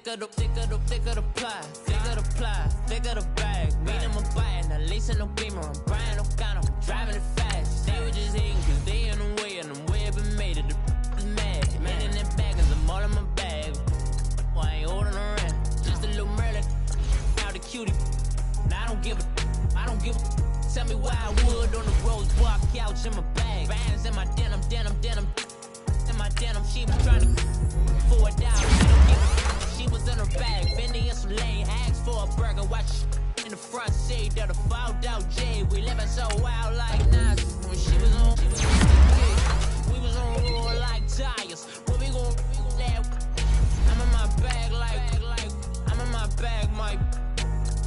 thick of the pie, thick of the ply, thick of the bag. Meet him a bite, at least in no beamer. I'm Brian O'Connor, driving it fast. They were just hating cause they in the way, and the way been made it. The is mad. Man in that bag cause I'm all in my bag. Well, I ain't holding around. Just a little Merlin, now the cutie. Now I don't give a. Tell me why I would on the rose bar couch in my bag. Bands in my denim. In my denim, she was trying to for $1. She don't give a. She was in her bag, Fendi in some lane. Asked for a burger, watch in the front seat of the fouled out J. We living so wild like Nas. When she was on, we was on roll like tires. What we gon' I'm in my bag like I'm in my bag, Mike.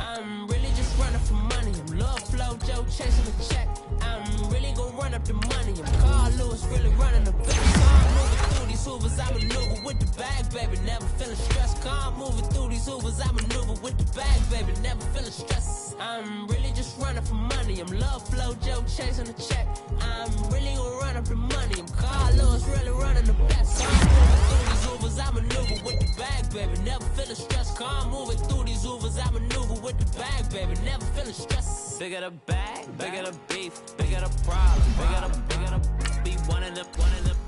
I'm really just running for money. I'm love flow, Joe chasing the check. I'm really gon' run up the money. I'm Carl Lewis, really running the back. Calm moving through these hoovers, I maneuver with the bag, baby. Never feeling stressed. Calm moving through these hoovers, I maneuver with the bag, baby. Never feeling stressed. I'm really just running for money. I'm love flow, Joe chasing the check. I'm really gon' run up the money. I'm Carl Lewis, really running the back. Calm moving through these hoovers, I maneuver with the bag, baby. Never feeling stressed. Calm moving through these hoovers, I maneuver with the bag, baby. Never feeling stressed. Bigger the bag, bigger the beef, bigger the problem, bigger the be one of the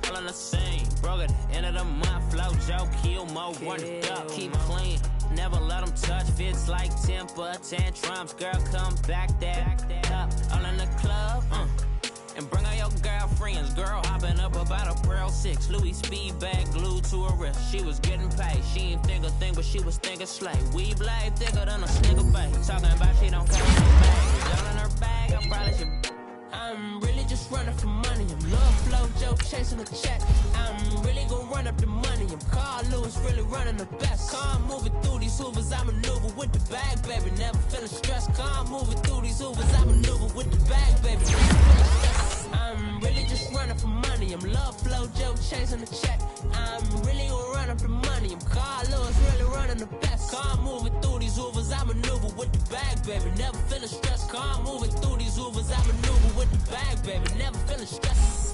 all in the same. Broke at the end of the month, flow Joe, kill mo, run it up, keep clean. Never let them touch, fits like temper tantrums. Girl, come back that up, all in the club, and bring all your girlfriends. Girl hopping up about a Pearl 6 Louis speed bag glued to her wrist. She was getting paid, she ain't think a thing, but she was thinking slay. We blade thicker than a snicker bag. Talking about she don't carry no bag. All in her bag, I probably should. I'm really just running for money. I'm love flow, Joe chasing the check. I'm really gon' run up the money. I'm Carl Lewis, really running the best. Calm moving through these hoovers, I maneuver with the bag, baby. Never feeling stressed. Calm moving through these hoovers, I maneuver with the bag, baby. Never feeling stressed. I'm really just running for money. I'm love flow, Joe chasing the check. I'm really gon' run up the money. I'm Carl Lewis, really running the best. Calm moving through these hoovers, I maneuver with the bag, baby. Never feeling stressed. Calm moving through these hoovers, I maneuver with the bag, baby. Never feeling stressed.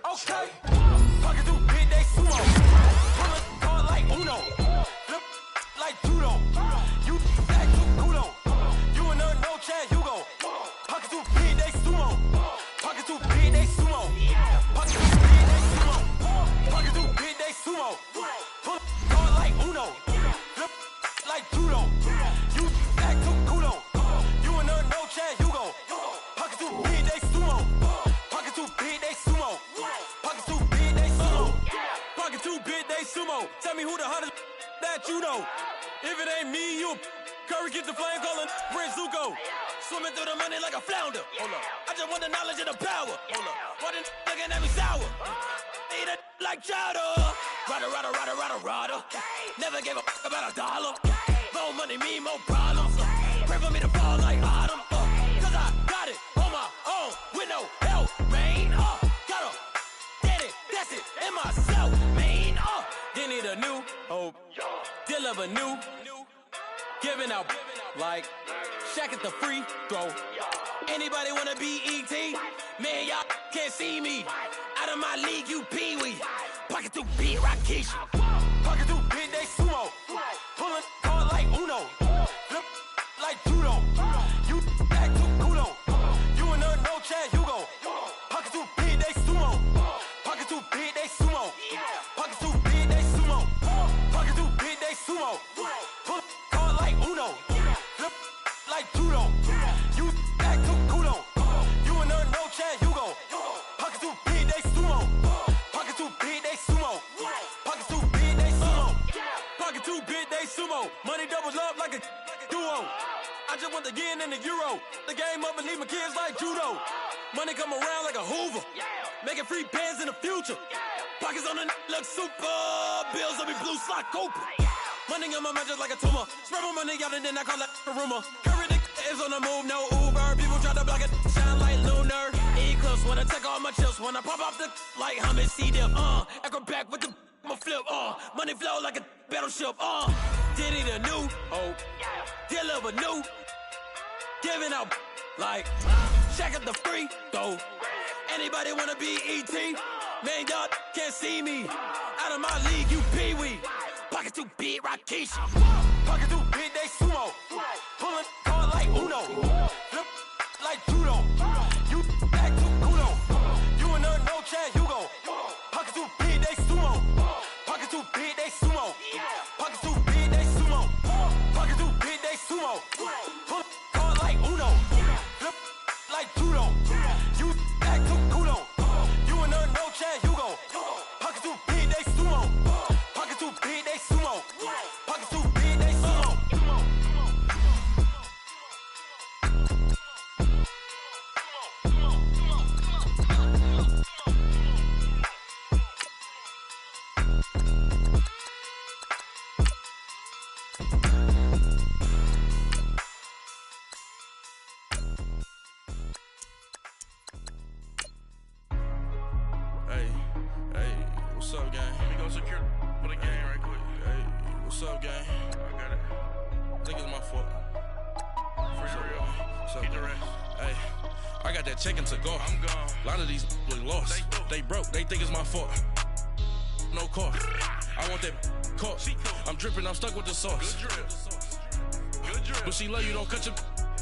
Okay. Pocket through big, they sumo. Pull a card like Uno. Flip like judo. You back to Kudo. You and her no Chad Hugo. Pocket through big, they sumo. Pocket through big, they sumo. Pocket through big, they sumo. Pocket through big, they sumo. Pull a card like Uno. Flip like judo. You back to Kudo. You and her no Chad Hugo. Pocket through big, they sumo. Pocket too big, they sumo. Pocket too big, they sumo. Pocket too big, they sumo. Tell me who the hottest that you know. If it ain't me, you Curry get the flame calling Prince Zuko. Swimming through the money like a flounder. Hold up. I just want the knowledge and the power. Hold up. Why the looking at me sour? Eat it like chowder. Rada. Never gave a fuck about $1. More money, me, more problems. Pray for me to fall like autumn. Cause I got it on my own with no help, man. Gotta get it, that's it, in myself, man. They need a new hope, deliver new, giving out like Shaq at the free throw. Anybody wanna be ET? Man, y'all can't see me. Out of my league, you pee-wee. Pocket too big, Rakesh. Pocket too big, they sumo. Pulling card like Uno. Flip like judo. You back to Kudo. You and her no Chad Hugo. Pocket too big, they sumo. Pocket too big, they sumo. Pocket too big, they sumo. Pocket too big, they sumo. Pull card like Uno. Flip like judo. You back to Kudo. You and her no Chad Hugo. Pocket too big, they sumo. Pocket too big, they sumo. Pocket too big, they sumo. Pocket too big, they sumo. Money doubles up like a duo. I just want the yen and the euro. The game up and leave my kids like judo. Money come around like a Hoover. Making free bands in the future. Pockets on the look super. Bills on me blue slot Cooper. Money on my mind just like a tumor. Spread my money out and then I call it a rumor. Curry the is on the move, no Uber. People try to block it, shine like lunar. Eclipse when I take all my chips. When I pop off the like hummus C-dip. Echo back with the flip. Money flow like a battleship. Diddy the new. Deliver new. Giving out like shack at the free throw. Anybody wanna be ET? Man, y'all can't see me. Out of my league, you pee-wee. Pocket too big, Rakishi. Pocket too big, they sumo. Pulling card like Uno. Flip like judo. You act too kudo. You and her, no Chad Hugo. Pocket too big, they sumo. Pocket too big, they sumo. Pocket too big, they sumo. Pocket too big, they sumo. Pull card like Uno. Flip like judo. You act too kudo. You and her, no Chad Hugo. Pocket too big, they sumo. Pocket too big, they sumo. Pocket too big, they sumo. Hey, what's up, gang? Let me go secure for the game right quick. Hey, what's up, gang? I got it. I think it's my fault. For real. What's up, Keep the gang? rest. Hey, I got that chicken to go. I'm gone. A lot of these look lost. They They broke, they think it's my fault. No car. I want that car. I'm dripping, I'm stuck with the sauce. Good drip. Good drip. But she love you, don't cut your.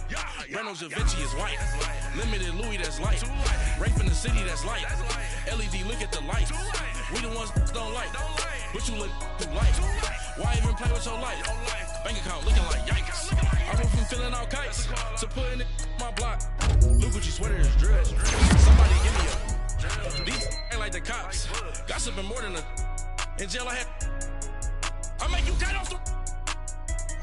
Yeah, Reynolds Da Vinci is white. That's light. Limited Louis, that's light. Too light. Rape in the city, that's light. That's light. LED, look at the light. Too light. We the ones don't like. Don't like. But you look too light. Too light. Why even play with your life? Don't like. Bank account looking like yikes. Looking like I went from filling out kites That's a to putting it in my block. Blue Gucci sweater is drip. Somebody give me a. These ain't like the cops. Gossiping more than a. In jail I had. I make you cut off the.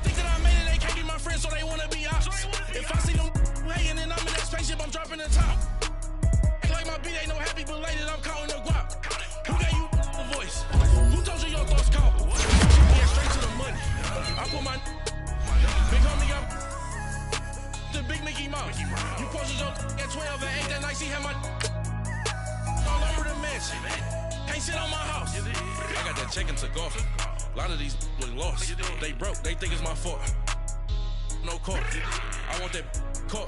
Think that I made it, they can't be my friends, so they wanna be ops. If I see them hating and I'm in that spaceship, I'm dropping the top. Ain't like my beat ain't no happy belated, I'm counting the guap. Who gave you the voice? Who told you your thoughts count? She get straight to the money. I put my big homie up the big Mickey Mouse. You posted your at 12 and 8 that night, she had my all over the mansion. Can't sit on my house. I got that chicken to go. A lot of these look lost. They broke, they think it's my fault. No car. I want that car.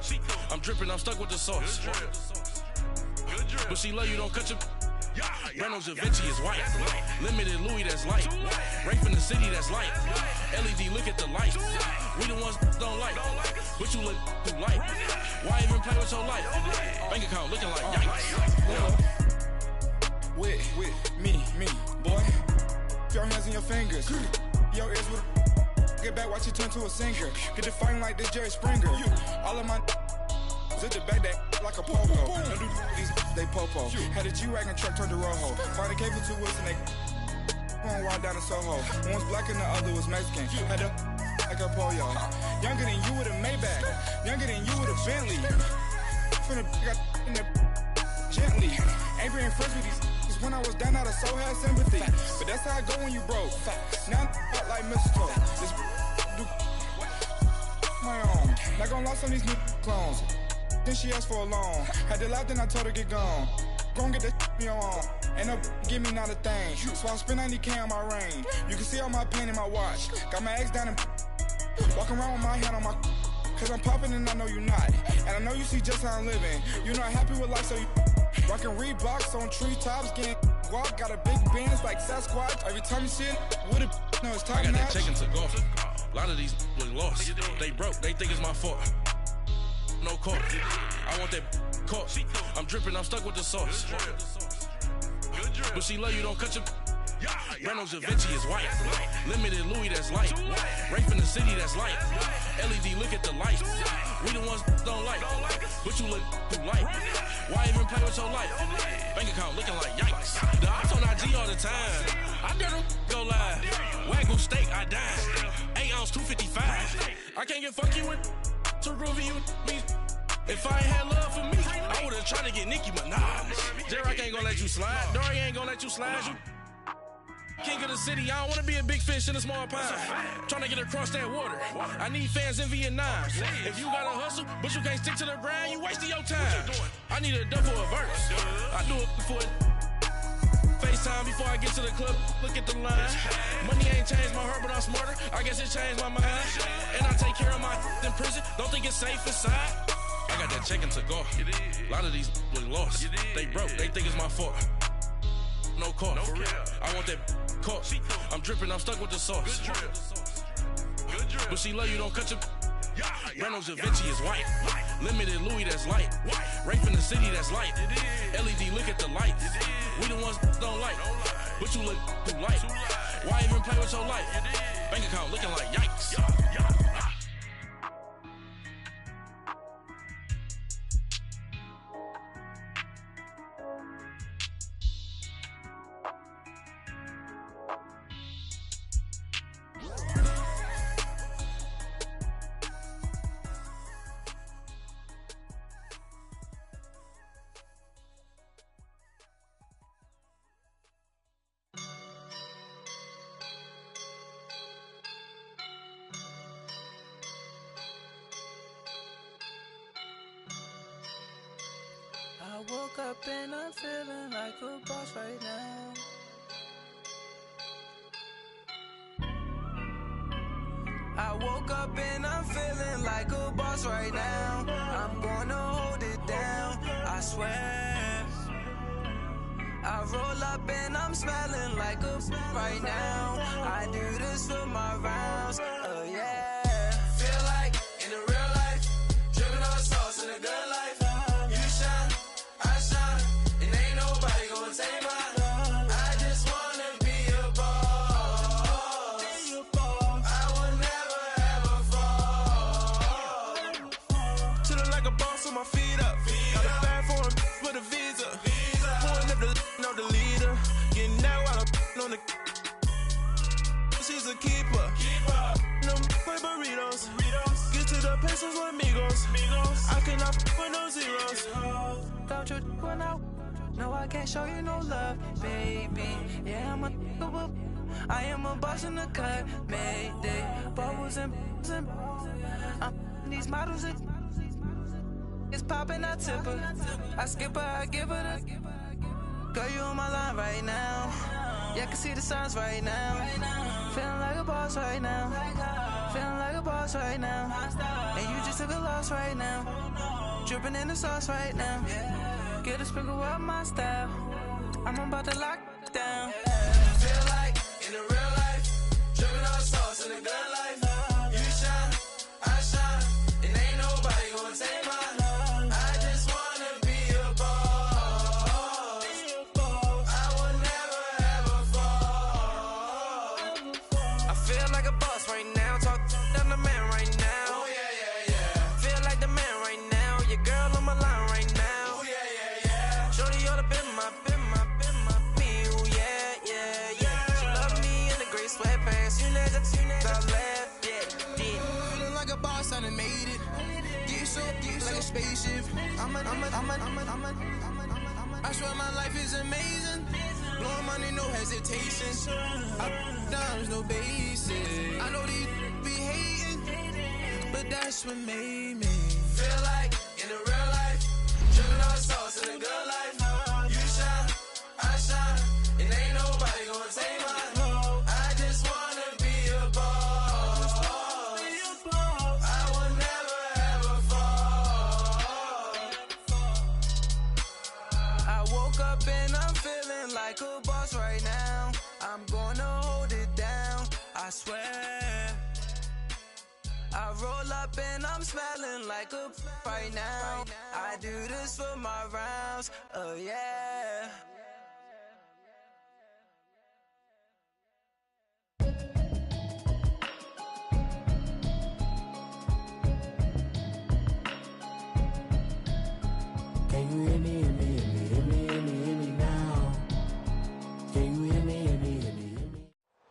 I'm dripping, I'm stuck with the sauce. Good drip. But she love you, don't cut your. Yeah, Reynolds Da Vinci is white. That's light. Limited Louis, that's light. Too light. Rape in the city, that's light. LED, look at the light. We the ones don't like. But you look too light. Why even play with your life? Bank account looking like yikes. With me, boy. Your hands and your fingers. Your ears with get back, watch it turn to a singer. Get the fighting like this Jerry Springer. All of my at the back that like a pogo. Don't do these they popo. Had a G-Wagon truck turned to Rojo. Find a cable 2 wheels and they going wild down in Soho. One was black and the other was Mexican. Had a like a pollo. Younger than you with a Maybach. Younger than you with a Bentley. Finna got in the gently. Ain't being friends with these. When I was down, I so had sympathy. But that's how I go when you broke. Now I'm out like mistletoe. This do my own. Not gonna lost on these new clones. Then she asked for a loan. Had to laugh, then I told her get gone. Gon' get that me on. Ain't no give me not a thing. So I spend 90K on my range. You can see all my pain in my watch. Got my ex down and walking around with my hand on my. Cause I'm popping and I know you not. And I know you see just how I'm living. You're not happy with life, so you. Rockin' Reeboks on treetops, getting walk, got a big Benz like Sasquatch. Every time you see it, with it, no, it's top I got notch. that chicken to go. A lot of these look lost. They broke, they think it's my fault. No car. I want that car. I'm dripping, I'm stuck with the sauce. Good drip. But she love you, don't cut your. Yeah, Reynolds Da Vinci is white. Limited Louis, that's light. Rape in the city, that's light. LED, look at the light. We the ones don't like. But you look too light. Why even play with your life? Bank account looking like yikes. The ops on IG all the time. I dare them go live. Wagyu steak, I dine. 8 ounce, 255. I can't get fuck you with to groovy you me. If I ain't had love for me, I would've tried to get Nicki Minaj. J-Rock ain't gonna let you slide. Dory ain't gonna let you slide. king of the city. I don't want to be a big fish in a small pond. Trying to get across that water. I need fans in Vietnam. If you got to hustle, but you can't stick to the grind, you wasting your time. I need a dub for a verse. I do it for FaceTime before I get to the club. Look at the line. Money ain't changed my heart, but I'm smarter. I guess it changed my mind. And I take care of my in prison. Don't think it's safe inside. I got that checking to go. A lot of these look lost. They broke. They think it's my fault. No call. For real. I want that caught. I'm dripping. I'm stuck with the sauce. Good drip. But she love you. Don't cut your. Reynolds Da Vinci is white. Limited Louis, that's light. Rape in the city, that's light. LED, look at the lights. We the ones don't like. But you look too light. Why even play with your life? Bank account looking like yikes. I woke up and I'm feeling like a boss right now. I woke up and I'm feeling like a boss right now. I'm gonna hold it down, I swear. I roll up and I'm smelling like a right now. I do this for my rounds, oh yeah. Feel like in the real life, dripping on sauce in a good life. You shine, I shine, and ain't nobody gonna take mine. I just wanna be a boss. I will never ever fall. Chillin' like a boss with my feet up. Got a bag for him with a visa. Pulling up the leader. Getting that while I'm on the. She's a keeper. Them with burritos. Get to the pesos with amigos. I cannot with no zeros. Don't you run out? No, I can't show you no love, baby. Yeah, I am a boss in the cut, Mayday. Bubbles and these models. It's popping, I tip her. I skip her, I give her the. Girl, you on my line right now. Yeah, I can see the signs right now. Feeling like a boss right now. Feeling like a boss right now. And you just took a loss right now. Dripping in the sauce right now. Get a sprinkle up my style. I'm about to lock down. Feel like in the real life, dripping on sauce in the good life. You shine, I shine, and ain't nobody gonna take mine. I just wanna be a boss. I will never ever fall. I feel like a boss right now. Talk to the man right now. Oh yeah. Feel like the man right now. Your girl on my line right now. Oh yeah. Shorty all up in my meal. Yeah. She love me in the gray sweatpants. You never left. Yeah. Feeling like a boss, I done made it. Get so like a spaceship. I swear my life is amazing. Blowing money, no hesitation. Dimes, no basic. I know these be hating, but that's what made me. Feel like in the real life, dripping on sauce in a good life. You shine, I shine, and ain't nobody gonna take mine. I just wanna be a boss. I will never ever fall. I woke up and I'm feeling like a boss right now. I'm gonna hold it down, I swear. I roll up and I'm smelling like a right now. I do this for my rounds, oh yeah. Can you hear me, hear me now? Can you hear me?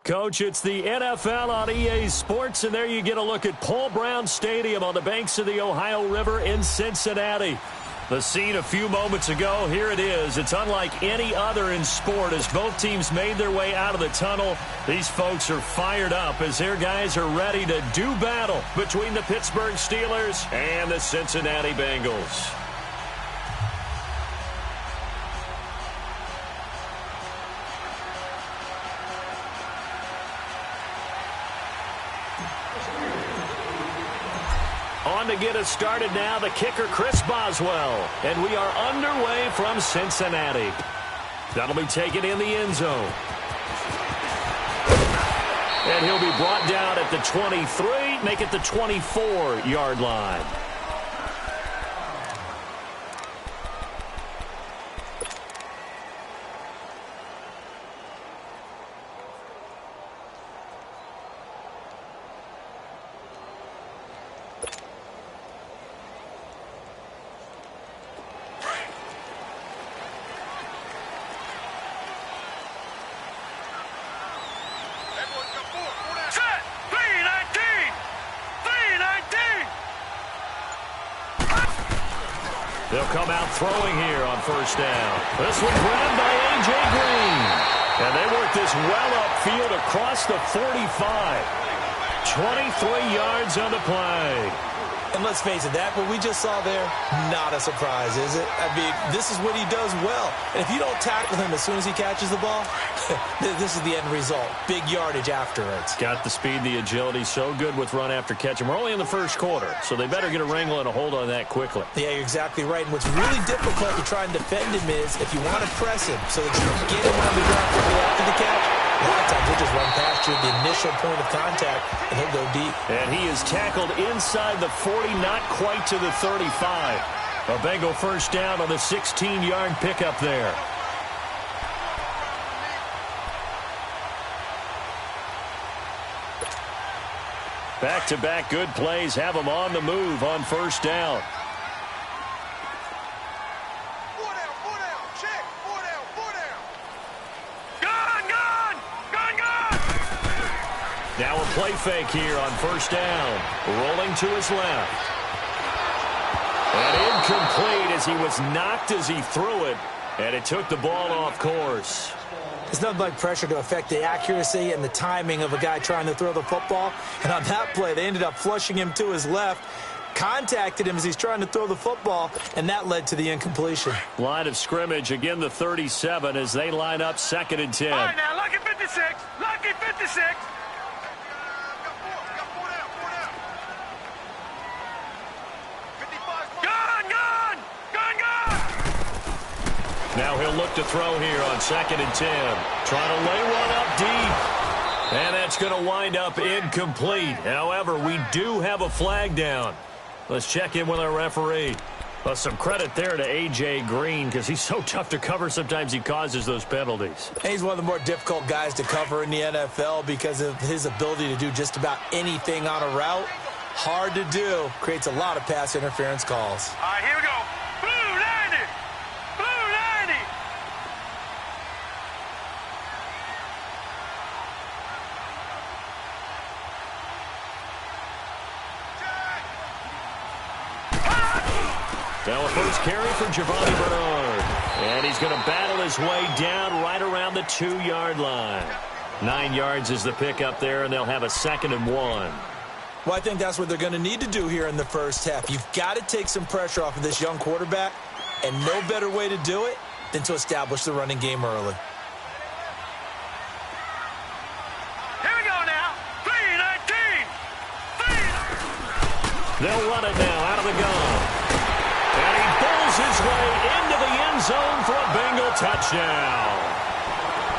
Coach, it's the NFL on EA Sports, and there you get a look at Paul Brown Stadium on the banks of the Ohio River in Cincinnati. The scene a few moments ago, here it is. It's unlike any other in sport as both teams made their way out of the tunnel. These folks are fired up as their guys are ready to do battle between the Pittsburgh Steelers and the Cincinnati Bengals. On to get us started now, the kicker, Chris Boswell. And we are underway from Cincinnati. That'll be taken in the end zone. And he'll be brought down at the 23, make it the 24-yard line. They'll come out throwing here on first down. This one grabbed by A.J. Green. And they work this well upfield across the 45. 23 yards on the play. And let's face it, that what we just saw there, not a surprise, is it? I mean, this is what he does well. And if you don't tackle him as soon as he catches the ball, this is the end result. Big yardage afterwards. Got the speed, the agility, so good with run after catch. And we're only in the first quarter, so they better get a wrangle and a hold on that quickly. Yeah, you're exactly right. And what's really difficult to try and defend him is if you want to press him so that you can get him on the ground quickly after the catch, a lot of times he'll just run past you at the initial point of contact, and he'll go deep. And he is tackled inside the 40, not quite to the 35. A Bengal first down on the 16-yard pickup there. Back-to-back good plays have them on the move on first down. Now a play fake here on first down. Rolling to his left. And incomplete as he was knocked as he threw it. And it took the ball off course. It's nothing like pressure to affect the accuracy and the timing of a guy trying to throw the football. And on that play, they ended up flushing him to his left. Contacted him as he's trying to throw the football, and that led to the incompletion. Line of scrimmage, again the 37 as they line up 2nd and 10. All right, now, lucky 56. Lucky 56. Now he'll look to throw here on 2nd and 10. Trying to lay one up deep. And that's going to wind up incomplete. However, we do have a flag down. Let's check in with our referee. Well, some credit there to A.J. Green because he's so tough to cover. Sometimes he causes those penalties. He's one of the more difficult guys to cover in the NFL because of his ability to do just about anything on a route. Hard to do. Creates a lot of pass interference calls. All right, here we go. Blue 90. Blue 90. Now a first carry for Giovanni Bernard. And he's going to battle his way down right around the 2-yard line. 9 yards is the pickup there, and they'll have a 2nd and 1. Well, I think that's what they're going to need to do here in the first half. You've got to take some pressure off of this young quarterback, and no better way to do it than to establish the running game early. Here we go now. 3-19. They'll run it now out of the gun. And he pulls his way into the end zone for a Bengal touchdown.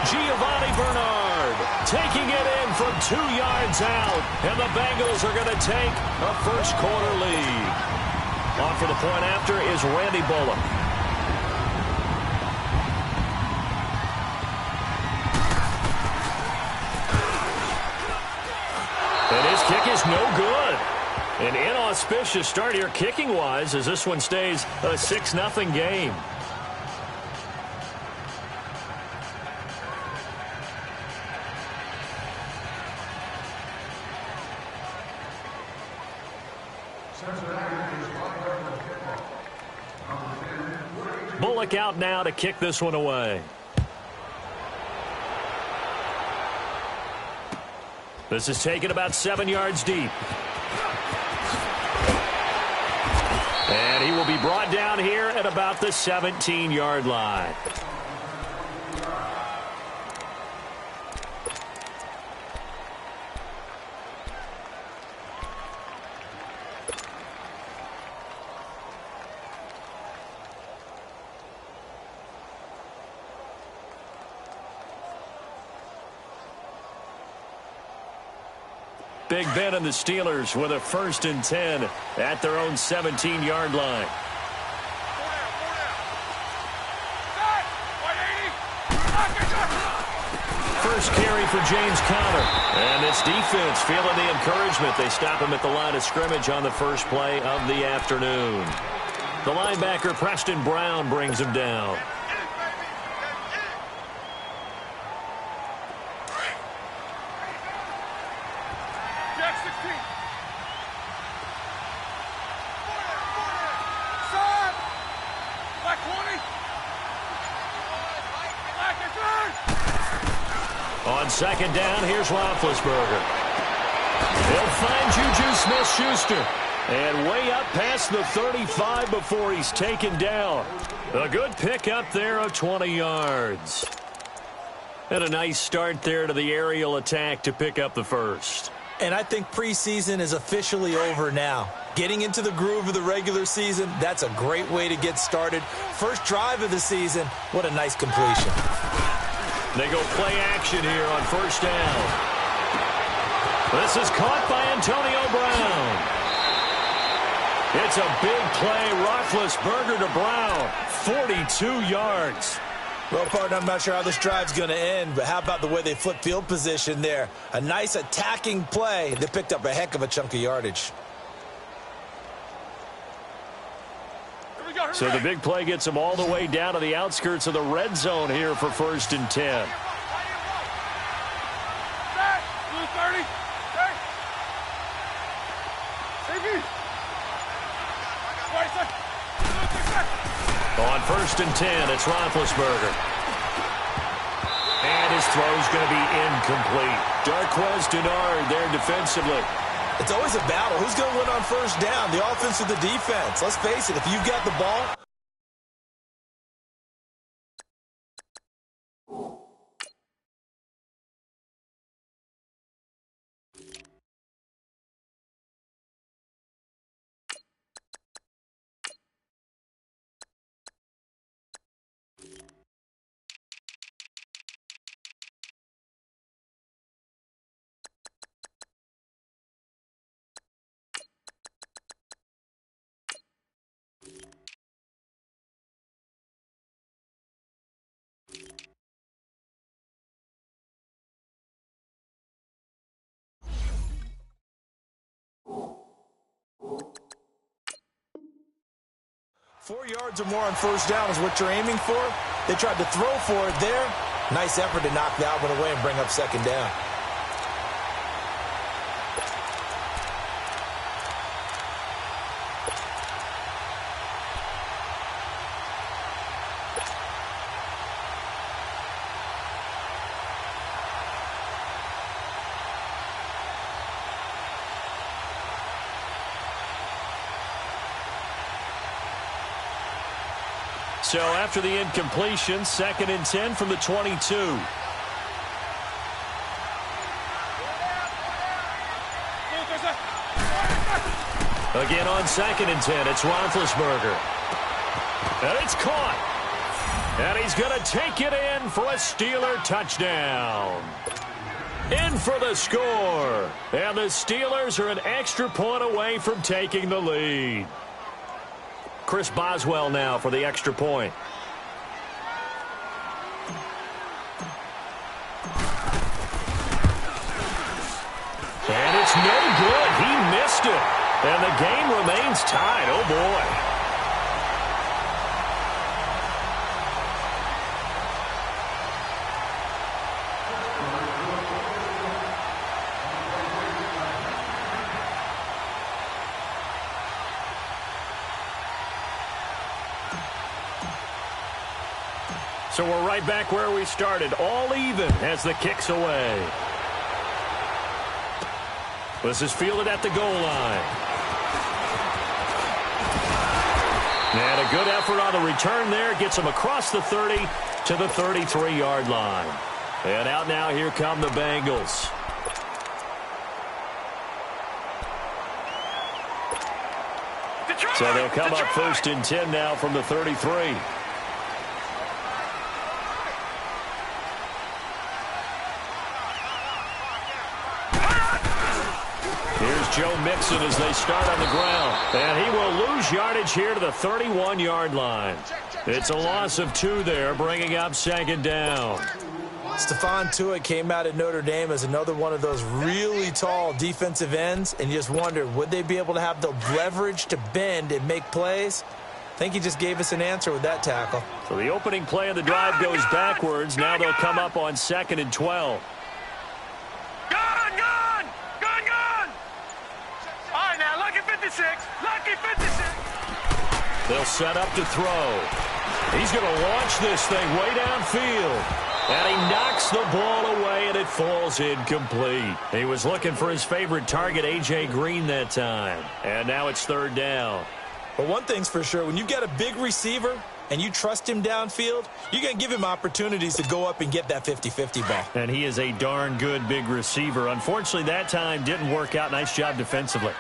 Giovanni Bernard taking it in from 2 yards out. And the Bengals are going to take a first-quarter lead. On for the point after is Randy Bullock. And his kick is no good. An inauspicious start here kicking-wise as this one stays a 6-0 game. Bullock out now to kick this one away. This is taken about 7 yards deep. And he will be brought down here at about the 17-yard line. Big Ben and the Steelers with a 1st and 10 at their own 17-yard line. First carry for James Conner. And this defense feeling the encouragement. They stop him at the line of scrimmage on the first play of the afternoon. The linebacker, Preston Brown, brings him down. On 2nd down, here's Roethlisberger. He'll find Juju Smith-Schuster. And way up past the 35 before he's taken down. A good pickup there of 20 yards. And a nice start there to the aerial attack to pick up the first. And I think preseason is officially over now. Getting into the groove of the regular season, that's a great way to get started. First drive of the season, what a nice completion. They go play action here on 1st down. This is caught by Antonio Brown. It's a big play. Roethlisberger to Brown. 42 yards. Well, partner, I'm not sure how this drive's going to end, but how about the way they flip field position there? A nice attacking play. They picked up a heck of a chunk of yardage. So the big play gets them all the way down to the outskirts of the red zone here for 1st and 10. On 1st and 10, it's Roethlisberger. And his throw's going to be incomplete. Darqueze Dennard there defensively. It's always a battle. Who's going to win on 1st down, the offense or the defense? Let's face it, if you've got the ball. Four yards or more on 1st down is what you're aiming for. They tried to throw for it there. Nice effort to knock that one away and bring up 2nd down. So after the incompletion, 2nd and 10 from the 22. Again on 2nd and 10, it's Roethlisberger. And it's caught. And he's going to take it in for a Steeler touchdown. In for the score. And the Steelers are an extra point away from taking the lead. Chris Boswell now for the extra point. And it's no good. He missed it. And the game remains tied. Oh, boy. So we're right back where we started, all even as the kick's away. This is fielded at the goal line. And a good effort on the return there. Gets him across the 30 to the 33-yard line. And out now, here come the Bengals. So they'll come up 1st and 10 now from the 33. Here's Joe Mixon as they start on the ground. And he will lose yardage here to the 31-yard line. It's a loss of 2 there, bringing up 2nd down. Stephon Tuitt came out at Notre Dame as another one of those really tall defensive ends, and you just wondered, would they be able to have the leverage to bend and make plays? I think he just gave us an answer with that tackle. So the opening play of the drive goes backwards. Now they'll come up on 2nd and 12. Gone! All right, now, lucky 56. They'll set up to throw. He's going to launch this thing way downfield. And he knocks the ball away, and it falls incomplete. He was looking for his favorite target, A.J. Green, that time. And now it's 3rd down. But one thing's for sure, when you've got a big receiver and you trust him downfield, you're going to give him opportunities to go up and get that 50-50 ball. And he is a darn good big receiver. Unfortunately, that time didn't work out. Nice job defensively.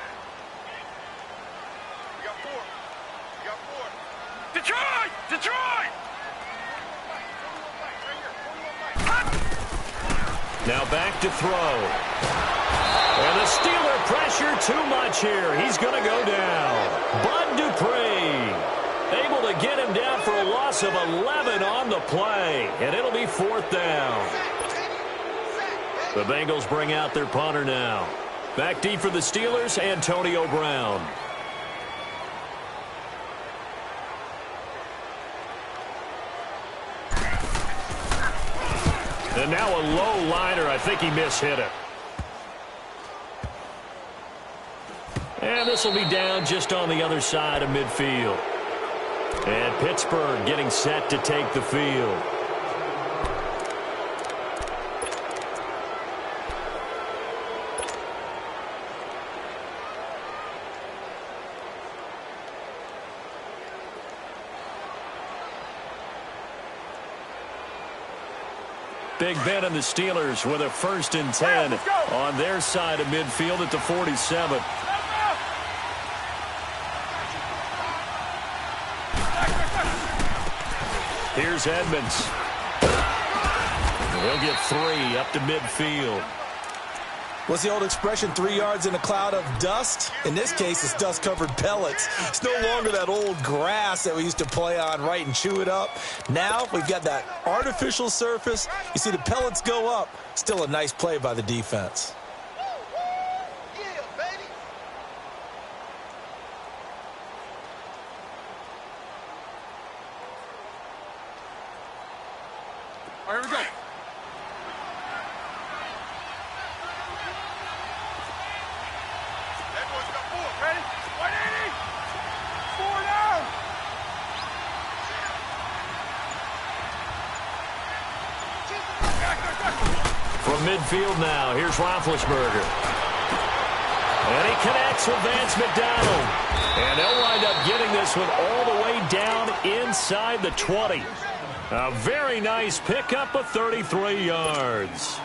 Detroit! Now back to throw. And the Steeler pressure too much here. He's going to go down. Bud Dupree able to get him down for a loss of 11 on the play. And it'll be 4th down. The Bengals bring out their punter now. Back deep for the Steelers, Antonio Brown. And now a low liner. I think he mishit it. And this will be down just on the other side of midfield. And Pittsburgh getting set to take the field. Big Ben and the Steelers with a 1st and 10 on their side of midfield at the 47. Here's Edmonds. He'll get 3 up to midfield. What's the old expression, 3 yards in a cloud of dust? In this case, it's dust-covered pellets. It's no longer that old grass that we used to play on, right, and chew it up. Now we've got that artificial surface. You see the pellets go up. Still a nice play by the defense. All right, here we go. Ready? 180! 4 down! From midfield now, here's Roethlisberger. And he connects with Vance McDonald. And they'll wind up getting this one all the way down inside the 20. A very nice pickup of 33 yards.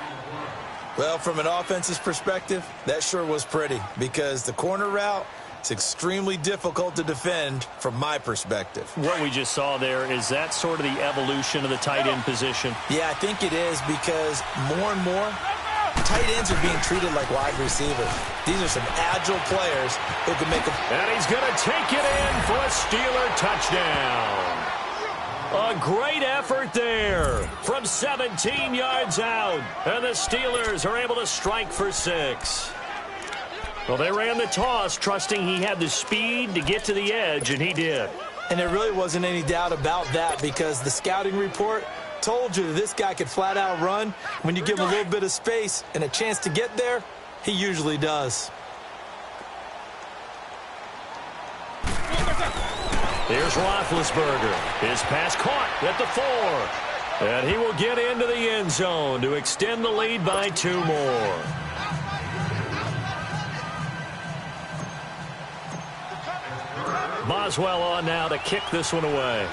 Well, from an offensive perspective, that sure was pretty because the corner route is extremely difficult to defend from my perspective. What we just saw there, is that sort of the evolution of the tight end position? Yeah, I think it is because more and more tight ends are being treated like wide receivers. These are some agile players who can make a... And he's going to take it in for a Steeler touchdown. A great effort there from 17 yards out. And the Steelers are able to strike for 6. Well, they ran the toss, trusting he had the speed to get to the edge, and he did. And there really wasn't any doubt about that because the scouting report told you that this guy could flat out run. When you give him a little bit of space and a chance to get there, he usually does. Here's Roethlisberger. His pass caught at the 4. And he will get into the end zone to extend the lead by 2 more. Boswell on now to kick this one away.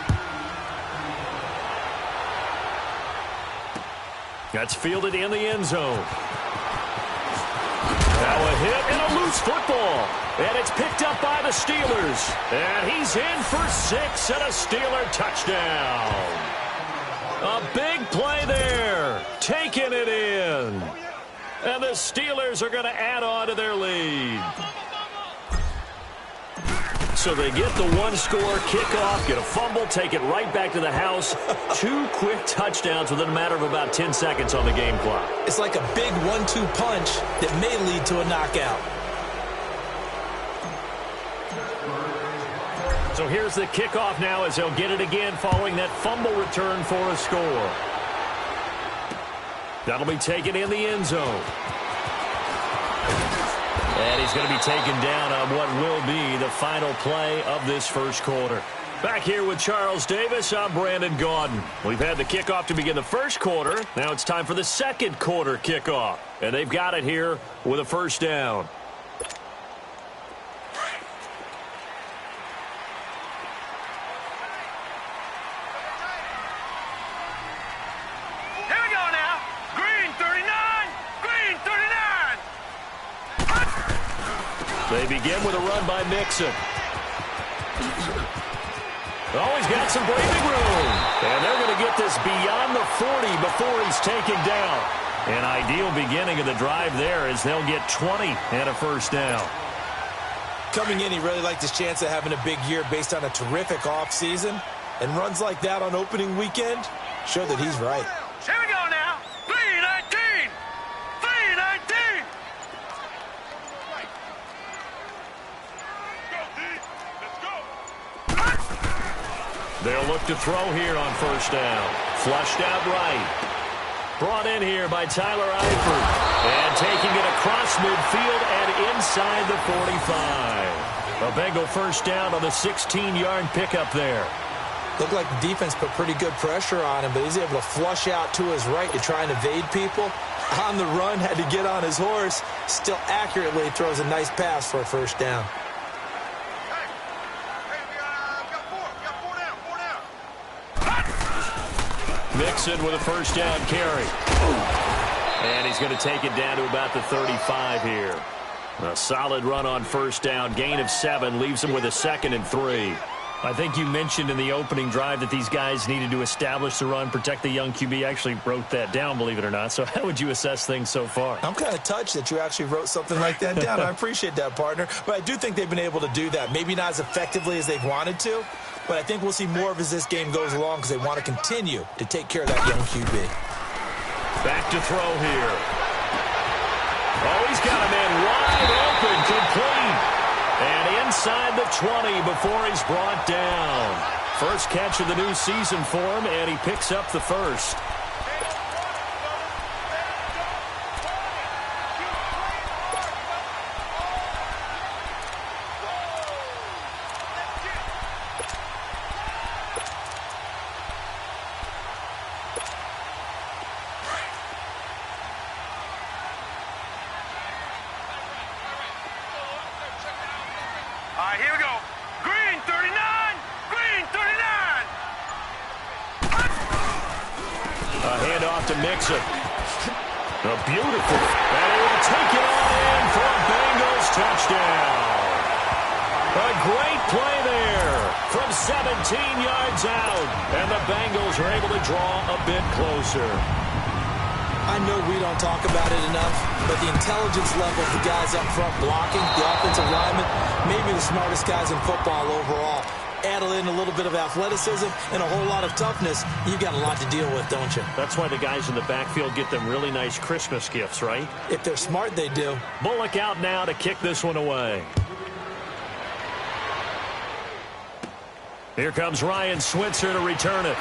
That's fielded in the end zone. Now a hit and a loose football. And it's picked up by the Steelers. And he's in for 6 and a Steeler touchdown. A big play there. Taking it in. And the Steelers are going to add on to their lead. So they get the 1-score kickoff, get a fumble, take it right back to the house. 2 quick touchdowns within a matter of about 10 seconds on the game clock. It's like a big 1-2 punch that may lead to a knockout. So here's the kickoff now as they'll get it again following that fumble return for a score. That'll be taken in the end zone. And he's going to be taken down on what will be the final play of this first quarter. Back here with Charles Davis, I'm Brandon Gaudin. We've had the kickoff to begin the first quarter. Now it's time for the second quarter kickoff. And they've got it here with a first down. Here we go now. Green 39. Green 39. They begin with a run by Mixon. Oh, he's got some breathing room. And they're going to get this beyond the 40 before he's taken down. An ideal beginning of the drive there as they'll get 20 and a first down. Coming in, he really liked his chance of having a big year based on a terrific offseason. And runs like that on opening weekend show that he's right. Here we go now. 319. 319. They'll look to throw here on first down. Flushed out right. Brought in here by Tyler Eifert. And taking it across midfield and inside the 45. A Bengal first down on the 16-yard pickup there. Looked like the defense put pretty good pressure on him, but he's able to flush out to his right to try and evade people. On the run, had to get on his horse. Still accurately throws a nice pass for a first down. Mixon with a first down carry. And he's going to take it down to about the 35 here. A solid run on first down. Gain of 7 leaves him with a 2nd and 3. I think you mentioned in the opening drive that these guys needed to establish the run, protect the young QB. I actually wrote that down, believe it or not. So how would you assess things so far? I'm kind of touched that you actually wrote something like that down. I appreciate that, partner. But I do think they've been able to do that. Maybe not as effectively as they've wanted to, but I think we'll see more of as this game goes along because they want to continue to take care of that young QB. Back to throw here. Oh, he's got a man wide open, complete. And inside the 20 before he's brought down. First catch of the new season for him, and he picks up the first. All right, here we go. Green 39. Green 39. A handoff to Mixon. A beautiful. And he will take it on in for a Bengals touchdown. A great play there from 17 yards out. And the Bengals are able to draw a bit closer. I know we don't talk about it enough, but the intelligence level of the guys up front blocking, the offensive linemen, maybe the smartest guys in football overall. Add in a little bit of athleticism and a whole lot of toughness, you've got a lot to deal with, don't you? That's why the guys in the backfield get them really nice Christmas gifts, right? If they're smart, they do. Bullock out now to kick this one away. Here comes Ryan Switzer to return it.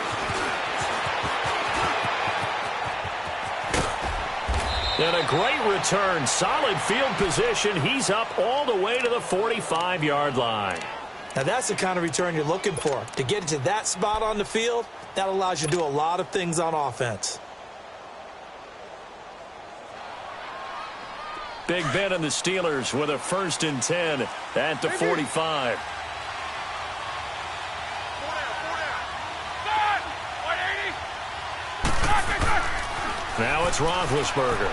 And a great return. Solid field position. He's up all the way to the 45-yard line. Now, that's the kind of return you're looking for. To get to that spot on the field, that allows you to do a lot of things on offense. Big Ben and the Steelers with a 1st and 10 at the 45. Now it's Roethlisberger.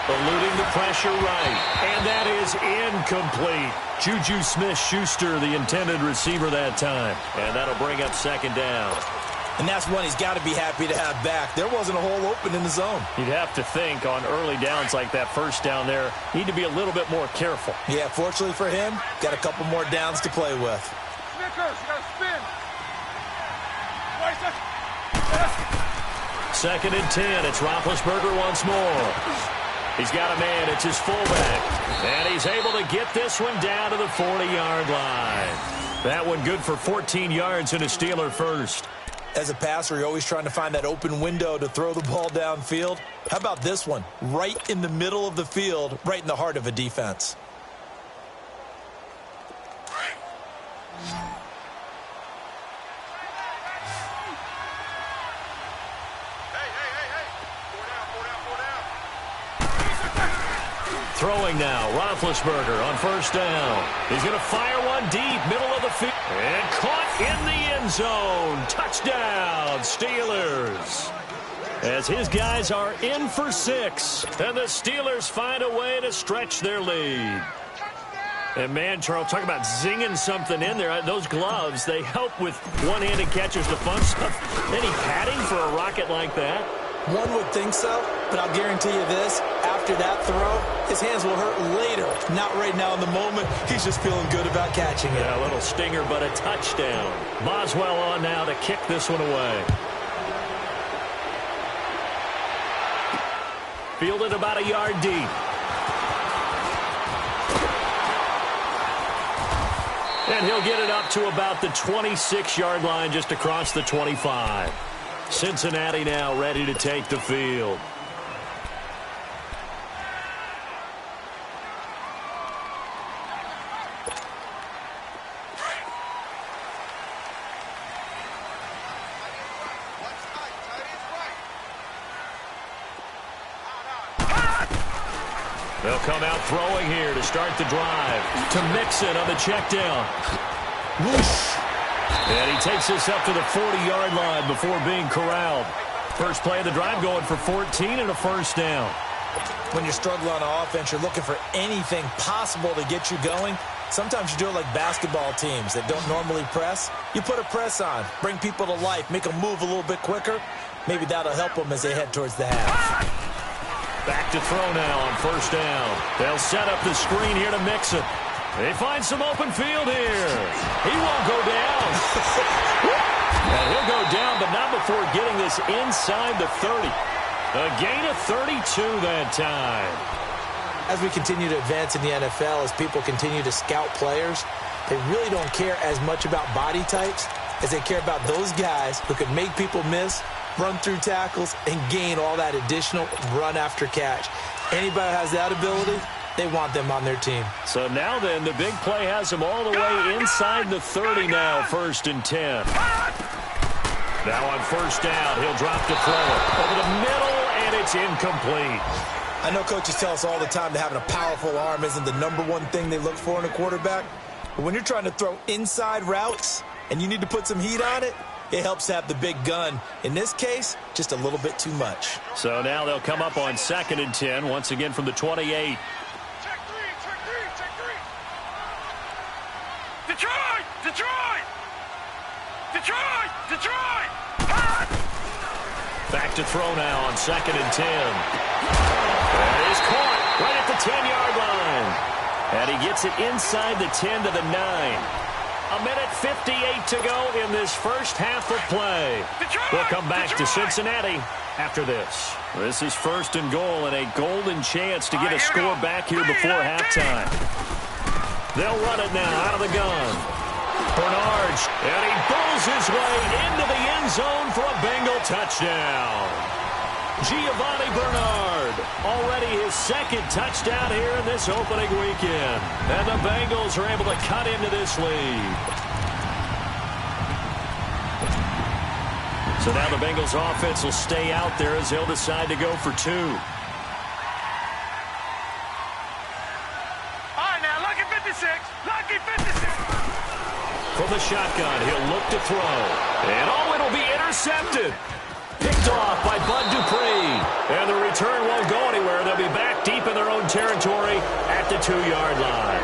Eluding the pressure right. And that is incomplete. Juju Smith-Schuster, the intended receiver that time. And that'll bring up 2nd down. And that's one he's got to be happy to have back. There wasn't a hole open in the zone. You'd have to think on early downs like that 1st down there, need to be a little bit more careful. Yeah, fortunately for him, got a couple more downs to play with. Snickers, you got to spin. 2nd and 10. It's Roethlisberger once more. He's got a man. It's his fullback. And he's able to get this one down to the 40-yard line. That one good for 14 yards and a Steeler first. As a passer, you're always trying to find that open window to throw the ball downfield. How about this one? Right in the middle of the field, right in the heart of a defense. Throwing now, Roethlisberger on 1st down. He's going to fire one deep, middle of the field. And caught in the end zone. Touchdown, Steelers. As his guys are in for 6. And the Steelers find a way to stretch their lead. And man, Charles, talk about zinging something in there. Those gloves, they help with one-handed catches, the fun stuff. Any padding for a rocket like that? One would think so, but I'll guarantee you this. After that throw, his hands will hurt later. Not right now in the moment. He's just feeling good about catching it. Yeah, a little stinger, but a touchdown. Boswell on now to kick this one away. Fielded about a yard deep. And he'll get it up to about the 26-yard line, just across the 25. Cincinnati now ready to take the field. They'll come out throwing here to start the drive. To Mixon on the check down. Whoosh. And he takes this up to the 40-yard line before being corralled. First play of the drive going for 14 and a 1st down. When you're struggling on offense, you're looking for anything possible to get you going. Sometimes you do it like basketball teams that don't normally press. You put a press on, bring people to life, make them move a little bit quicker. Maybe that'll help them as they head towards the half. Back to throw now on 1st down. They'll set up the screen here to Mixon. They find some open field here. He won't go down. And he'll go down, but not before getting this inside the 30. A gain of 32 that time. As we continue to advance in the NFL, as people continue to scout players, they really don't care as much about body types as they care about those guys who can make people miss, run through tackles, and gain all that additional run after catch. Anybody who has that ability, they want them on their team. So now then, the big play has him all the way inside the 30 now, 1st and 10. Now on 1st down, he'll drop to throw it over the middle, and it's incomplete. I know coaches tell us all the time that having a powerful arm isn't the #1 thing they look for in a quarterback. But when you're trying to throw inside routes and you need to put some heat on it, it helps to have the big gun. In this case, just a little bit too much. So now they'll come up on 2nd and 10, once again from the 28. Check three. Detroit! Back to throw now on 2nd and 10. And he's caught right at the 10-yard line. And he gets it inside the 10 to the 9. A minute 58 to go in this first half of play. We'll come back to Cincinnati after this. This is 1st and goal and a golden chance to get a score back here before halftime. They'll run it now out of the gun. Bernard, and he bowls his way into the end zone for a Bengal touchdown. Giovanni Bernard, already his second touchdown here in this opening weekend. And the Bengals are able to cut into this lead. So now the Bengals offense will stay out there as they'll decide to go for two. From the shotgun, he'll look to throw. And it'll be intercepted. Picked off by Bud Dupree. And the return won't go anywhere. They'll be back deep in their own territory at the 2-yard line.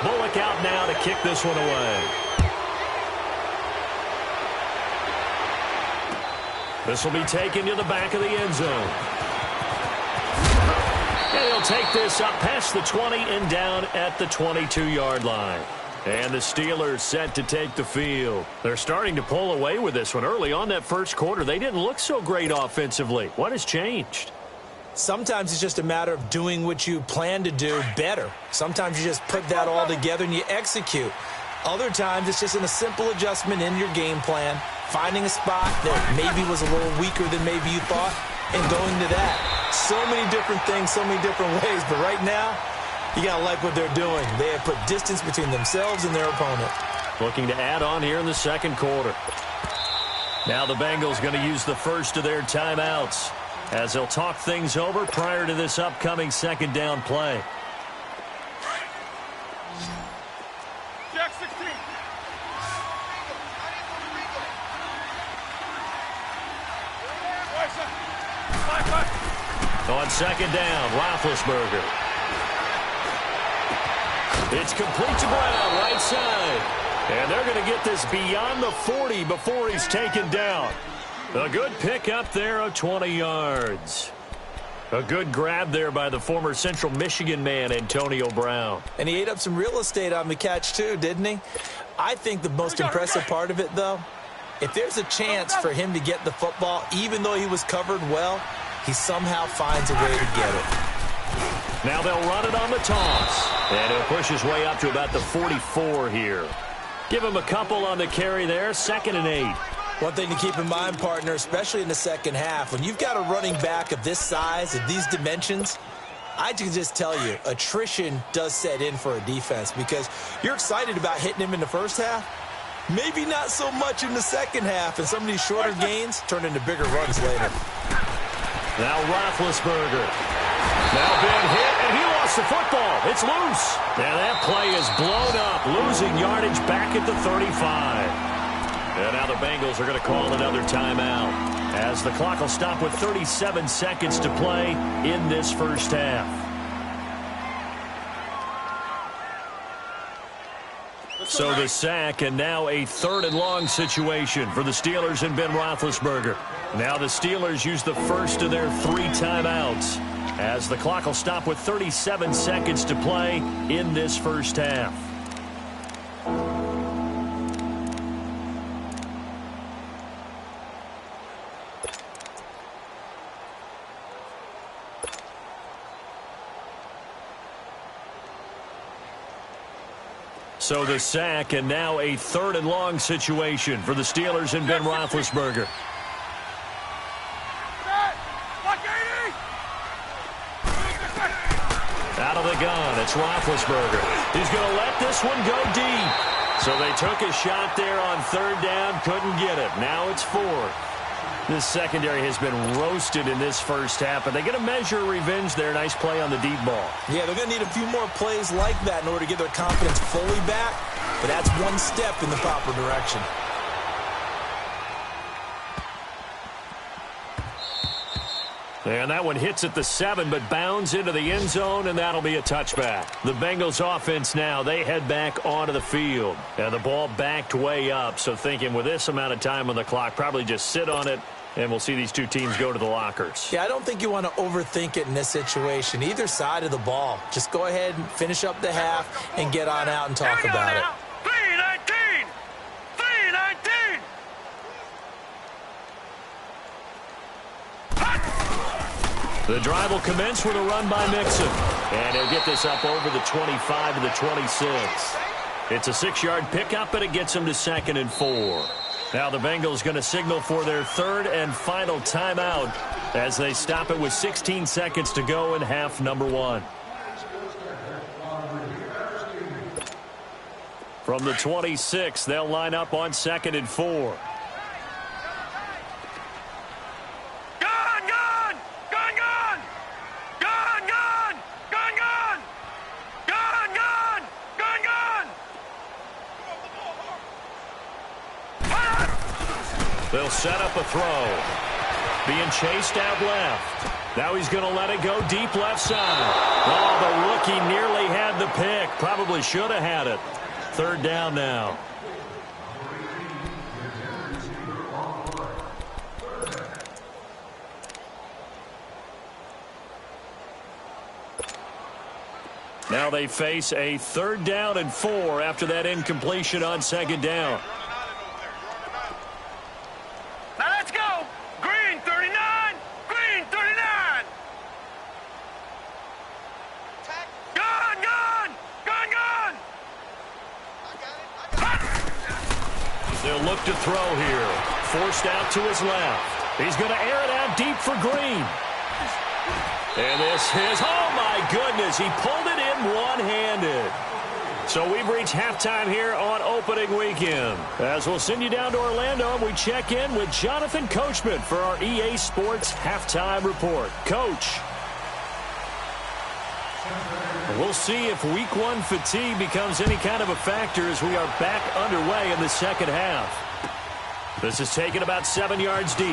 Bullock out now to kick this one away. This will be taken to the back of the end zone. And he'll take this up past the 20 and down at the 22-yard line. And the Steelers set to take the field. They're starting to pull away with this one. Early on that first quarter, they didn't look so great offensively. What has changed? Sometimes it's just a matter of doing what you plan to do better. Sometimes you just put that all together and you execute. Other times it's just a simple adjustment in your game plan, finding a spot that maybe was a little weaker than maybe you thought, and going to that. So many different things, so many different ways, but right now, you got to like what they're doing. They have put distance between themselves and their opponent. Looking to add on here in the second quarter. Now the Bengals going to use the first of their timeouts as they'll talk things over prior to this upcoming second down play. On second down, Roethlisberger. It's complete to Brown, right side. And they're going to get this beyond the 40 before he's taken down. A good pickup there of 20 yards. A good grab there by the former Central Michigan man, Antonio Brown. And he ate up some real estate on the catch, too, didn't he? I think the most impressive part of it, though, if there's a chance for him to get the football, even though he was covered well, he somehow finds a way to get it. Now they'll run it on the toss. And he'll push his way up to about the 44 here. Give him a couple on the carry there, 2nd and 8. One thing to keep in mind, partner, especially in the second half, when you've got a running back of this size, of these dimensions, I can just tell you, attrition does set in for a defense because you're excited about hitting him in the first half. Maybe not so much in the second half, and some of these shorter gains turn into bigger runs later. Now Roethlisberger. Now being hit, and he lost the football. It's loose. And that play is blown up, losing yardage back at the 35. And now the Bengals are going to call another timeout as the clock will stop with 37 seconds to play in this first half. So the sack, and now a 3rd and long situation for the Steelers and Ben Roethlisberger. Now the Steelers use the first of their 3 timeouts as the clock will stop with 37 seconds to play in this first half. So the sack, and now a 3rd and long situation for the Steelers and Ben Roethlisberger. Out of the gun, it's Roethlisberger. He's going to let this one go deep. So they took a shot there on 3rd down, couldn't get it. Now it's 4th. This secondary has been roasted in this first half, but they get a measure of revenge there. Nice play on the deep ball. Yeah, they're going to need a few more plays like that in order to get their confidence fully back, but that's one step in the proper direction. And that one hits at the 7, but bounds into the end zone, and that'll be a touchback. The Bengals offense now, they head back onto the field. And the ball backed way up, so thinking with this amount of time on the clock, probably just sit on it, and we'll see these two teams go to the lockers. Yeah, I don't think you want to overthink it in this situation. Either side of the ball. Just go ahead and finish up the half and get on out and talk about it. The drive will commence with a run by Mixon. And he'll get this up over the 25 to the 26. It's a 6-yard pickup, and it gets him to 2nd and 4. Now the Bengals going to signal for their third and final timeout as they stop it with 16 seconds to go in half number 1. From the 26, they'll line up on 2nd and 4. They'll set up a throw. Being chased out left. Now he's going to let it go deep left side. Oh, the rookie nearly had the pick. Probably should have had it. 3rd down now. Now they face a 3rd down and 4 after that incompletion on 2nd down. They'll look to throw here. Forced out to his left. He's going to air it out deep for Green. And this is, oh my goodness, he pulled it in one-handed. So we've reached halftime here on opening weekend. As we'll send you down to Orlando, we check in with Jonathan Coachman for our EA Sports Halftime Report. Coach. We'll see if Week 1 fatigue becomes any kind of a factor as we are back underway in the second half. This is taken about 7 yards deep.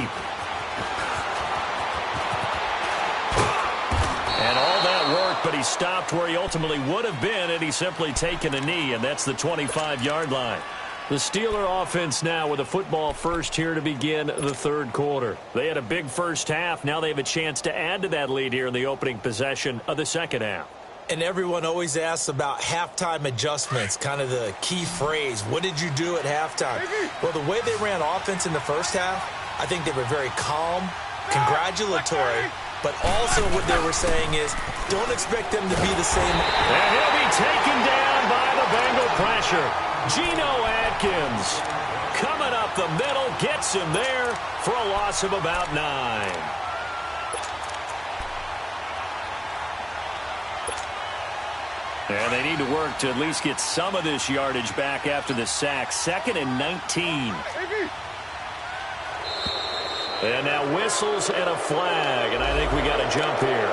And all that work, but he stopped where he ultimately would have been had he simply taken a knee, and that's the 25-yard line. The Steeler offense now with a football first here to begin the 3rd quarter. They had a big first half. Now they have a chance to add to that lead here in the opening possession of the second half. And everyone always asks about halftime adjustments, kind of the key phrase. What did you do at halftime? Well, the way they ran offense in the first half, I think they were very calm, congratulatory, but also what they were saying is don't expect them to be the same. And he'll be taken down by the Bengal pressure. Geno Atkins coming up the middle, gets him there for a loss of about 9. And they need to work to at least get some of this yardage back after the sack. 2nd and 19. And now whistles and a flag. And I think we got a jump here.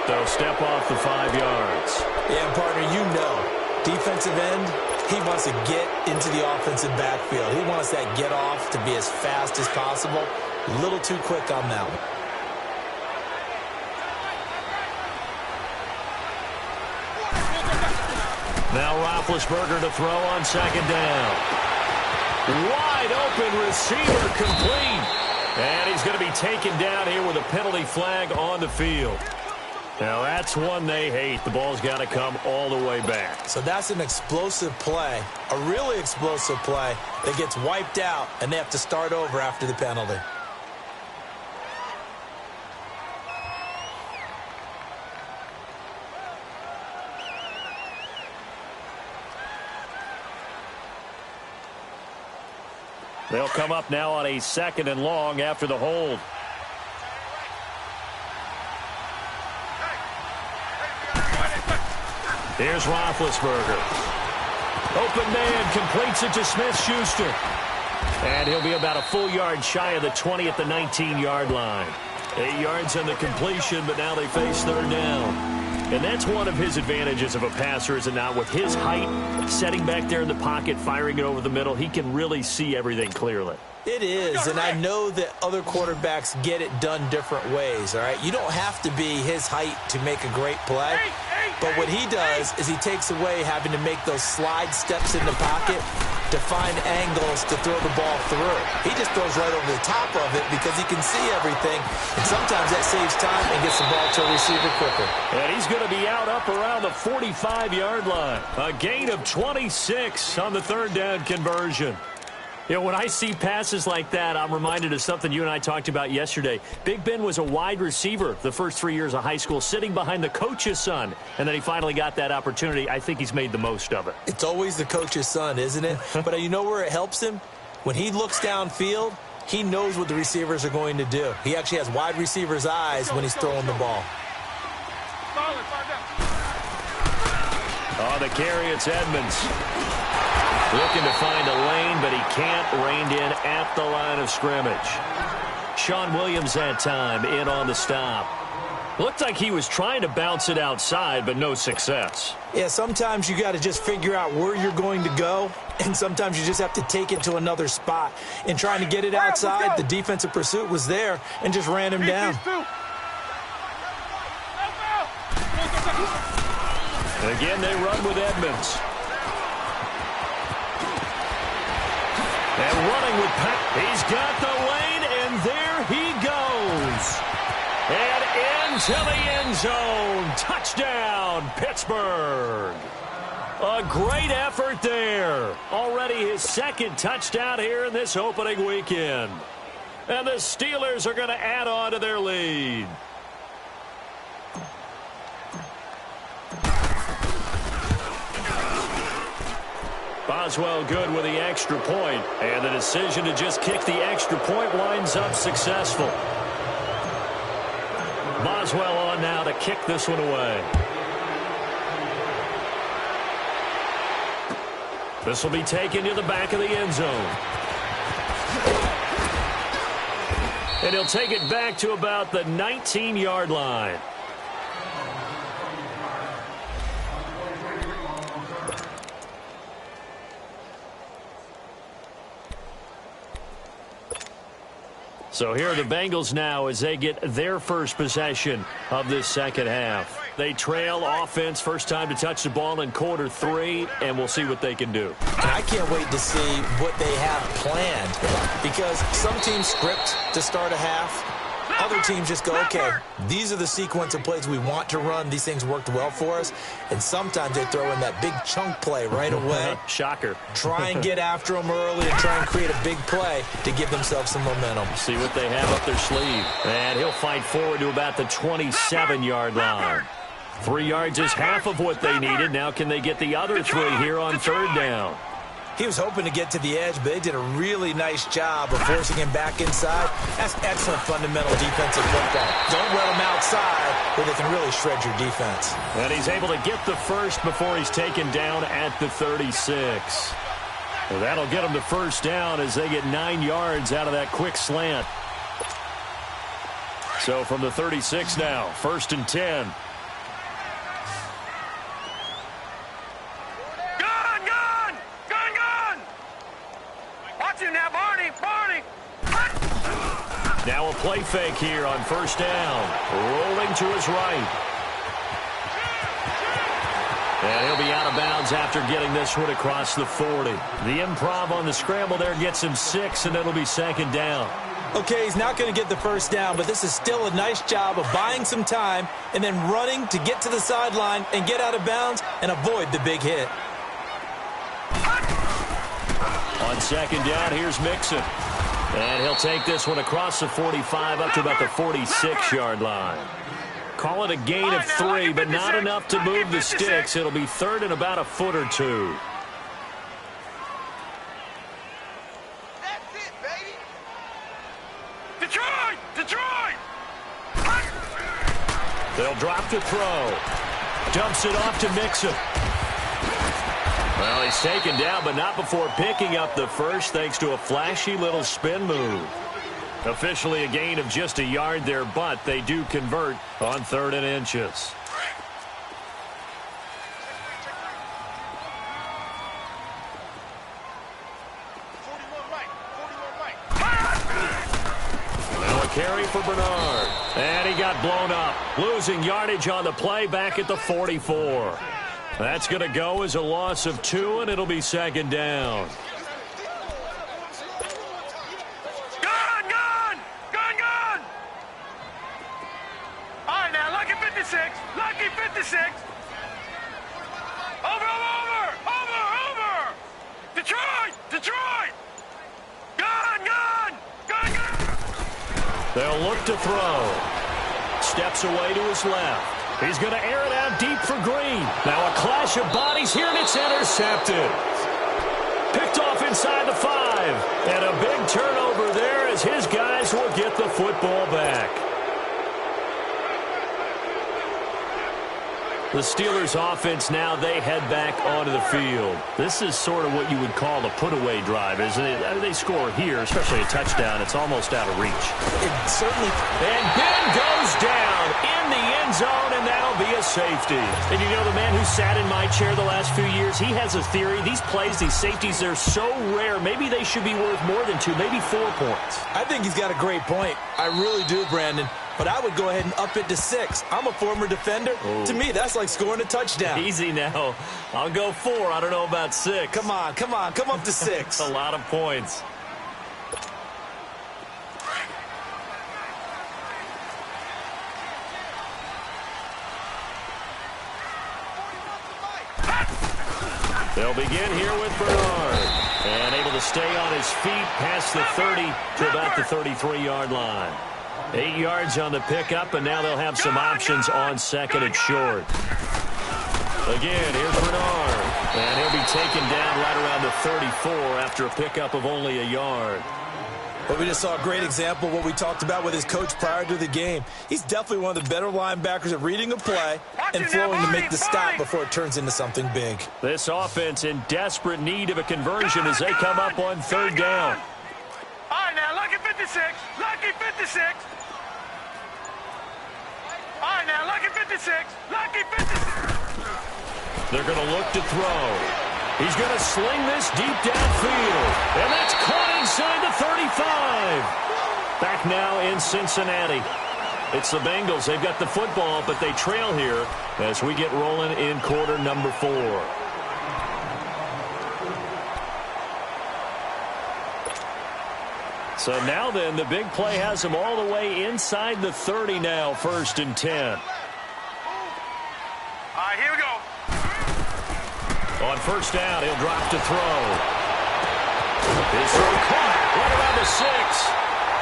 They'll step off the 5 yards. Yeah, partner, you know, defensive end, he wants to get into the offensive backfield. He wants that get off to be as fast as possible. A little too quick on that one. Now Roethlisberger to throw on 2nd down. Wide open receiver complete. And he's going to be taken down here with a penalty flag on the field. Now that's one they hate. The ball's got to come all the way back. So that's an explosive play, a really explosive play that gets wiped out, and they have to start over after the penalty. They'll come up now on a 2nd and long after the hold. Here's Roethlisberger. Open man completes it to Smith-Schuster. And he'll be about a full yard shy of the 20 at the 19-yard line. 8 yards on the completion, but now they face 3rd down. And that's one of his advantages of a passer, is it not? With his height, setting back there in the pocket, firing it over the middle, he can really see everything clearly. It is, and I know that other quarterbacks get it done different ways, all right? You don't have to be his height to make a great play, but what he does is he takes away having to make those slide steps in the pocket to find angles to throw the ball through. He just throws right over the top of it because he can see everything, and sometimes that saves time and gets the ball to a receiver quicker. And he's going to be out up around the 45-yard line. A gain of 26 on the 3rd down conversion. You know, when I see passes like that, I'm reminded of something you and I talked about yesterday. Big Ben was a wide receiver the first 3 years of high school, sitting behind the coach's son, and then he finally got that opportunity. I think he's made the most of it. It's always the coach's son, isn't it? But you know where it helps him? When he looks downfield, he knows what the receivers are going to do. He actually has wide receivers' eyes when he's throwing the ball. On the carry, it's Edmonds. Looking to find a lane, but he can't. Reined in at the line of scrimmage. Sean Williams that time in on the stop. Looked like he was trying to bounce it outside, but no success. Yeah, sometimes you got to just figure out where you're going to go, and sometimes you just have to take it to another spot. In trying to get it outside, the defensive pursuit was there and just ran him down. Again, they run with Edmonds. And running with Pat. He's got the lane, and there he goes. And into the end zone. Touchdown, Pittsburgh. A great effort there. Already his second touchdown here in this opening weekend. And the Steelers are going to add on to their lead. Boswell good with the extra point, and the decision to just kick the extra point winds up successful. Boswell on now to kick this one away. This will be taken to the back of the end zone. And he'll take it back to about the 19-yard line. So here are the Bengals now as they get their first possession of this second half. They trail offense, first time to touch the ball in quarter 3, and we'll see what they can do. And I can't wait to see what they have planned, because some teams script to start a half. Other teams just go, okay, these are the sequence of plays we want to run. These things worked well for us. And sometimes they throw in that big chunk play right away. Shocker. Try and get after them early and try and create a big play to give themselves some momentum. See what they have up their sleeve. And he'll fight forward to about the 27-yard line. 3 yards is half of what they needed. Now can they get the other 3 here on third down? He was hoping to get to the edge, but they did a really nice job of forcing him back inside. That's excellent fundamental defensive football. Don't let him outside where they can really shred your defense. And he's able to get the first before he's taken down at the 36. Well, that'll get him the first down as they get 9 yards out of that quick slant. So from the 36 now, 1st and 10. Now a play fake here on first down. Rolling to his right. And he'll be out of bounds after getting this one across the 40. The improv on the scramble there gets him 6, and it'll be second down. Okay, he's not going to get the first down, but this is still a nice job of buying some time and then running to get to the sideline and get out of bounds and avoid the big hit. On second down, here's Mixon. And he'll take this one across the 45 up to about the 46-yard line. Call it a gain of 3, but not enough to move the sticks. It'll be third and about a foot or 2. That's it, baby. Detroit! Detroit! They'll drop the throw. Dumps it off to Mixon. Well, he's taken down, but not before picking up the first thanks to a flashy little spin move. Officially a gain of just a yard there, but they do convert on 3rd and inches. Now a carry for Bernard. And he got blown up. Losing yardage on the play back at the 44. That's going to go as a loss of 2, and it'll be second down. Gun! Gun! Gun! Gun! All right, now, lucky 56. Lucky 56. Over, over, over, over. Detroit! Detroit! Gun! Gun! Gun! Gun! They'll look to throw. Steps away to his left. He's going to air it out deep for Green. Now a clash of bodies here, and it's intercepted. Picked off inside the 5. And a big turnover there as his guys will get the football back. The Steelers offense now, they head back onto the field. This is sort of what you would call a put-away drive, isn't it? I mean, they score here, especially a touchdown. It's almost out of reach. It certainly. And Ben goes down in the end zone, and that'll be a safety. And you know, the man who sat in my chair the last few years, he has a theory. These plays, these safeties, they're so rare. Maybe they should be worth more than 2, maybe 4 points. I think he's got a great point. I really do, Brandon. But I would go ahead and up it to 6. I'm a former defender. Oh. To me, that's like scoring a touchdown. Easy now. I'll go 4. I don't know about 6. Come on. Come up to 6. That's a lot of points. They'll begin here with Bernard. And able to stay on his feet past the 30 to about the 33-yard line. 8 yards on the pickup, and now they'll have some options on second and short. Again, here's Bernard. And he'll be taken down right around the 34 after a pickup of only a yard. Well, we just saw a great example of what we talked about with his coach prior to the game. He's definitely one of the better linebackers at reading a play and throwing to make the stop before it turns into something big. This offense in desperate need of a conversion as they come up on 3rd down. All right, now, lucky 56. Lucky 56. All right, now, lucky 56. Lucky 56. They're going to look to throw. He's going to sling this deep downfield. And that's caught inside the 35. Back now in Cincinnati. It's the Bengals. They've got the football, but they trail here as we get rolling in quarter number 4. So now then, the big play has them all the way inside the 30 now, 1st and 10. All right, here we go. On 1st down, he'll drop to throw. His throw caught right around the 6.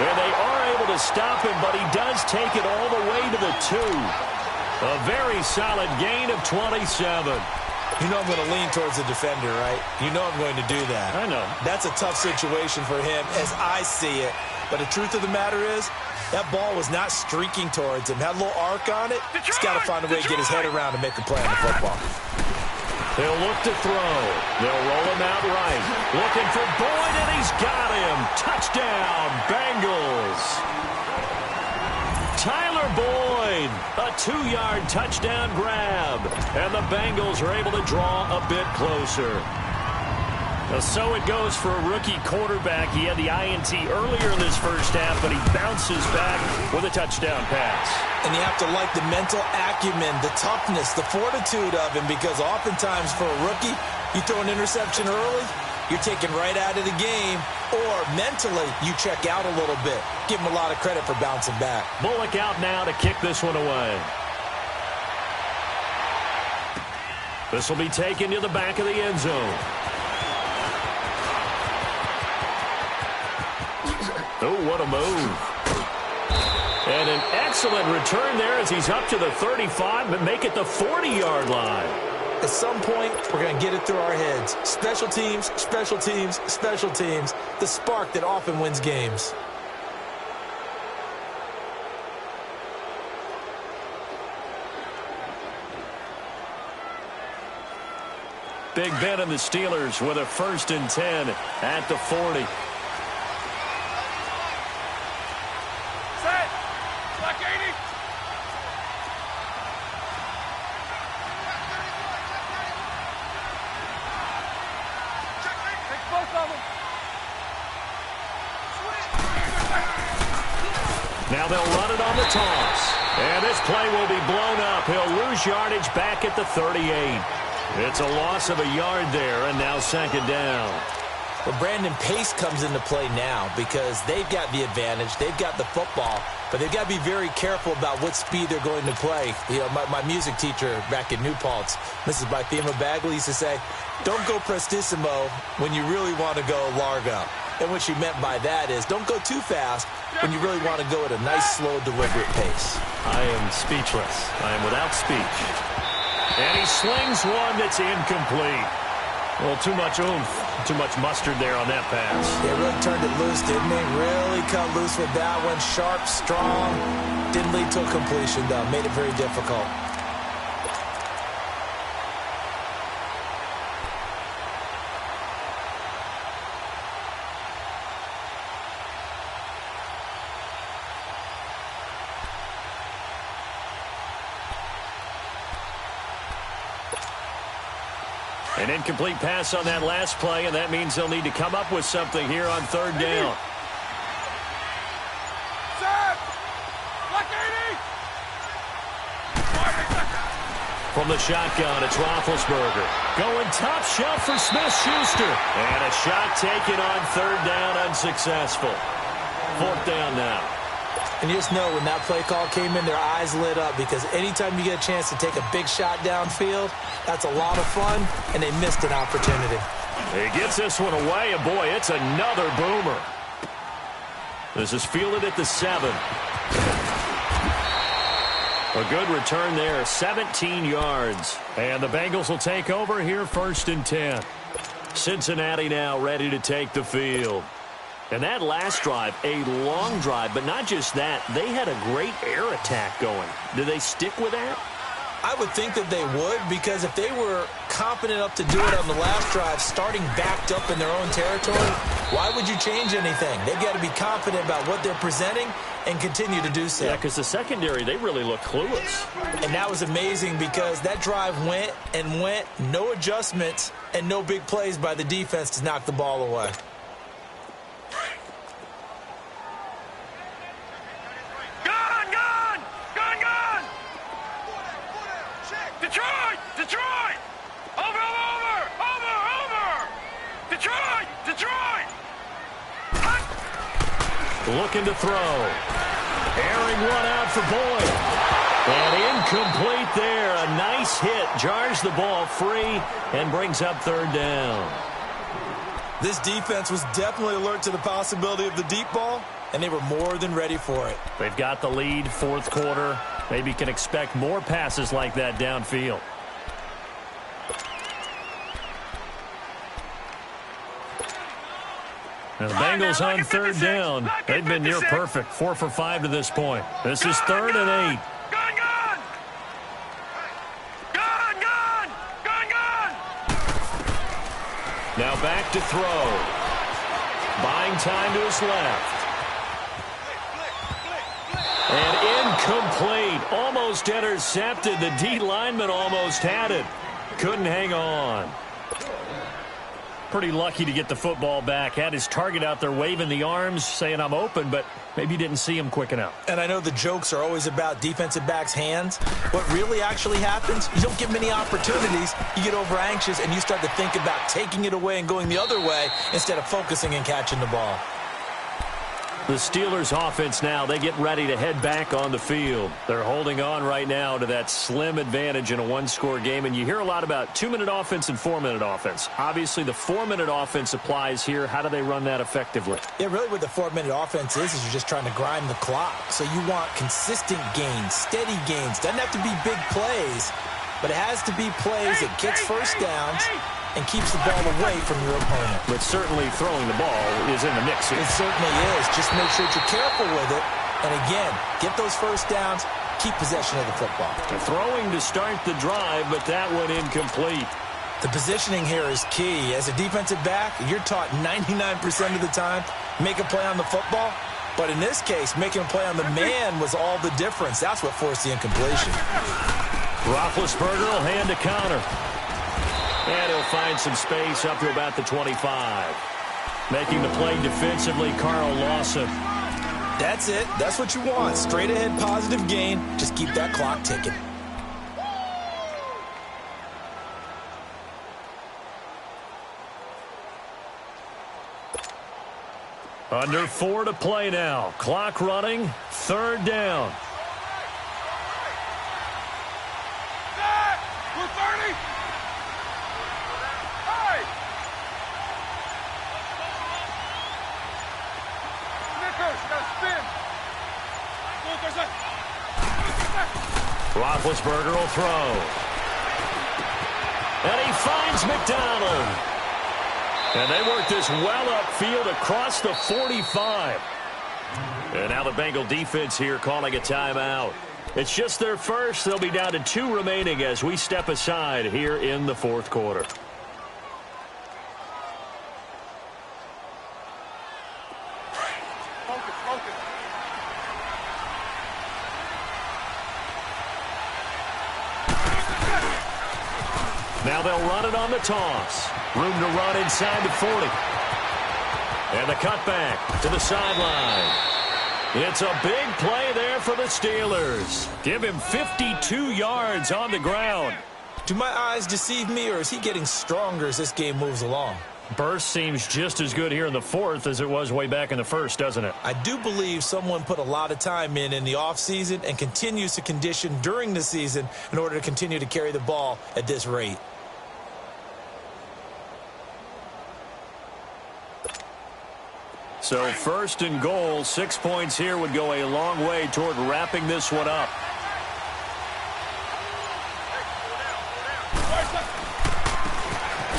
And they are able to stop him, but he does take it all the way to the 2. A very solid gain of 27. You know I'm going to lean towards the defender, right? You know I'm going to do that. I know. That's a tough situation for him as I see it. But the truth of the matter is, that ball was not streaking towards him. Had a little arc on it. He's got to find a way to get his head around and make a play on the football. They'll look to throw. They'll roll him out right. Looking for Boyd, and he's got him. Touchdown, Bengals. Tyler Boyd, a 2-yard touchdown grab. And the Bengals are able to draw a bit closer. So it goes for a rookie quarterback. He had the INT earlier in this first half, but he bounces back with a touchdown pass. And you have to like the mental acumen, the toughness, the fortitude of him, because oftentimes for a rookie, you throw an interception early, you're taken right out of the game, or mentally you check out a little bit. Give him a lot of credit for bouncing back. Bullock out now to kick this one away. This will be taken to the back of the end zone. Oh, what a move. And an excellent return there as he's up to the 35, but make it the 40-yard line. At some point, we're going to get it through our heads. Special teams, special teams, special teams. The spark that often wins games. Big Ben and the Steelers with a 1st and 10 at the 40. Now they'll run it on the toss. And this play will be blown up. He'll lose yardage back at the 38. It's a loss of a yard there, and now 2nd down. Well, Brandon, pace comes into play now because they've got the advantage. They've got the football, but they've got to be very careful about what speed they're going to play. You know, my music teacher back in New Paltz, Mrs. Bythema Bagley, used to say, don't go prestissimo when you really want to go largo. And what she meant by that is don't go too fast when you really want to go at a nice, slow, deliberate pace. I am speechless. I am without speech. And he slings one that's incomplete. Well, too much oomph, too much mustard there on that pass. Yeah, really turned it loose, didn't he? Really cut loose with that one. Sharp, strong. Didn't lead to a completion, though. Made it very difficult. An incomplete pass on that last play, and that means they'll need to come up with something here on third down. From the shotgun, it's Roethlisberger. Going top shelf for Smith-Schuster. And a shot taken on third down, unsuccessful. Fourth down now. And you just know when that play call came in, their eyes lit up, because anytime you get a chance to take a big shot downfield, that's a lot of fun, and they missed an opportunity. He gets this one away, and boy, it's another boomer. This is fielded at the 7. A good return there, 17 yards. And the Bengals will take over here, 1st and 10. Cincinnati now ready to take the field. And that last drive, a long drive, but not just that. They had a great air attack going. Do they stick with that? I would think that they would, because if they were competent enough to do it on the last drive, starting backed up in their own territory, why would you change anything? They've got to be confident about what they're presenting and continue to do so. Yeah, because the secondary, they really look clueless. And that was amazing, because that drive went and went, no adjustments, and no big plays by the defense to knock the ball away. Looking to throw. Airing one out for Boyd. And incomplete there. A nice hit. Jars the ball free and brings up third down. This defense was definitely alert to the possibility of the deep ball, and they were more than ready for it. They've got the lead, 4th quarter. Maybe can expect more passes like that downfield. Now the Bengals on third down. They've been near perfect. 4 for 5 to this point. This is 3rd and 8. Now back to throw. Buying time to his left. And incomplete. Almost intercepted. The D lineman almost had it. Couldn't hang on. Pretty lucky to get the football back. Had his target out there waving the arms, saying I'm open, but maybe didn't see him quick enough. And I know the jokes are always about defensive backs' hands. What really actually happens, you don't get many opportunities. You get over anxious, and you start to think about taking it away and going the other way instead of focusing and catching the ball. The Steelers offense now, they get ready to head back on the field. They're holding on right now to that slim advantage in a one-score game, and you hear a lot about 2-minute offense and 4-minute offense. Obviously, the 4-minute offense applies here. How do they run that effectively? Yeah, really what the 4-minute offense is you're just trying to grind the clock. So you want consistent gains, steady gains. Doesn't have to be big plays, but it has to be plays that gets first downs and keeps the ball away from your opponent. But certainly throwing the ball is in the mix here. It certainly is. Just make sure that you're careful with it. And again, get those first downs, keep possession of the football. They're throwing to start the drive, but that one incomplete. The positioning here is key. As a defensive back, you're taught 99% of the time, make a play on the football. But in this case, making a play on the man was all the difference. That's what forced the incompletion. Roethlisberger will hand a counter. And he'll find some space up to about the 25. Making the play defensively, Carl Lawson. That's it. That's what you want. Straight ahead positive gain. Just keep that clock ticking. Under 4 to play now. Clock running. 3rd down. Roethlisberger will throw. And he finds McDonald. And they work this well upfield across the 45. And now the Bengal defense here calling a timeout. It's just their first. They'll be down to 2 remaining as we step aside here in the fourth quarter. Now they'll run it on the toss. Room to run inside the 40. And the cutback to the sideline. It's a big play there for the Steelers. Give him 52 yards on the ground. Do my eyes deceive me, or is he getting stronger as this game moves along? Burst seems just as good here in the fourth as it was way back in the first, doesn't it? I do believe someone put a lot of time in the offseason and continues to condition during the season in order to continue to carry the ball at this rate. So first and goal, 6 points here would go a long way toward wrapping this one up.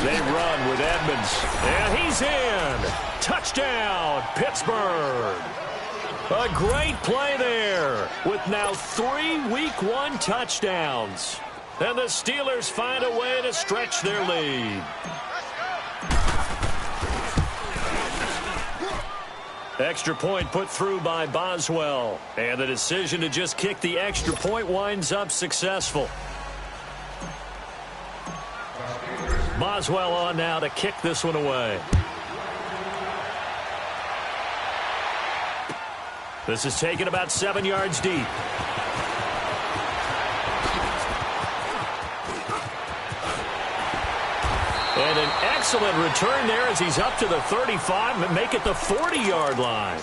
They run with Edmonds, and he's in. Touchdown, Pittsburgh. A great play there with now 3 Week 1 touchdowns. And the Steelers find a way to stretch their lead. Extra point put through by Boswell. And the decision to just kick the extra point winds up successful. Boswell on now to kick this one away. This is taken about 7 yards deep. And an excellent return there as he's up to the 35 and make it the 40-yard line.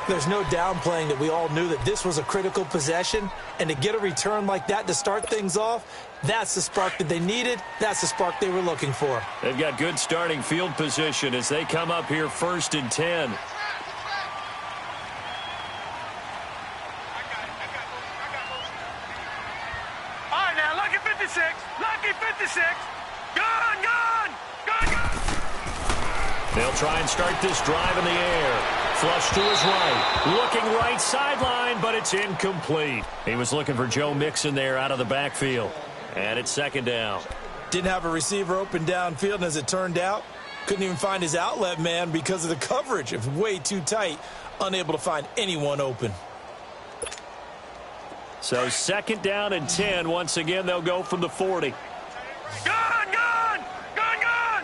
There's no downplaying that we all knew that this was a critical possession, and to get a return like that to start things off, that's the spark that they needed. That's the spark they were looking for. They've got good starting field position as they come up here 1st and 10. All right, now, lucky 56. Lucky 56. Gone, gone, gone, gone. They'll try and start this drive in the air. Flush to his right. Looking right sideline, but it's incomplete. He was looking for Joe Mixon there out of the backfield. And it's 2nd down. Didn't have a receiver open downfield, and as it turned out, couldn't even find his outlet man because of the coverage. It was way too tight, unable to find anyone open. So 2nd down and 10. Once again, they'll go from the 40. Gone, gone, gone, gone.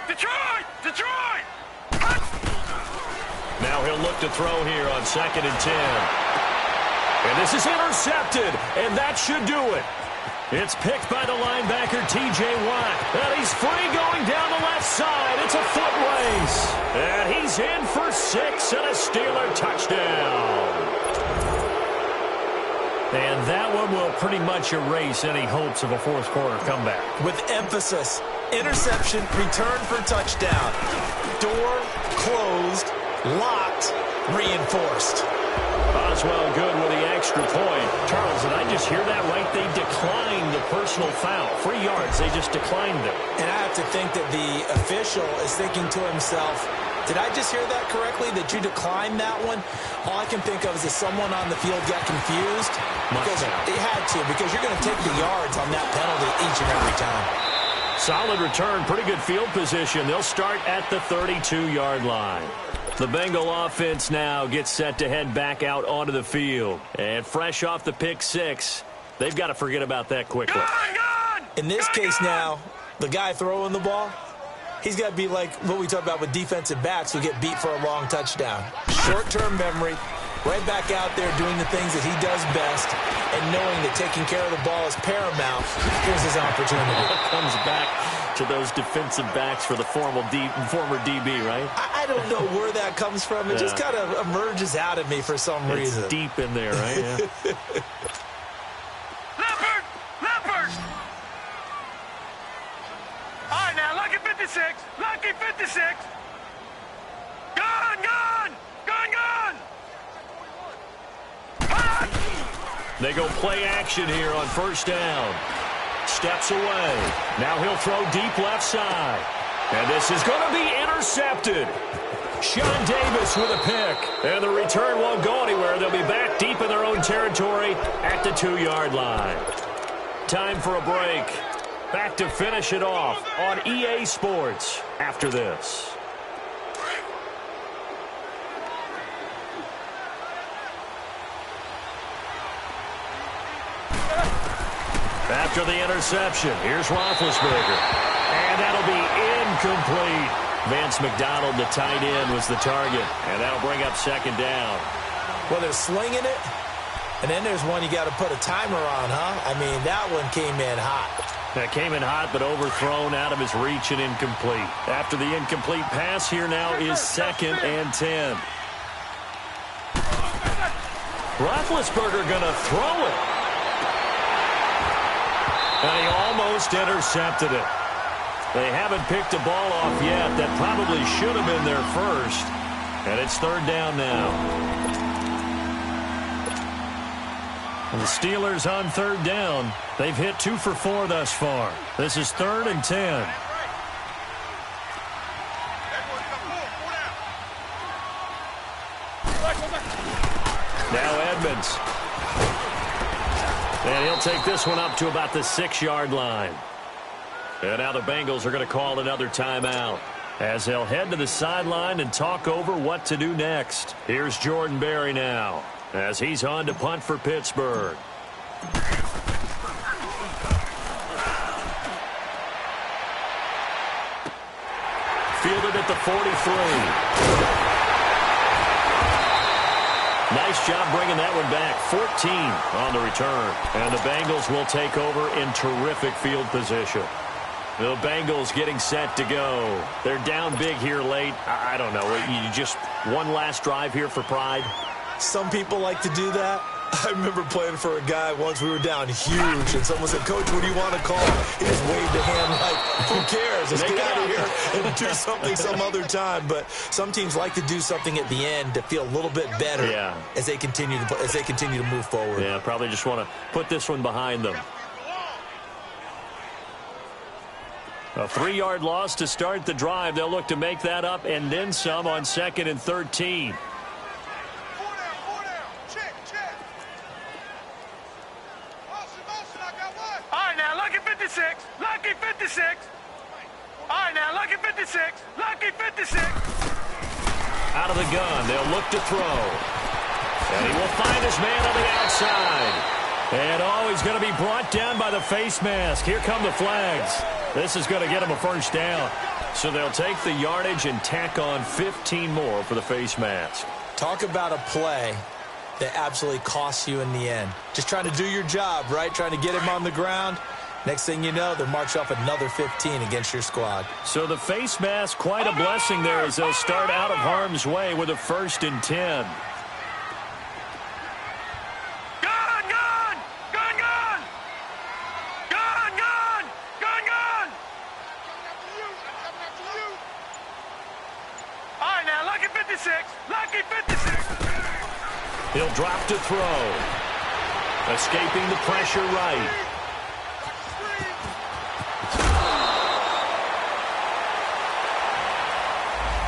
Detroit, Detroit. Now he'll look to throw here on 2nd and 10. And this is intercepted, and that should do it. It's picked by the linebacker, T.J. Watt. And he's free going down the left side. It's a foot race. And he's in for 6 and a Steeler touchdown. And that one will pretty much erase any hopes of a fourth quarter comeback. With emphasis, interception, return for touchdown. Door closed, locked, reinforced. Boswell good with the extra point. Charles, did I just hear that right? They declined the personal foul. 3 yards, they just declined it. And I have to think that the official is thinking to himself, did I just hear that correctly, that you declined that one? All I can think of is that someone on the field got confused. Because it had to, because you're going to take the yards on that penalty each and every time. Solid return, pretty good field position. They'll start at the 32-yard line. The Bengal offense now gets set to head back out onto the field. And fresh off the pick 6, they've got to forget about that quickly. In this case now, the guy throwing the ball, he's got to be like what we talk about with defensive backs who get beat for a long touchdown. Short-term memory, right back out there doing the things that he does best, and knowing that taking care of the ball is paramount. Here's his opportunity. Comes back to those defensive backs for the former DB, right? I don't know where that comes from. It just kind of emerges out of me for some reason. It's deep in there, right? Yeah. Leopard! All right, now, lucky 56. Lucky 56. Gone, gone, gone, gone. They go play action here on 1st down. steps away. Now he'll throw deep left side. And this is going to be intercepted. Sean Davis with a pick. And the return won't go anywhere. They'll be back deep in their own territory at the 2-yard line. Time for a break. Back to finish it off on EA Sports after this. After the interception, here's Roethlisberger. And that'll be incomplete. Vance McDonald, the tight end, was the target. And that'll bring up second down. Well, they're slinging it. And then there's one you got to put a timer on, huh? I mean, that one came in hot. That came in hot, but overthrown out of his reach and incomplete. After the incomplete pass, here now is 2nd and 10. Roethlisberger going to throw it. And he almost intercepted it. They haven't picked a ball off yet. That probably should have been their first. And it's 3rd down now. And the Steelers on 3rd down. They've hit 2 for 4 thus far. This is 3rd and 10. Now Edmonds. And he'll take this one up to about the 6-yard line. And now the Bengals are going to call another timeout as they'll head to the sideline and talk over what to do next. Here's Jordan Berry now as he's on to punt for Pittsburgh. Fielded at the 43. Nice job bringing that one back. 14 on the return. And the Bengals will take over in terrific field position. The Bengals getting set to go. They're down big here late. I don't know. You just one last drive here for pride? Some people like to do that. I remember playing for a guy once. We were down huge, and someone said, "Coach, what do you want to call?" He just waved a hand like, "Who cares? Let's get out of here and do something some other time." But some teams like to do something at the end to feel a little bit better as they continue to move forward. Yeah, probably just want to put this one behind them. A 3-yard loss to start the drive. They'll look to make that up and then some on 2nd and 13. Lucky 56. All right, now, lucky 56. Lucky 56. Out of the gun, they'll look to throw. And he will find his man on the outside. And, he's going to be brought down by the face mask. Here come the flags. This is going to get him a first down. So they'll take the yardage and tack on 15 more for the face mask. Talk about a play that absolutely costs you in the end. Just trying to do your job, right? Trying to get him on the ground. Next thing you know, they'll march off another 15 against your squad. So the face mask, quite a blessing there as they'll start out of harm's way with a 1st and 10. Lucky 56. He'll drop to throw. Escaping the pressure right.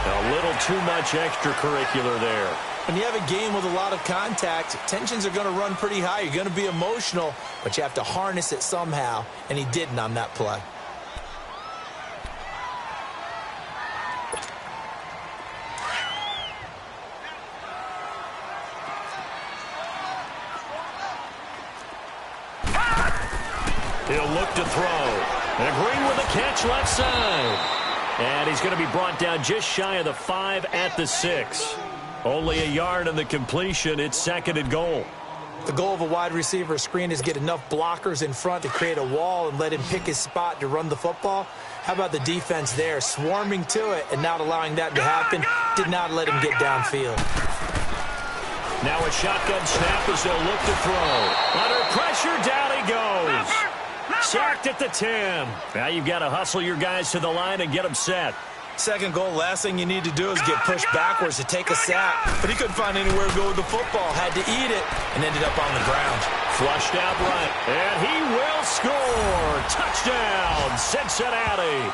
A little too much extracurricular there. When you have a game with a lot of contact, tensions are going to run pretty high. You're going to be emotional, but you have to harness it somehow, and he didn't on that play. He'll look to throw. And Green with a catch left side. And he's going to be brought down just shy of the 5 at the 6. Only a yard on the completion. It's 2nd and goal. The goal of a wide receiver screen is get enough blockers in front to create a wall and let him pick his spot to run the football. How about the defense there, swarming to it and not allowing that to happen? Did not let him get downfield. Now a shotgun snap as they'll look to throw. Under pressure, down he goes. Sacked at the 10. Now you've got to hustle your guys to the line and get them set. Second goal, last thing you need to do is get pushed backwards to take a sack. But he couldn't find anywhere to go with the football. Had to eat it and ended up on the ground. Flushed out right, and he will score. Touchdown, Cincinnati.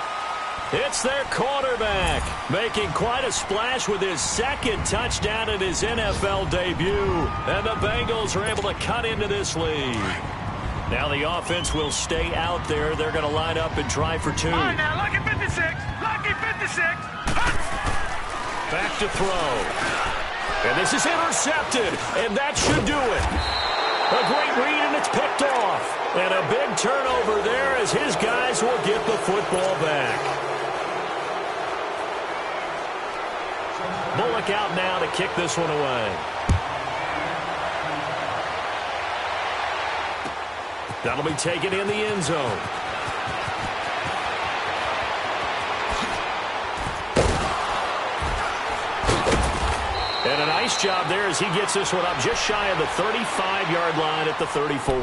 It's their quarterback, making quite a splash with his second touchdown in his NFL debut. And the Bengals are able to cut into this lead. Now the offense will stay out there. They're going to line up and try for two. All right, now, lucky 56. Lucky 56. Back to throw. And this is intercepted, and that should do it. A great read, and it's picked off. And a big turnover there as his guys will get the football back. Bullock out now to kick this one away. That'll be taken in the end zone. And a nice job there as he gets this one up just shy of the 35-yard line at the 34.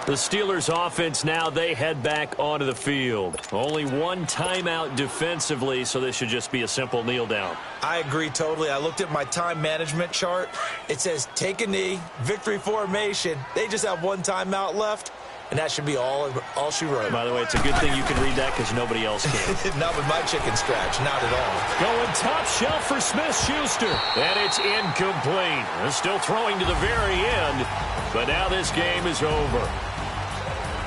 The Steelers' offense now, they head back onto the field. Only one timeout defensively, so this should just be a simple kneel down. I agree totally. I looked at my time management chart. It says take a knee, victory formation. They just have one timeout left, and that should be all she wrote. By the way, it's a good thing you can read that because nobody else can. Not with my chicken scratch, not at all. Going top shelf for Smith-Schuster, and it's incomplete. They're still throwing to the very end, but now this game is over.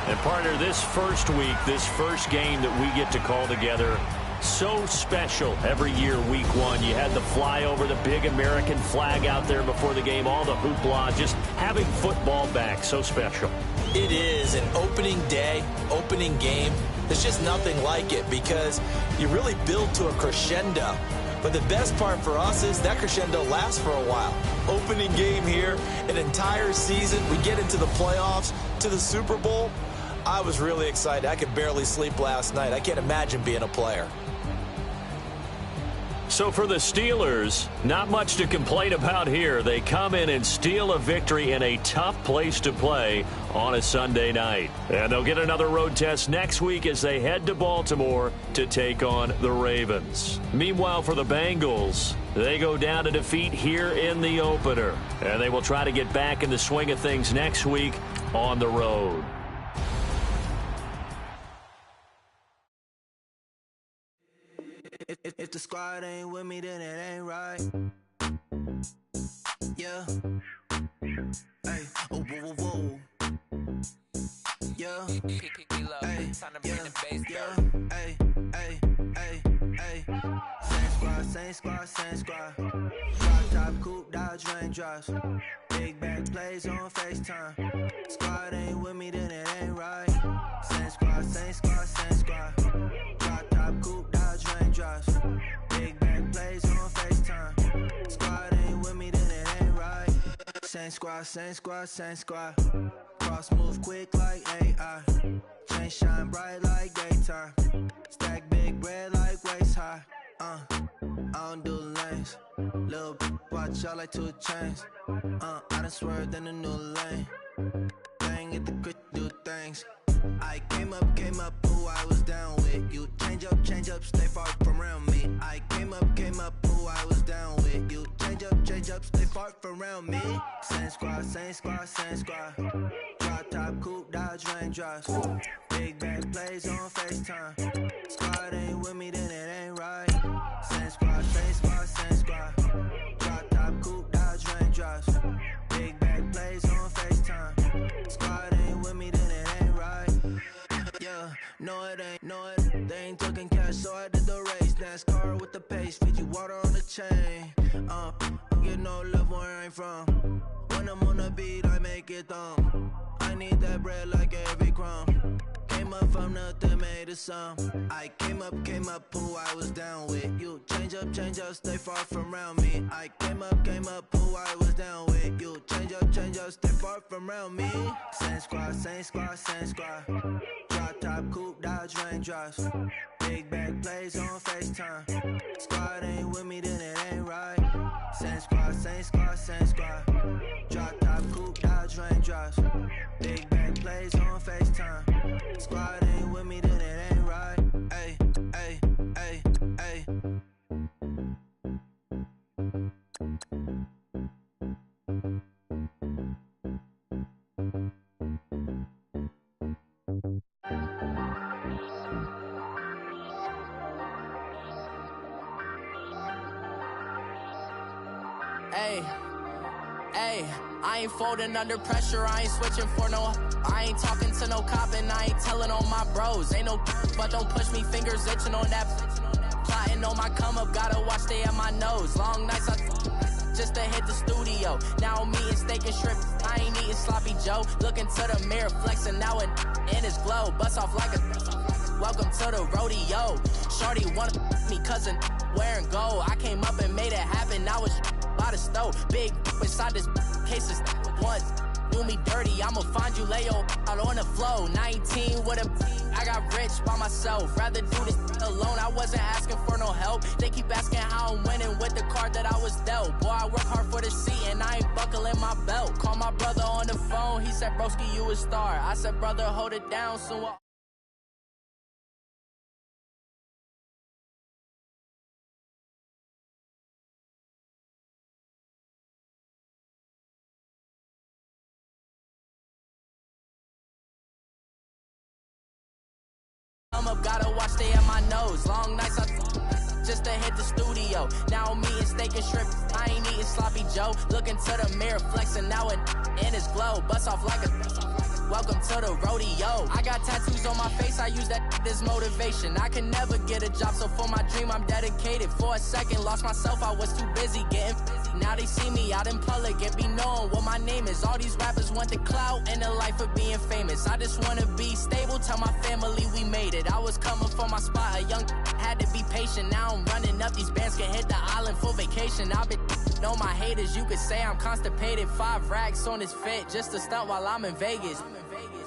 And partner, this first week, this first game that we get to call together, so special every year, week one. You had the flyover, the big American flag out there before the game, all the hoopla, just having football back, so special. It is an opening day, opening game. There's just nothing like it because you really build to a crescendo. But the best part for us is that crescendo lasts for a while. Opening game here, an entire season. We get into the playoffs, to the Super Bowl. I was really excited. I could barely sleep last night. I can't imagine being a player. So for the Steelers, not much to complain about here. They come in and steal a victory in a tough place to play on a Sunday night. And they'll get another road test next week as they head to Baltimore to take on the Ravens. Meanwhile, for the Bengals, they go down to defeat here in the opener. And they will try to get back in the swing of things next week on the road. If the squad ain't with me, then it ain't right. Yeah. Hey. Oh, whoa, whoa, whoa. Yeah. Hey. Yeah. Hey. Hey. Hey. Hey. Same squad, same squad. Drop top, coupe, Dodge raindrops. Big back plays on FaceTime. Squad ain't with me, then it ain't right. Same squad, same squad, same squad. Drop top, coupe, Dodge raindrops. Big back plays on FaceTime. Squad ain't with me, then it ain't right. Same squad, same squad, same squad. Cross move quick like AI. Chain shine bright like daytime. Stack big bread like waist high. I don't do lanes. Little watch out like 2 chains. I done swerved in a new lane. Bang at the crit, do things. I came up, who I was down with. You change up, stay far from around me. I came up, who I was down with. You change up, stay far from around me. Same squad, same squad, same squad. Drop top, coupe, Dodge raindrops. Big back plays on FaceTime. Squad ain't with me, then it ain't right. Same squad, same squad, same squad. Drop top, coupe, Dodge raindrops. Big back plays on FaceTime. Squad ain't with me, then it ain't right. Yeah, no it ain't, no it. They ain't talking cash, so I did the race. NASCAR with the pace, feed you water on the chain. Get no love where I ain't from. When I'm on the beat, I make it thumb. I need that bread like every crumb. Came up from nothing, made a sum. I came up, who I was down with. You change up, stay far from around me. I came up, who I was down with. You change up, stay far from around me. Same squad, same squad, same squad. Drop top, coupe, Dodge raindrops. Big back plays on FaceTime. Squad ain't with me, then it ain't right. Same squad, same squad, same squad. Drop top, coupe, Dodge raindrops. Big back plays on FaceTime. Squad ain't with me, then it ain't right. Ay, ay, ay, ay. Ayy, I ain't folding under pressure, I ain't switching for no. I ain't talking to no cop and I ain't telling on my bros. Ain't no but don't push me, fingers itching on that. Plotting on my come up, gotta watch stay at my nose. Long nights I just to hit the studio. Now I'm eating steak and shrimp, I ain't eating sloppy Joe. Looking to the mirror, flexing now and in his glow. Bust off like a welcome to the rodeo. Shorty wanna me cousin wearing gold. I came up and made it happen, now it's by the stove. Big inside this case is once do me dirty, I'ma find you lay out on the floor. 19 with a I got rich by myself, rather do this alone. I wasn't asking for no help, they keep asking how I'm winning with the card that I was dealt. Boy, I work hard for the seat and I ain't buckling my belt. Call my brother on the phone, he said broski you a star. I said brother hold it down soon. Up, gotta watch stay at my nose. Long nights I just to hit the studio. Now I'm eating steak and shrimp, I ain't eating sloppy Joe. Looking to the mirror, flexing now and in his glow. Bust off like a welcome to the rodeo. I got tattoos on my face, I use that as motivation. I can never get a job, so for my dream I'm dedicated. For a second, lost myself, I was too busy getting busy. Now they see me out in public and be knowing what my name is. All these rappers want the clout and the life of being famous. I just wanna be stable, tell my family we made it. I was coming for my spot, a young had to be patient. Now I'm running up, these bands can hit the island for vacation. I've been know my haters, you could say I'm constipated. 5 racks on his fit, just to stunt while I'm in Vegas.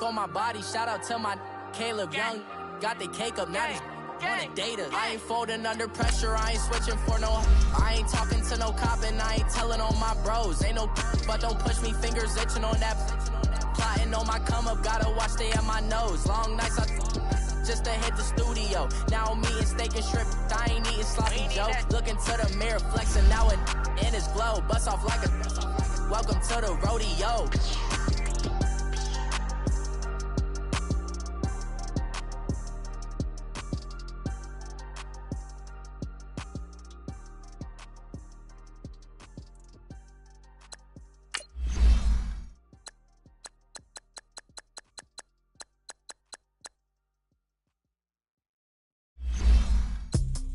On my body, shout out to my Caleb Young. Got the cake up, now these wanna date us. I ain't folding under pressure, I ain't switching for no. I ain't talking to no cop and I ain't telling on my bros. Ain't no but don't push me, fingers itching on that. Plotting on my come up, gotta watch stay at my nose. Long nights I just to hit the studio. Now I'm eating steak and shrimp, I ain't eating sloppy Joe. Looking to the mirror, flexing now and in his glow. Bust off like a welcome to the rodeo.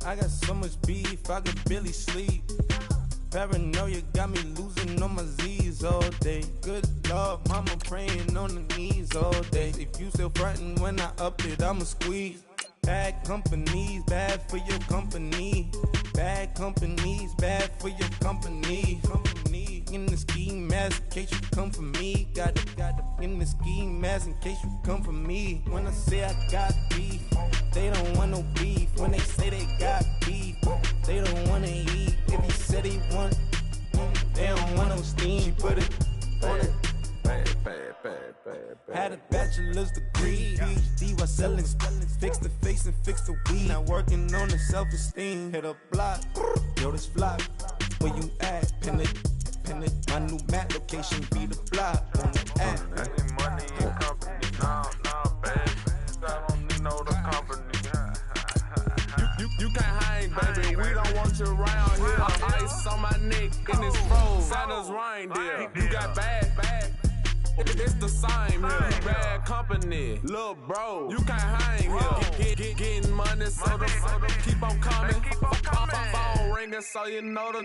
I got so much beef, I could barely sleep. Paranoia got me losing on my Z's all day. Good Lord, mama praying on the knees all day. If you still frontin' when I up it, I'ma squeeze. Bad companies, bad for your company. Bad companies, bad for your company. Company in the ski mask in case you come for me. Got it in the ski mask in case you come for me. When I say I got beef, they don't want no beef. When they say they got beef, they don't wanna eat. If he said he want, they don't want no steam. She put it on it. Had a bachelor's degree, PhD while selling. Fix the face and fix the weed. Now working on the self-esteem. Hit a block, yo this flock. Where you at? Pin it. My new map location be the block on the app. I need money and company. Nah, baby. I don't need no the company. You can't hang, baby. We don't want you around here. Ice on my neck in this road. Santa's reindeer. You got bad. It's the same here. Bad company, little bro. You can't hang here. Getting money, so the keep on coming. Phone ringing, so you know the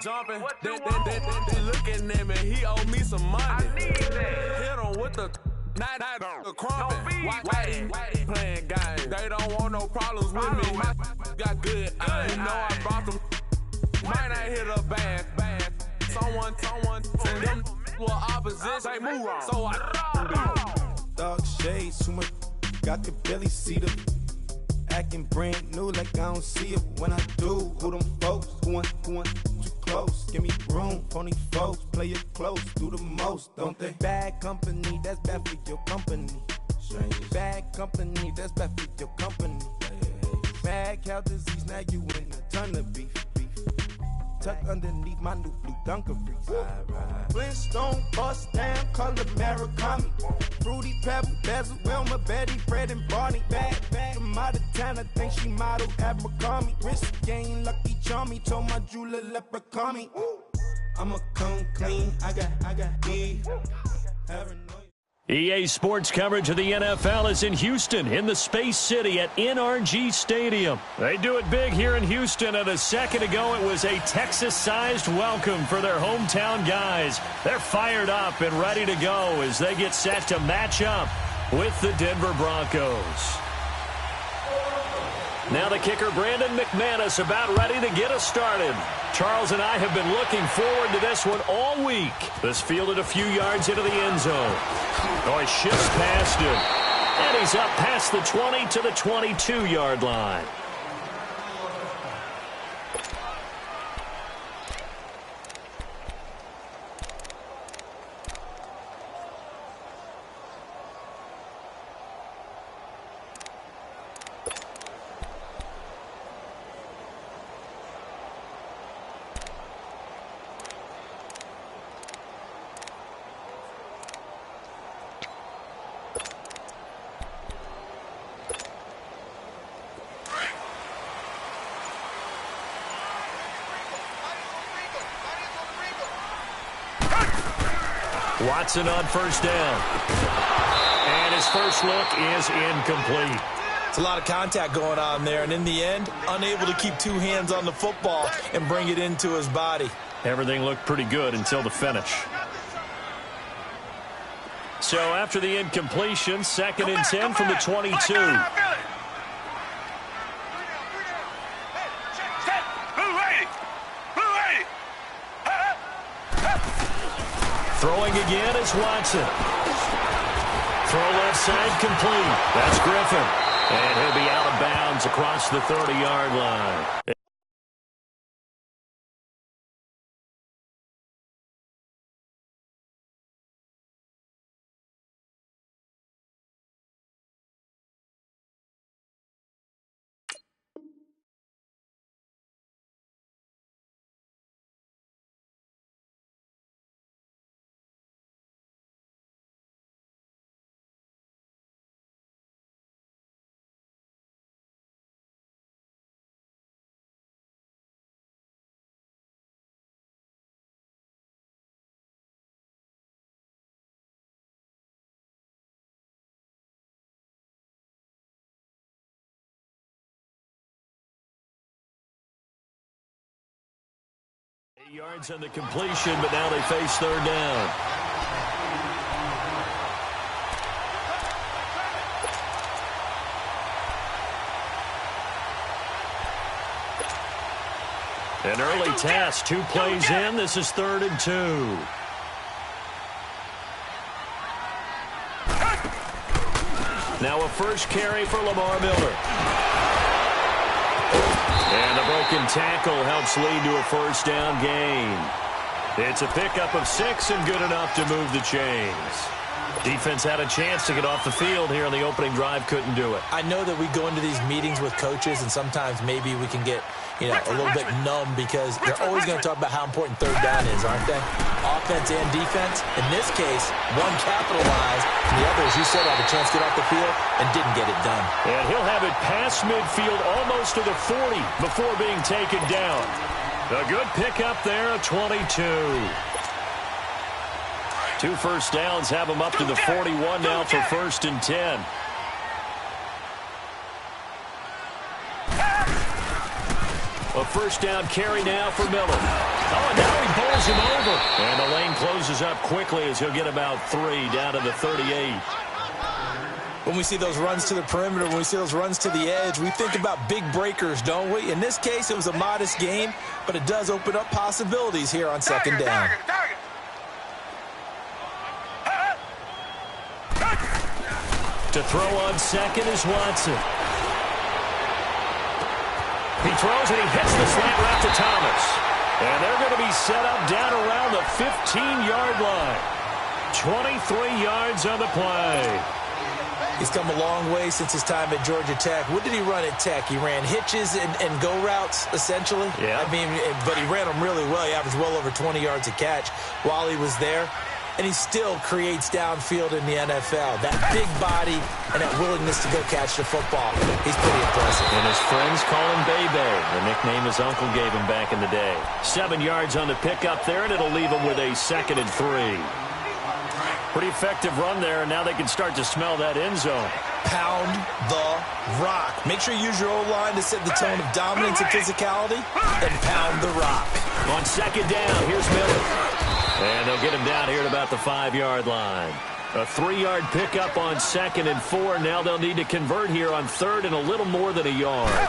jumping. They looking at me, he owe me some money. Hit him with the night the crumping. Why playing games? They don't want no problems with me. My got good aim. Know I brought them. Might not hit a bad. Someone, and them were opposition. They move wrong. So I dark shades, too much. I could barely see them. Acting brand new like I don't see it. When I do, who them folks? Who want too close? Give me room, phony folks. Play it close, do the most, don't they? Bad company, that's bad for your company. Bad company, that's bad for your company. Mad cow disease, now you in a ton of beef. Tuck underneath my new blue Dunkaroos. Flintstone, bust down, color Murakami. Fruity Pebble, Basil, Wilma, Betty, Fred, and Barney. Bad from out of town, I think she modeled at McCarmy. Wrist game, lucky charmy, told my jeweler leprechaun me. I'ma come clean. I got beef. EA Sports coverage of the NFL is in Houston, in the Space City at NRG Stadium. They do it big here in Houston, and a second ago it was a Texas-sized welcome for their hometown guys. They're fired up and ready to go as they get set to match up with the Denver Broncos. Now the kicker, Brandon McManus, about ready to get us started. Charles and I have been looking forward to this one all week. This fielded a few yards into the end zone. Oh, he shifts past him. And he's up past the 20 to the 22-yard line. Watson on first down. And his first look is incomplete. It's a lot of contact going on there, and in the end, unable to keep two hands on the football and bring it into his body. Everything looked pretty good until the finish. So after the incompletion, 2nd and 10 from the 22. Throwing again is Watson. Throw left side complete. That's Griffin. And he'll be out of bounds across the 30-yard line. Yards on the completion, but now they face third down. An early task, 2 plays in. This is 3rd and 2. Now a first carry for Lamar Miller. And the broken tackle helps lead to a first down gain. It's a pickup of 6 and good enough to move the chains. Defense had a chance to get off the field here on the opening drive, couldn't do it. I know that we go into these meetings with coaches, and sometimes maybe we can get, a little bit numb because they're always going to talk about how important third down is, aren't they? Offense and defense. In this case, one capitalized, and the other, as you said, had a chance to get off the field and didn't get it done. And he'll have it past midfield almost to the 40 before being taken down. A good pickup there, a 22. 2 first downs have him up to the 41 now for 1st and 10. A first down carry now for Miller. Oh, and now he bowls him over. And the lane closes up quickly as he'll get about 3 down to the 38. When we see those runs to the perimeter, when we see those runs to the edge, we think about big breakers, don't we? In this case, it was a modest gain, but it does open up possibilities here on 2nd down. To throw on 2nd is Watson. He throws and he hits the slant route to Thomas. And they're going to be set up down around the 15-yard line. 23 yards on the play. He's come a long way since his time at Georgia Tech. What did he run at Tech? He ran hitches and go routes, essentially. Yeah. I mean, but he ran them really well. He averaged well over 20 yards a catch while he was there. and he still creates downfield in the NFL. That big body and that willingness to go catch the football, he's pretty impressive. And his friends call him Bebe, the nickname his uncle gave him back in the day. 7 yards on the pickup there, and it'll leave him with a 2nd and 3. Pretty effective run there, and now they can start to smell that end zone. Pound the rock. Make sure you use your O-line to set the tone of dominance and physicality, and pound the rock. On 2nd down, here's Miller. And they'll get him down here at about the 5-yard line. A 3-yard pickup on 2nd and 4. Now they'll need to convert here on 3rd and a little more than a yard.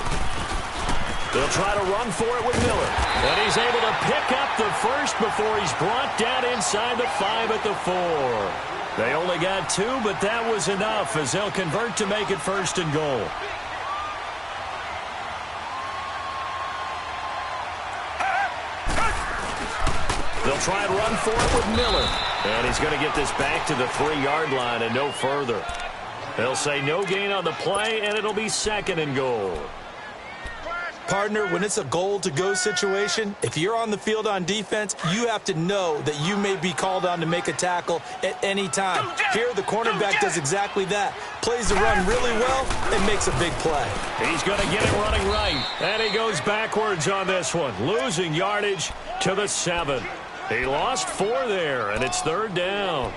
They'll try to run for it with Miller. And he's able to pick up the first before he's brought down inside the 5 at the 4. They only got 2, but that was enough as they'll convert to make it 1st and goal. They'll try and run for it with Miller. And he's going to get this back to the 3-yard line and no further. They'll say no gain on the play, and it'll be 2nd and goal. Partner, when it's a goal-to-go situation, if you're on the field on defense, you have to know that you may be called on to make a tackle at any time. Here, the cornerback does exactly that. Plays the run really well and makes a big play. He's going to get it running right. And he goes backwards on this one, losing yardage to the 7. He lost 4 there, and it's 3rd down.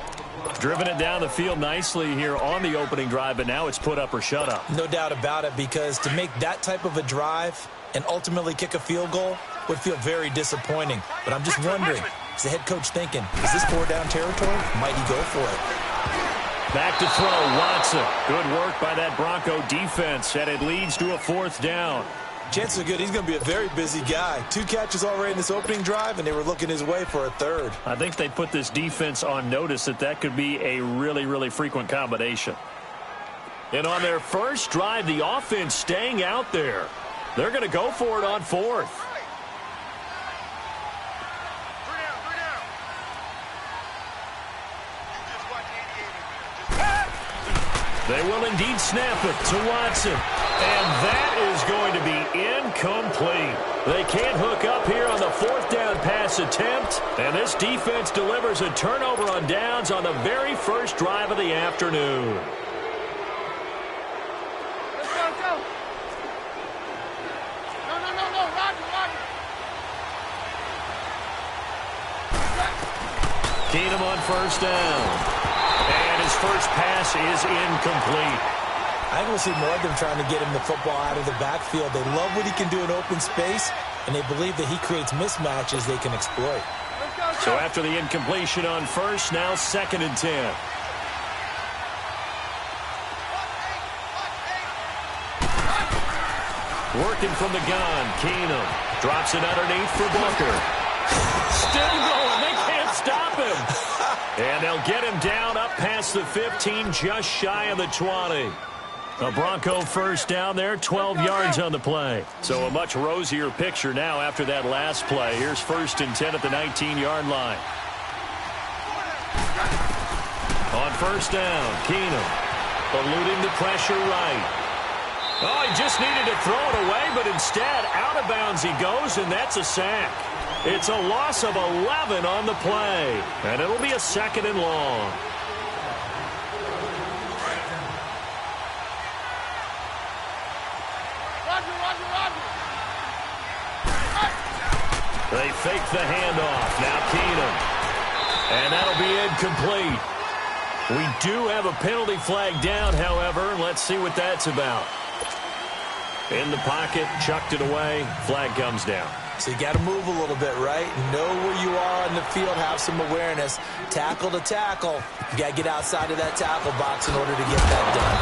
Driven it down the field nicely here on the opening drive, but now it's put up or shut up. No doubt about it, because to make that type of a drive and ultimately kick a field goal would feel very disappointing. But I'm just wondering, is the head coach thinking, is this 4-down territory? Might he go for it? Back to throw, Watson. Good work by that Bronco defense, and it leads to a 4th down. Chances are good he's going to be a very busy guy. 2 catches already in this opening drive, and they were looking his way for a 3rd. I think they put this defense on notice that could be a really, really frequent combination. And on their first drive, the offense staying out there. They're going to go for it on 4th. They will indeed snap it to Watson. And that is going to be incomplete. They can't hook up here on the 4th down pass attempt. And this defense delivers a turnover on downs on the very first drive of the afternoon. Let's go. No, Roger. Keenum on 1st down. And his first pass is incomplete. I think we'll see more of them trying to get him the football out of the backfield. They love what he can do in open space, and they believe that he creates mismatches they can exploit. So after the incompletion on 1st, now 2nd and 10. Working from the gun, Keenum drops it underneath for Booker. Still going. They can't stop him. And they'll get him down up past the 15, just shy of the 20. A Bronco 1st down there, 12 yards on the play. So a much rosier picture now after that last play. Here's 1st and 10 at the 19-yard line. On 1st down, Keenum eluding the pressure right. Oh, he just needed to throw it away, but instead out of bounds he goes, and that's a sack. It's a loss of 11 on the play, and it'll be a 2nd and long. Roger. They fake the handoff. Now Keenum. And that'll be incomplete. We do have a penalty flag down, however. Let's see what that's about. In the pocket, chucked it away. Flag comes down. So you got to move a little bit, right? Know where you are on the field, have some awareness. Tackle to tackle. You got to get outside of that tackle box in order to get that done.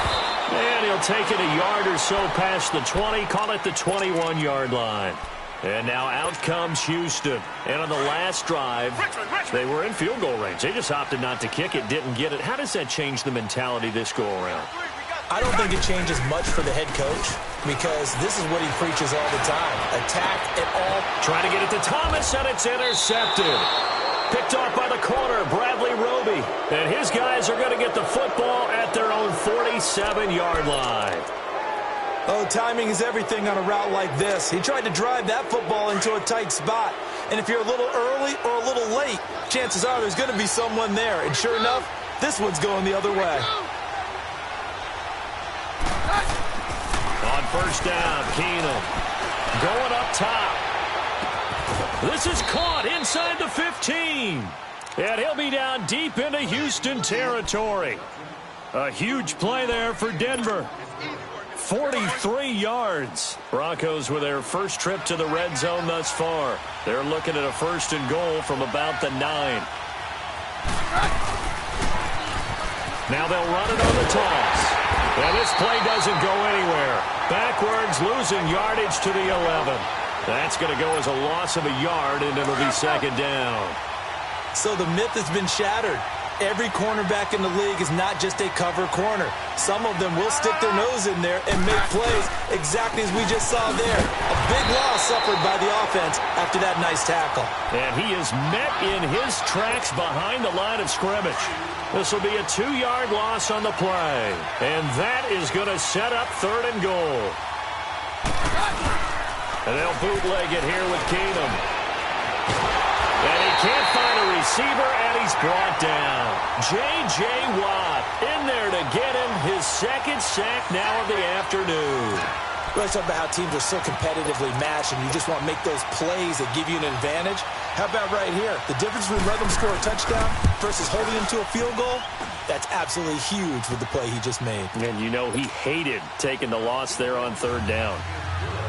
And he'll take it a yard or so past the 20, call it the 21-yard line. And now out comes Houston. And on the last drive, they were in field goal range. They just opted not to kick it, didn't get it. How does that change the mentality this go-around? I don't think it changes much for the head coach because this is what he preaches all the time. Attack at all. Trying to get it to Thomas, and it's intercepted. Picked off by the corner, Bradley Roby. And his guys are going to get the football at their own 47-yard line. Oh, timing is everything on a route like this. He tried to drive that football into a tight spot. And if you're a little early or a little late, chances are there's going to be someone there. And sure enough, this one's going the other way. On first down, Keenum going up top. This is caught inside the 15. And he'll be down deep into Houston territory. A huge play there for Denver. 43 yards. Broncos with their first trip to the red zone thus far. They're looking at a 1st and goal from about the 9. Now they'll run it on the toss. And this play doesn't go anywhere. Backwards, losing yardage to the 11. That's going to go as a loss of a yard, and it'll be 2nd down. So the myth has been shattered. Every cornerback in the league is not just a cover corner. Some of them will stick their nose in there and make plays exactly as we just saw there. A big loss suffered by the offense after that nice tackle. And he is met in his tracks behind the line of scrimmage. This will be a 2-yard loss on the play. And that is going to set up 3rd and goal. And they'll bootleg it here with Keenum. And he can't find a receiver, and he's brought down. J.J. Watt in there to get him his 2nd sack now of the afternoon. Let's talk about how teams are so competitively matched, and you just want to make those plays that give you an advantage. How about right here? The difference between letting them score a touchdown versus holding them to a field goal, that's absolutely huge with the play he just made. And you know he hated taking the loss there on 3rd down.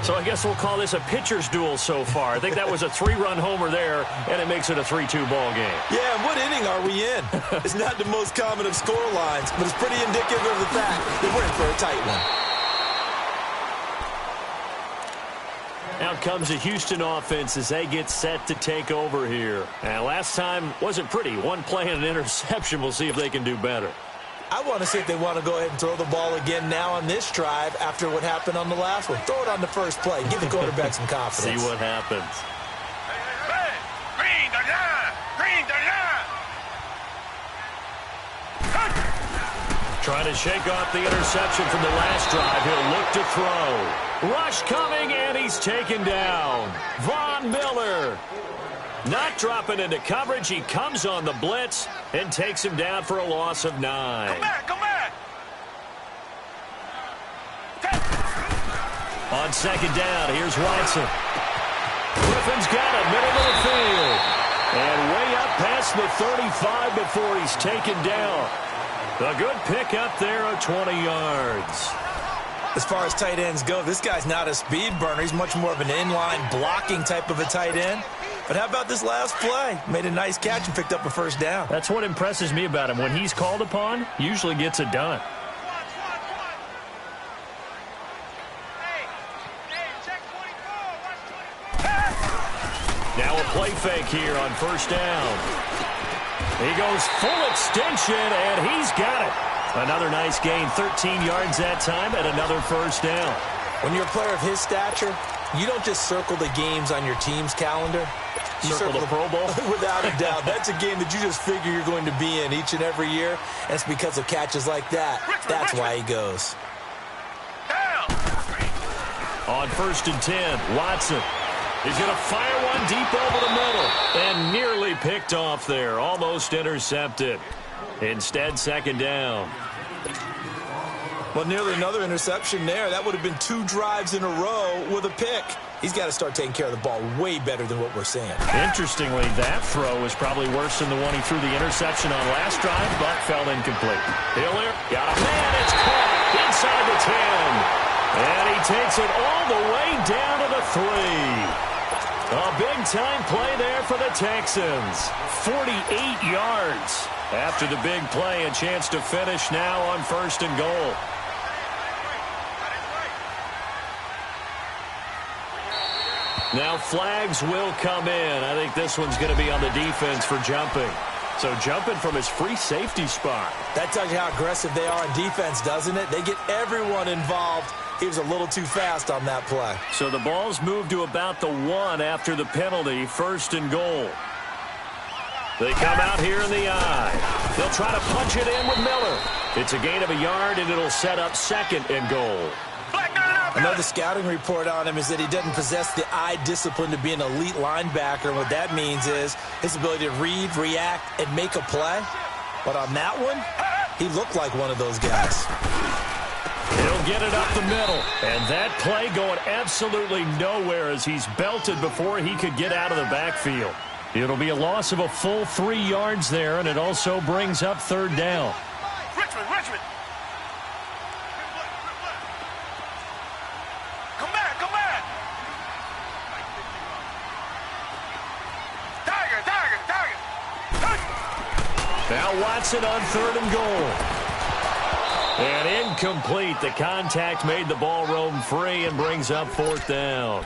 So I guess we'll call this a pitcher's duel so far. I think that was a 3-run homer there, and it makes it a 3-2 ball game. Yeah, and what inning are we in? It's not the most common of score lines, but it's pretty indicative of the fact that we're in for a tight one. Out comes the Houston offense as they get set to take over here. And last time wasn't pretty. 1 play and an interception. We'll see if they can do better. I want to see if they want to go ahead and throw the ball again now on this drive after what happened on the last one. Throw it on the first play. Give the quarterback some confidence. See what happens. Green the line! Green the line! Trying to shake off the interception from the last drive. He'll look to throw. Rush coming, and he's taken down. Von Miller. Not dropping into coverage. He comes on the blitz and takes him down for a loss of 9. Come back, come back! On 2nd down, here's Watson. Griffin's got it, middle of the field. And way up past the 35 before he's taken down. A good pickup there of 20 yards. As far as tight ends go, this guy's not a speed burner. He's much more of an inline blocking type of a tight end. But how about this last play? Made a nice catch and picked up a 1st down. That's what impresses me about him. When he's called upon, usually gets it done. Now a play fake here on 1st down. He goes full extension, and he's got it. Another nice gain, 13 yards that time, and another 1st down. When you're a player of his stature, you don't just circle the games on your team's calendar. You circle the Pro Bowl? Without a doubt. That's a game that you just figure you're going to be in each and every year. And it's because of catches like that. That's why he goes. On 1st and 10, Watson. He's going to fire one deep over the middle. And nearly picked off there. Almost intercepted. Instead, 2nd down. Well, nearly another interception there. That would have been 2 drives in a row with a pick. He's got to start taking care of the ball way better than what we're seeing. Interestingly, that throw is probably worse than the one he threw the interception on last drive, but fell incomplete. Hiller got a man. It's caught inside the 10. And he takes it all the way down to the 3. A big-time play there for the Texans. 48 yards. After the big play, a chance to finish now on 1st and goal. Now flags will come in. I think this one's going to be on the defense for jumping. So jumping from his free safety spot. That tells you how aggressive they are on defense, doesn't it? They get everyone involved. He was a little too fast on that play. So the ball's moved to about the 1 after the penalty, 1st and goal. They come out here in the eye. They'll try to punch it in with Miller. It's a gain of a yard, and it'll set up 2nd and goal. Flag down, I know the scouting report on him is that he doesn't possess the eye discipline to be an elite linebacker. And what that means is his ability to read, react, and make a play. But on that one, he looked like one of those guys. He'll get it up the middle. And that play going absolutely nowhere as he's belted before he could get out of the backfield. It'll be a loss of a full 3 yards there, and it also brings up third down. Richmond. Come back. Tiger. Now Watson on 3rd and goal. And incomplete. The contact made the ball roam free and brings up 4th down.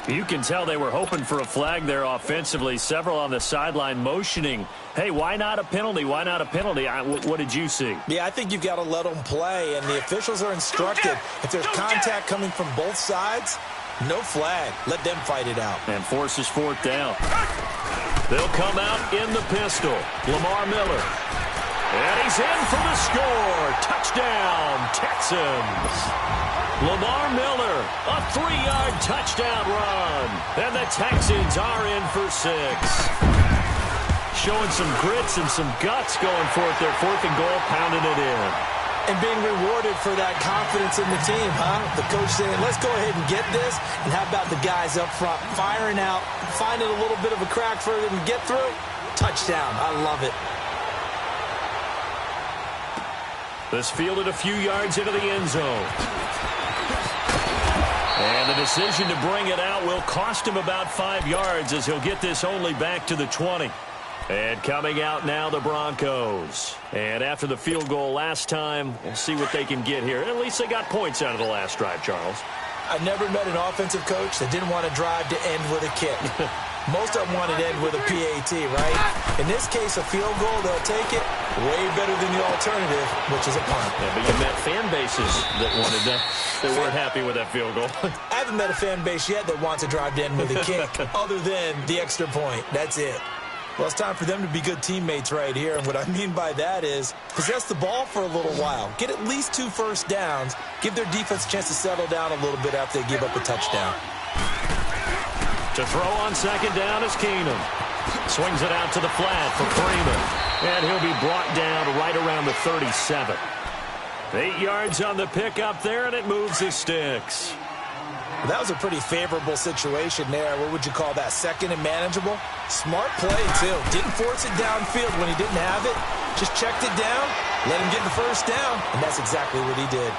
You can tell they were hoping for a flag there offensively. Several on the sideline motioning, hey, why not a penalty? Why not a penalty? What did you see? Yeah, I think you've got to let them play, and the officials are instructed. If there's contact coming from both sides, no flag. Let them fight it out. And forces 4th down. They'll come out in the pistol. Lamar Miller. And he's in for the score. Touchdown, Texans. Lamar Miller, a 3-yard touchdown run. And the Texans are in for 6. Showing some grits and some guts going for it. Their 4th and goal, pounding it in. And being rewarded for that confidence in the team, huh? The coach saying, let's go ahead and get this. And how about the guys up front firing out, finding a little bit of a crack for them to get through? Touchdown. I love it. This fielded a few yards into the end zone. And the decision to bring it out will cost him about 5 yards as he'll get this only back to the 20. And coming out now, the Broncos. And after the field goal last time, we'll see what they can get here. At least they got points out of the last drive, Charles. I never met an offensive coach that didn't want to drive to end with a kick. Most of them want to end with a PAT, right? In this case, a field goal, they'll take it way better than the alternative, which is a punt. Yeah, but you met fan bases that wanted that. They weren't happy with that field goal. I haven't met a fan base yet that wants to drive to end with a kick, other than the extra point. That's it. Well, it's time for them to be good teammates right here, and what I mean by that is possess the ball for a little while, get at least 2 first downs, give their defense a chance to settle down a little bit after they give up a touchdown. To throw on 2nd down is Keenum. Swings it out to the flat for Freeman. And he'll be brought down right around the 37. 8 yards on the pickup there, and it moves the sticks. That was a pretty favorable situation there. What would you call that? 2nd and manageable? Smart play, too. Didn't force it downfield when he didn't have it. Just checked it down, let him get the first down, and that's exactly what he did.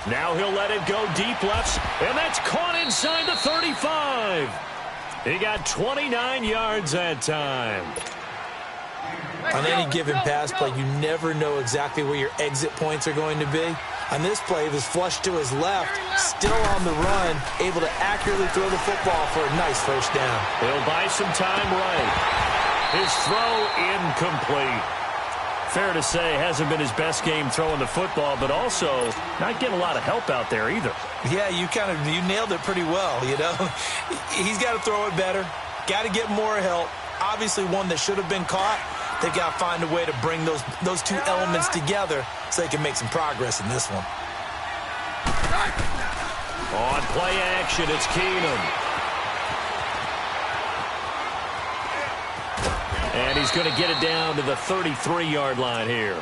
Now he'll let it go deep left, and that's caught inside the 35. He got 29 yards that time. On any given pass play, you never know exactly where your exit points are going to be. On this play, it was flushed to his left, still on the run, able to accurately throw the football for a nice first down. He'll buy some time right. His throw incomplete. Fair to say, hasn't been his best game throwing the football, but also not getting a lot of help out there either. Yeah, you nailed it pretty well, you know. He's got to throw it better, got to get more help. Obviously one that should have been caught. They've got to find a way to bring those 2 elements together so they can make some progress in this one. On play action, it's Keenum. And he's going to get it down to the 33-yard line here.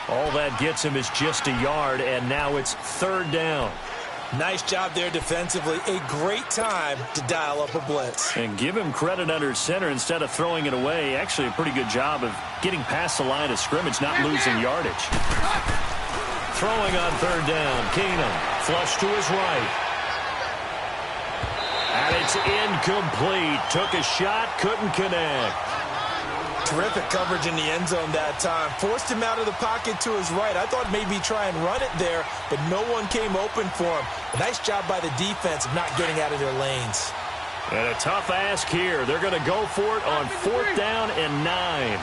All that gets him is just a yard, and now it's 3rd down. Nice job there defensively. A great time to dial up a blitz. And give him credit under center instead of throwing it away. Actually, a pretty good job of getting past the line of scrimmage, not losing yardage. Throwing on 3rd down, Keenum. Flush to his right. And it's incomplete. Took a shot, couldn't connect. Terrific coverage in the end zone that time. Forced him out of the pocket to his right. I thought maybe try and run it there, but no one came open for him. Nice job by the defense of not getting out of their lanes. And a tough ask here. They're going to go for it on 4th down and 9.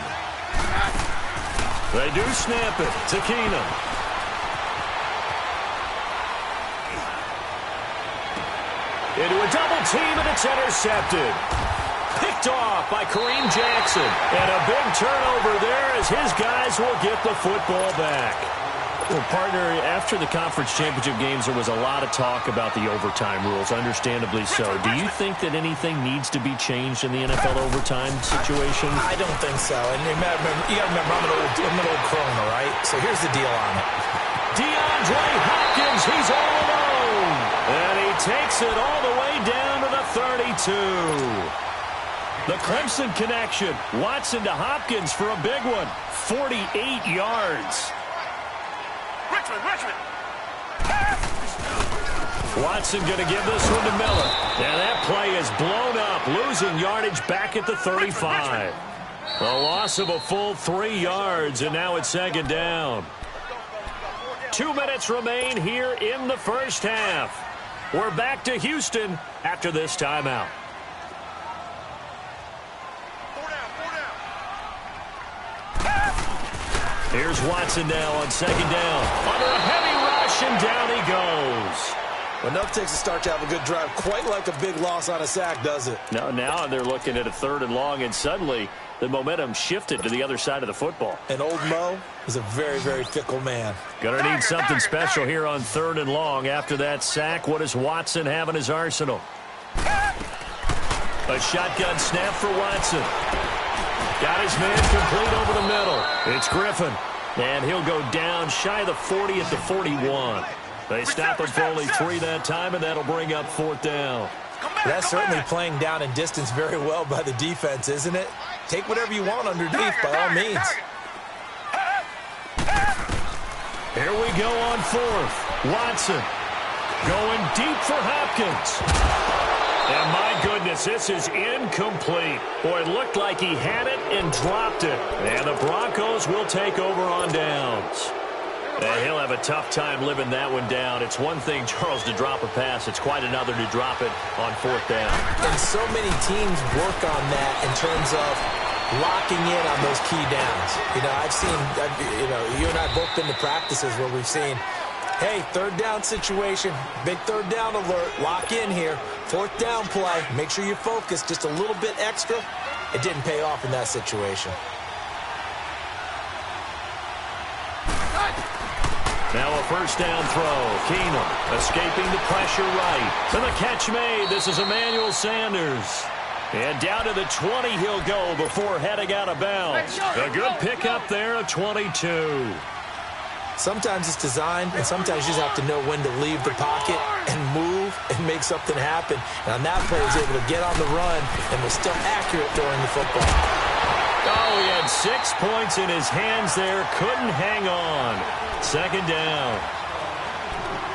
They do snap it to Keenum. Into a double team, and it's intercepted. Picked off by Kareem Jackson. And a big turnover there as his guys will get the football back. Well, partner, after the conference championship games, there was a lot of talk about the overtime rules, understandably so. Do you think that anything needs to be changed in the NFL overtime situation? I don't think so. And you got to remember, I'm an old crone, right? So here's the deal on it. DeAndre Hopkins, he's all alone. And he takes it all the way down to the 32. The Clemson connection. Watson to Hopkins for a big one. 48 yards. Richmond. Watson going to give this one to Miller. And that play is blown up, losing yardage back at the 35. A loss of a full 3 yards, and now it's second down. 2 minutes remain here in the first half. We're back to Houston after this timeout. Here's Watson now on second down. Under a heavy rush, and down he goes. Enough takes a start to have a good drive. Quite like a big loss on a sack, does it? No, now they're looking at a 3rd and long, and suddenly the momentum shifted to the other side of the football. And old Mo is a very, very fickle man. Gonna need something special here on 3rd and long. After that sack, what does Watson have in his arsenal? A shotgun snap for Watson. Got his man complete over the middle. It's Griffin. And he'll go down shy of the 40 at the 41. They stop him for only 3 that time, and that'll bring up 4th down. That's certainly playing down and distance very well by the defense, isn't it? Take whatever you want underneath, by all means. Here we go on 4th. Watson going deep for Hopkins. And my goodness, this is incomplete. Boy, it looked like he had it and dropped it. And the Broncos will take over on downs. And he'll have a tough time living that one down. It's one thing, Charles, to drop a pass. It's quite another to drop it on 4th down. And so many teams work on that in terms of locking in on those key downs. You know, you and I both been to practices where we've seen, hey, 3rd down situation, big 3rd down alert, lock in here. 4th down play, make sure you're focused just a little bit extra. It didn't pay off in that situation. Now a 1st down throw. Keenum escaping the pressure right. And the catch made. This is Emmanuel Sanders. And down to the 20 he'll go before heading out of bounds. A good pickup there of 22. Sometimes it's designed, and sometimes you just have to know when to leave the pocket and move and make something happen. And on that play, he was able to get on the run and was still accurate throwing the football. Oh, he had 6 points in his hands there. Couldn't hang on. Second down.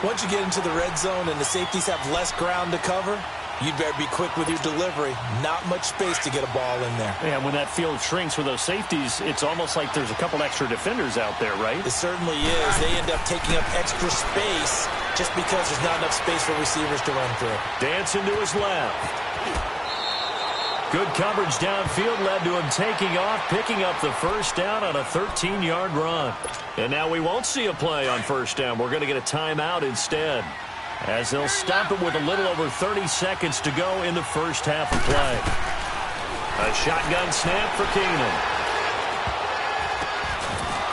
Once you get into the red zone and the safeties have less ground to cover, you'd better be quick with your delivery. Not much space to get a ball in there. Yeah, when that field shrinks with those safeties, it's almost like there's a couple extra defenders out there, right? It certainly is. They end up taking up extra space just because there's not enough space for receivers to run through. Dancing to his left. Good coverage downfield led to him taking off, picking up the 1st down on a 13-yard run. And now we won't see a play on 1st down. We're going to get a timeout instead, as they'll stop it with a little over 30 seconds to go in the first half of play. A shotgun snap for Keenum.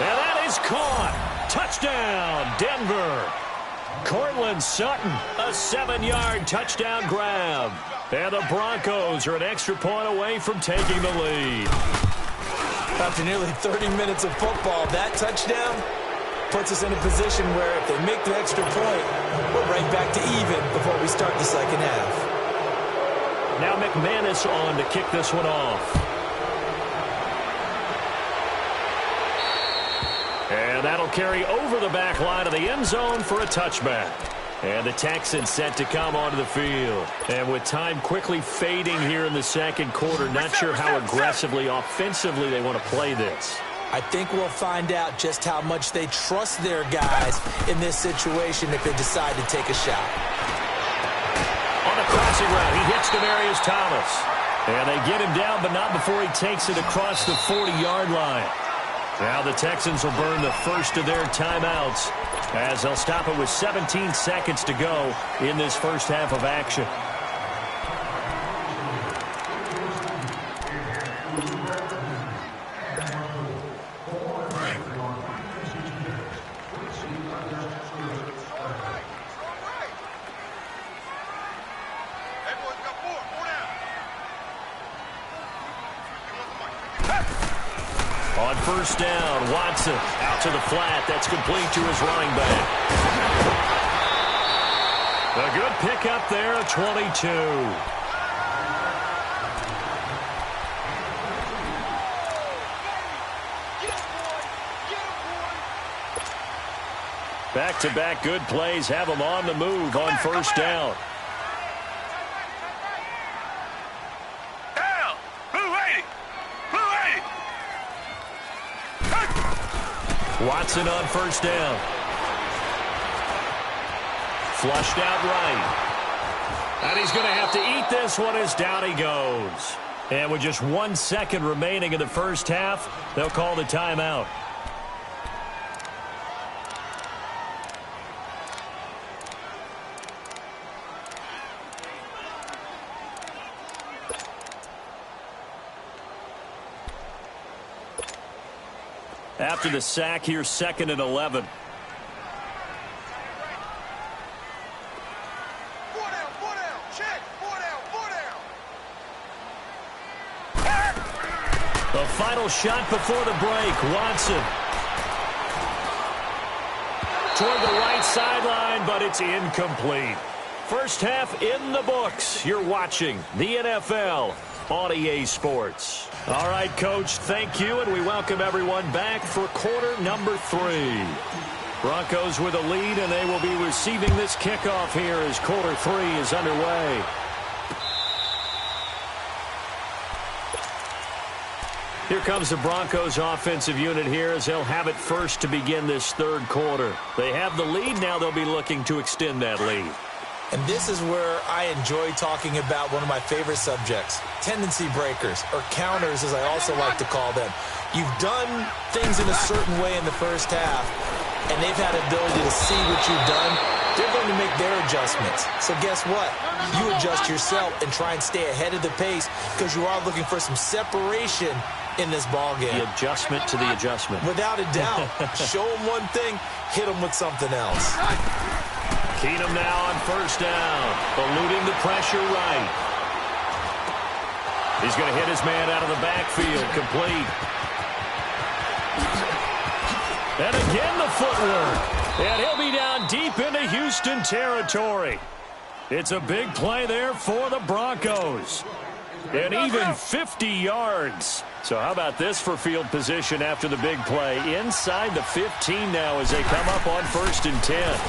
And that is caught. Touchdown, Denver. Cortland Sutton, a 7-yard touchdown grab. And the Broncos are an extra point away from taking the lead. After nearly 30 minutes of football, that touchdown puts us in a position where if they make the extra point, we're right back to even before we start the second half. Now McManus on to kick this one off. And that'll carry over the back line of the end zone for a touchback. And the Texans set to come onto the field. And with time quickly fading here in the second quarter, not sure how aggressively, offensively they want to play this. I think we'll find out just how much they trust their guys in this situation if they decide to take a shot. On a crossing route, he hits Demaryius Thomas. And they get him down, but not before he takes it across the 40-yard line. Now the Texans will burn the first of their timeouts as they'll stop it with 17 seconds to go in this first half of action. On first down, Watson out to the flat. That's complete to his running back. A good pickup there, a 22. Back-to-back good plays have him on the move on first down. Down. Blue 80. Blue 80. Watson on first down. Flushed out right. And he's going to have to eat this one as down he goes. And with just 1 second remaining in the first half, they'll call the timeout. After the sack, here's 2nd and 11. The final shot before the break. Watson toward the right sideline, but it's incomplete. First half in the books. You're watching the NFL on EA Sports. All right, Coach, thank you, and we welcome everyone back for quarter number 3. Broncos with a lead, and they will be receiving this kickoff here as quarter 3 is underway. Here comes the Broncos offensive unit here as they'll have it first to begin this third quarter. They have the lead. Now they'll be looking to extend that lead. And this is where I enjoy talking about one of my favorite subjects, tendency breakers, or counters as I also like to call them. You've done things in a certain way in the first half, and they've had the ability to see what you've done. They're going to make their adjustments. So guess what? You adjust yourself and try and stay ahead of the pace because you are looking for some separation in this ballgame. The adjustment to the adjustment. Without a doubt. Show them one thing, hit them with something else. Keenum now on first down, eluding the pressure right. He's going to hit his man out of the backfield, complete. And again the footwork. And he'll be down deep into Houston territory. It's a big play there for the Broncos. And even 50 yards. So how about this for field position after the big play? Inside the 15 now as they come up on 1st and 10.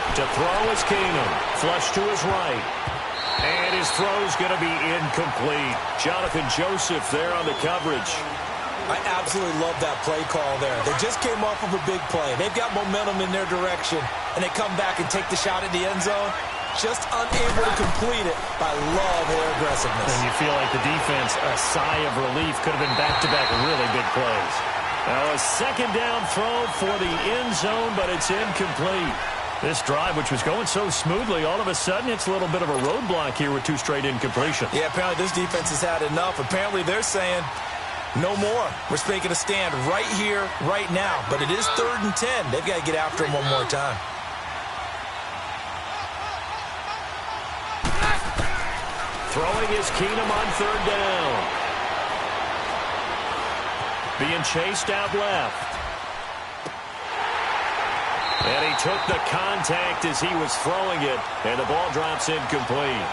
To throw is Keenum. Flush to his right. And his throw's going to be incomplete. Jonathan Joseph there on the coverage. I absolutely love that play call there. They just came off of a big play. They've got momentum in their direction, and they come back and take the shot at the end zone. Just unable to complete it. I love their aggressiveness. And you feel like the defense, a sigh of relief, could have been back-to-back really big plays. Now a second down throw for the end zone, but it's incomplete. This drive, which was going so smoothly, all of a sudden it's a little bit of a roadblock here with 2 straight incompletions. Yeah, apparently this defense has had enough. Apparently they're saying, no more. We're making a stand right here, right now. But it is 3rd and 10. They've got to get after him one more time. Throwing is Keenum on 3rd down. Being chased out left. And he took the contact as he was throwing it, and the ball drops incomplete.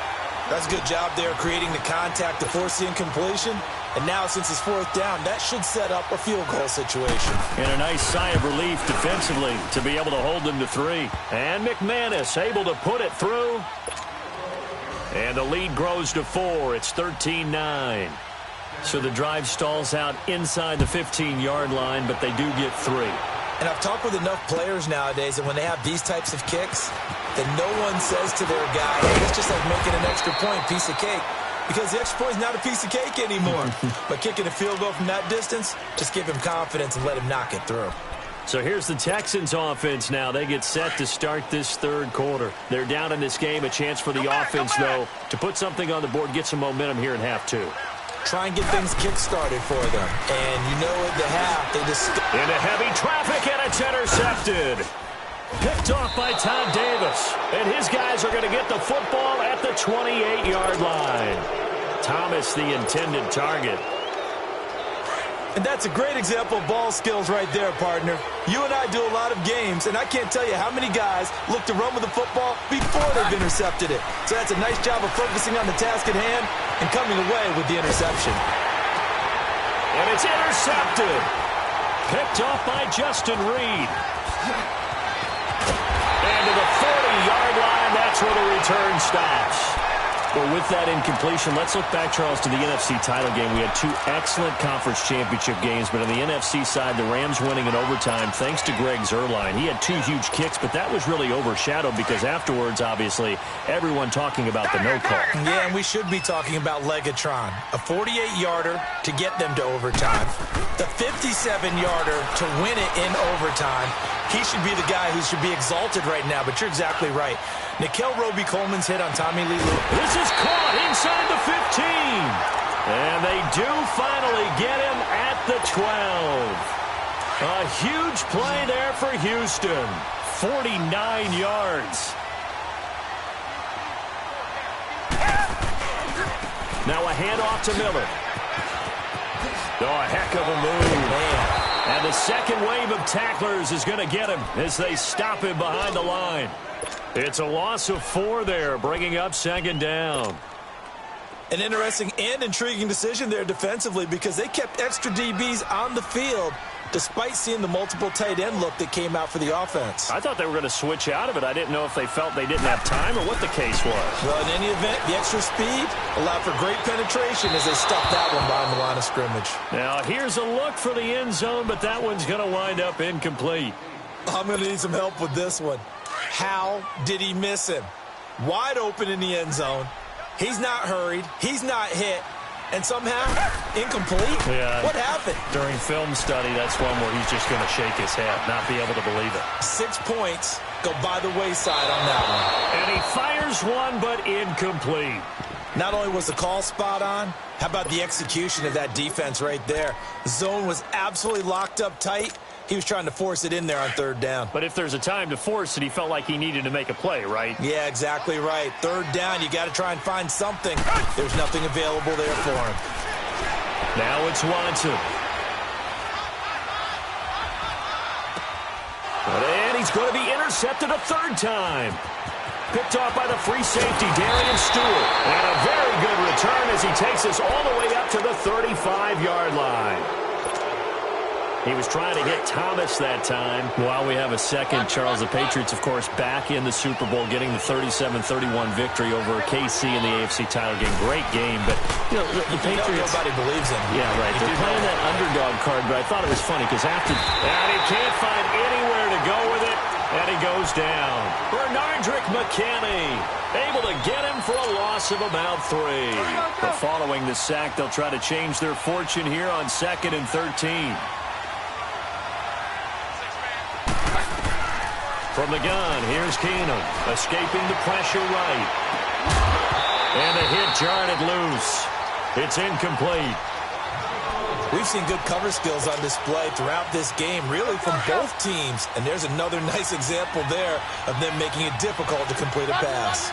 That's a good job there creating the contact to force the incompletion. And now since it's 4th down, that should set up a field goal situation. And a nice sigh of relief defensively to be able to hold them to 3. And McManus able to put it through. And the lead grows to 4. It's 13-9. So the drive stalls out inside the 15-yard line, but they do get 3. And I've talked with enough players nowadays that when they have these types of kicks, that no one says to their guy, hey, it's just like making an extra point, piece of cake. Because the extra point is not a piece of cake anymore. But kicking a field goal from that distance, just give him confidence and let him knock it through. So here's the Texans offense now. They get set to start this 3rd quarter. They're down in this game. A chance for the offense, though, to put something on the board, get some momentum here in half 2. Try and get things kick-started for them. And you know at the half, they just... Into heavy traffic, and it's intercepted. Picked off by Todd Davis. And his guys are going to get the football at at the 28-yard line. Thomas, the intended target. And that's a great example of ball skills right there, partner. You and I do a lot of games, and I can't tell you how many guys look to run with the football before they've intercepted it. So that's a nice job of focusing on the task at hand and coming away with the interception. And it's intercepted. Picked off by Justin Reed. And to the 40-yard line, that's where the return stops. Well, with that incompletion, let's look back, Charles, to the NFC title game. We had two excellent conference championship games, but on the NFC side, the Rams winning in overtime thanks to Greg Zuerlein. He had two huge kicks, but that was really overshadowed because afterwards, obviously, everyone talking about the no call. Yeah, and we should be talking about Legatron. A 48-yarder to get them to overtime. The 57-yarder to win it in overtime. He should be the guy who should be exalted right now, but you're exactly right. Nickel Roby-Coleman's hit on Tommy Lee Lewis. This is caught inside the 15. And they do finally get him at the 12. A huge play there for Houston. 49 yards. Now a handoff to Miller. Oh, a heck of a move. Man. And the second wave of tacklers is going to get him as they stop him behind the line. It's a loss of 4 there, bringing up second down. An interesting and intriguing decision there defensively because they kept extra DBs on the field despite seeing the multiple tight end look that came out for the offense. I thought they were going to switch out of it. I didn't know if they felt they didn't have time or what the case was. Well, in any event, the extra speed allowed for great penetration as they stuffed that one behind the line of scrimmage. Now, here's a look for the end zone, but that one's going to wind up incomplete. I'm going to need some help with this one. How did he miss him? Wide open in the end zone. He's not hurried. He's not hit. And somehow, incomplete? Yeah. What happened? During film study, that's one where he's just going to shake his head, not be able to believe it. 6 points go by the wayside on that one. And he fires one, but incomplete. Not only was the call spot on, how about the execution of that defense right there? The zone was absolutely locked up tight. He was trying to force it in there on third down. But if there's a time to force it, he felt like he needed to make a play, right? Yeah, exactly right. Third down, you got to try and find something. There's nothing available there for him. Now it's Watson. And he's going to be intercepted a third time. Picked off by the free safety, Darian Stewart. And a very good return as he takes us all the way up to the 35-yard line. He was trying to hit Thomas that time. While we have a second, Charles, the Patriots, of course, back in the Super Bowl, getting the 37-31 victory over KC in the AFC title game. Great game, but, you know, the Patriots... Nobody believes in him. Yeah, right. They're playing that underdog card, but I thought it was funny because after... And he can't find anywhere to go with it, and he goes down. Bernardrick McKinney able to get him for a loss of about 3. But following the sack, they'll try to change their fortune here on 2nd and 13. From the gun, here's Keenum, escaping the pressure right. And the hit jarred it loose. It's incomplete. We've seen good cover skills on display throughout this game, really from both teams. And there's another nice example there of them making it difficult to complete a pass.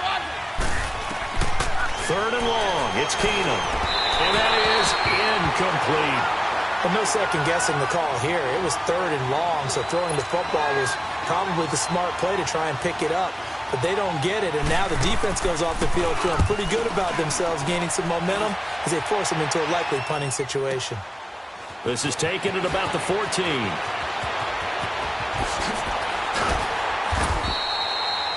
3rd and long, it's Keenum. And that is incomplete. Well, no second-guessing the call here. It was 3rd and long, so throwing the football was probably the smart play to try and pick it up. But they don't get it, and now the defense goes off the field feeling pretty good about themselves, gaining some momentum as they force them into a likely punting situation. This is taken at about the 14.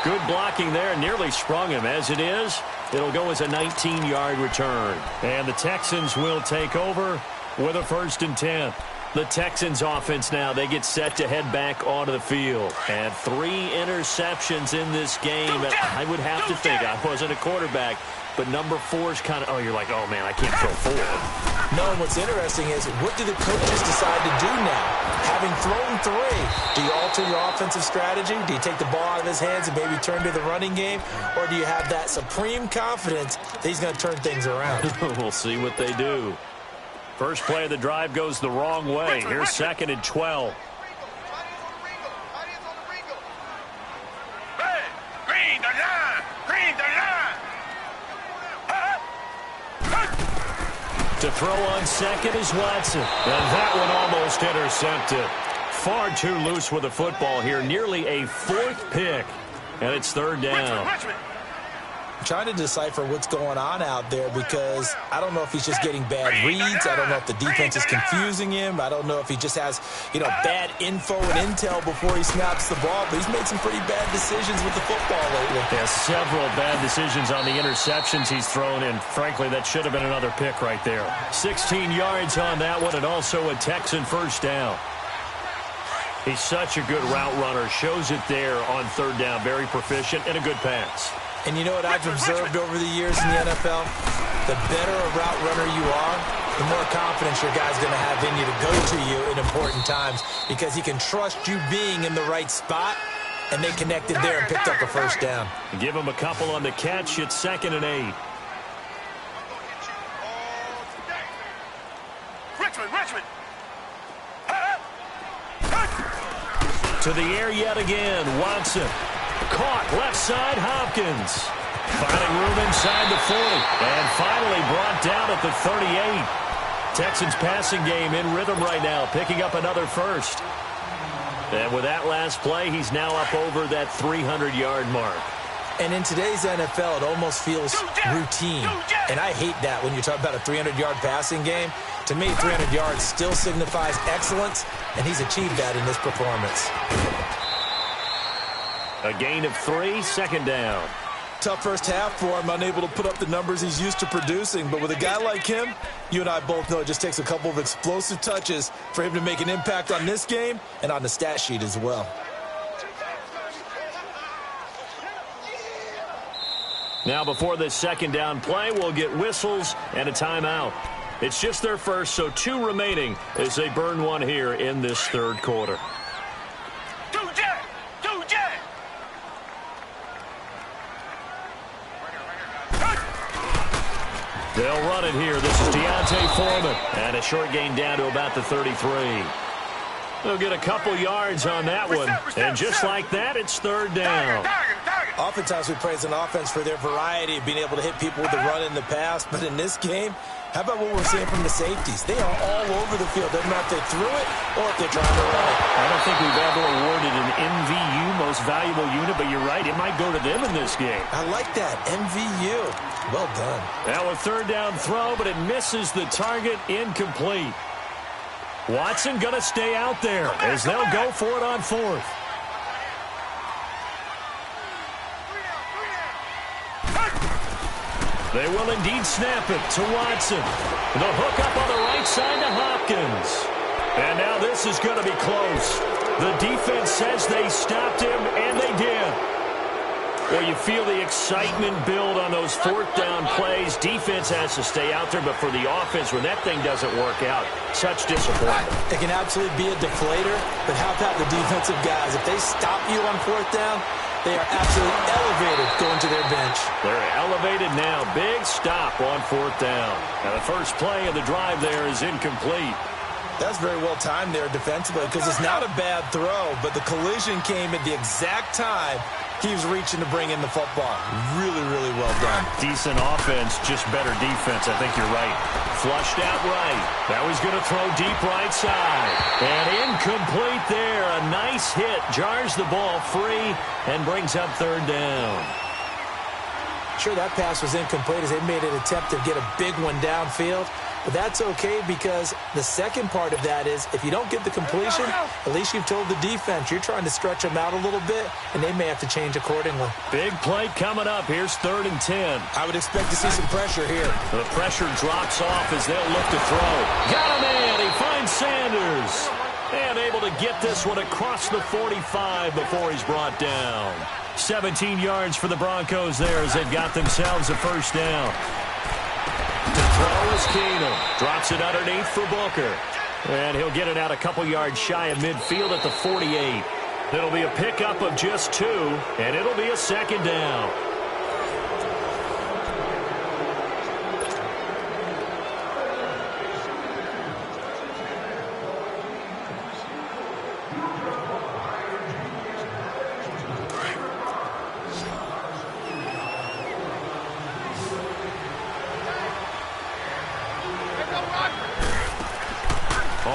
Good blocking there, nearly sprung him. As it is, it'll go as a 19-yard return. And the Texans will take over with a 1st and 10. The Texans offense now, they get set to head back onto the field. And 3 interceptions in this game. I would have to think, I wasn't a quarterback, but number 4 is kind of, oh, you're like, oh, man, I can't throw 4. No, and what's interesting is, what do the coaches decide to do now? Having thrown 3, do you alter your offensive strategy? Do you take the ball out of his hands and maybe turn to the running game? Or do you have that supreme confidence that he's going to turn things around? We'll see what they do. First play of the drive goes the wrong way. Here's 2nd and 12. Green the line. Green the line. To throw on second is Watson. And that one almost intercepted. Far too loose with the football here. Nearly a fourth pick. And it's third down. I'm trying to decipher what's going on out there because I don't know if he's just getting bad reads. I don't know if the defense is confusing him. I don't know if he just has, bad info and intel before he snaps the ball. But he's made some pretty bad decisions with the football lately. Yeah, several bad decisions on the interceptions he's thrown, and frankly, that should have been another pick right there. 16 yards on that one, and also a Texan first down. He's such a good route runner. Shows it there on third down. Very proficient and a good pass. And you know what I've observed over the years in the NFL? The better a route runner you are, the more confidence your guy's going to have in you to go to you in important times because he can trust you being in the right spot, and they connected there and picked up a first down. Give him a couple on the catch. It's 2nd and 8. Richmond. To the air yet again. Watson. Caught left side, Hopkins. Finding room inside the 40. And finally brought down at the 38. Texans passing game in rhythm right now, picking up another first. And with that last play, he's now up over that 300-yard mark. And in today's NFL, it almost feels routine. And I hate that when you talk about a 300-yard passing game. To me, 300 yards still signifies excellence, and he's achieved that in this performance. A gain of 3, 2nd down. Tough first half for him, unable to put up the numbers he's used to producing. But with a guy like him, you and I both know it just takes a couple of explosive touches for him to make an impact on this game and on the stat sheet as well. Now before this 2nd down play, we'll get whistles and a timeout. It's just their first, so 2 remaining as they burn one here in this 3rd quarter. They'll run it here. This is Deontay Foreman. And a short gain down to about the 33. They'll get a couple yards on that one. And just like that, it's 3rd down. Oftentimes we praise an offense for their variety of being able to hit people with the run in the pass. But in this game, how about what we're seeing from the safeties? They are all over the field. Doesn't matter if they threw it or if they're trying to run it. I don't think we've ever awarded an MVU, most valuable unit, but you're right, it might go to them in this game. I like that, MVU. Well done. Now a 3rd down throw, but it misses the target, incomplete. Watson going to stay out there as they'll go for it on 4th. They will indeed snap it to Watson. The hook up on the right side to Hopkins. And now this is going to be close. The defense says they stopped him, and they did. Well, you feel the excitement build on those 4th down plays. Defense has to stay out there, but for the offense, when that thing doesn't work out, such disappointment. It can absolutely be a deflator, but how about the defensive guys? If they stop you on 4th down, they are absolutely elevated going to their bench. They're elevated now. Big stop on 4th down. Now the first play of the drive there is incomplete. That's very well timed there defensively because it's not a bad throw, but the collision came at the exact time he was reaching to bring in the football. Really, really well done. Decent offense, just better defense. I think you're right. Flushed out right. Now he's going to throw deep right side. And incomplete there. A nice hit. Jars the ball free and brings up 3rd down. Sure, that pass was incomplete as they made an attempt to get a big one downfield. But that's okay because the second part of that is if you don't get the completion, at least you've told the defense you're trying to stretch them out a little bit, and they may have to change accordingly. Big play coming up. Here's 3rd and 10. I would expect to see some pressure here. The pressure drops off as they'll look to throw. Got him in. He finds Sanders. And able to get this one across the 45 before he's brought down. 17 yards for the Broncos there as they've got themselves a first down. To throw is Keenum. Drops it underneath for Booker. And he'll get it out a couple yards shy of midfield at the 48. It'll be a pickup of just 2, and it'll be a 2nd down.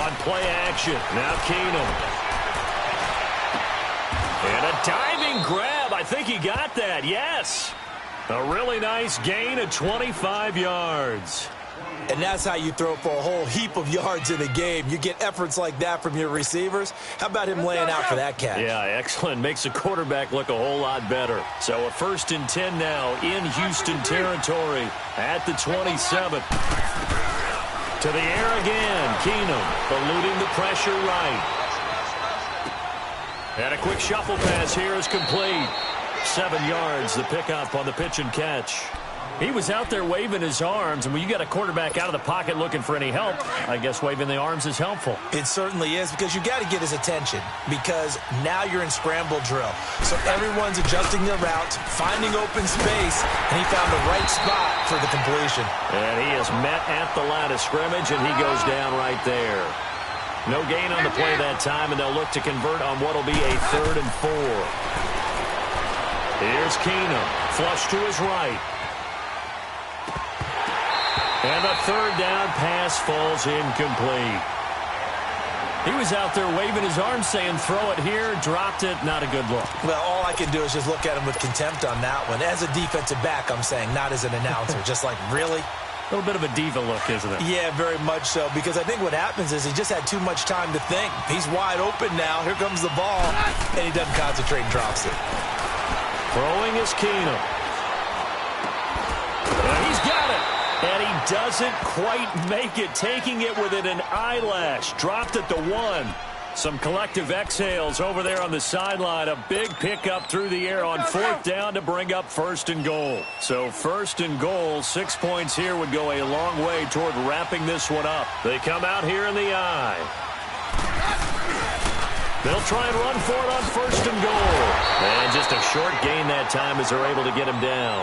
On play action, now Keenum. And a diving grab. I think he got that, yes. A really nice gain of 25 yards. And that's how you throw for a whole heap of yards in a game. You get efforts like that from your receivers. How about him laying out for that catch? Yeah, excellent. Makes the quarterback look a whole lot better. So a 1st and 10 now in Houston territory at the 27. To the air again. Keenum eluding the pressure right. And a quick shuffle pass here is complete. 7 yards, the pickup on the pitch and catch. He was out there waving his arms, and when you got a quarterback out of the pocket looking for any help, I guess waving the arms is helpful. It certainly is, because you got to get his attention, because now you're in scramble drill. So everyone's adjusting their routes, finding open space, and he found the right spot for the completion. And he is met at the line of scrimmage, and he goes down right there. No gain on the play that time, and they'll look to convert on what will be a 3rd and 4. Here's Keenum, flush to his right. And the 3rd down pass falls incomplete. He was out there waving his arms saying, throw it here, dropped it, not a good look. Well, all I can do is just look at him with contempt on that one. As a defensive back, I'm saying, not as an announcer. Just like, really? A little bit of a diva look, isn't it? Yeah, very much so, because I think what happens is he just had too much time to think. He's wide open now. Here comes the ball, and he doesn't concentrate and drops it. Throwing is Keenum. And he's got it. And he doesn't quite make it, taking it within an eyelash. Dropped at the 1. Some collective exhales over there on the sideline. A big pickup through the air on 4th down to bring up 1st and goal. So 1st and goal, 6 points here would go a long way toward wrapping this one up. They come out here in the eye. They'll try and run for it on 1st and goal. And just a short gain that time as they're able to get him down.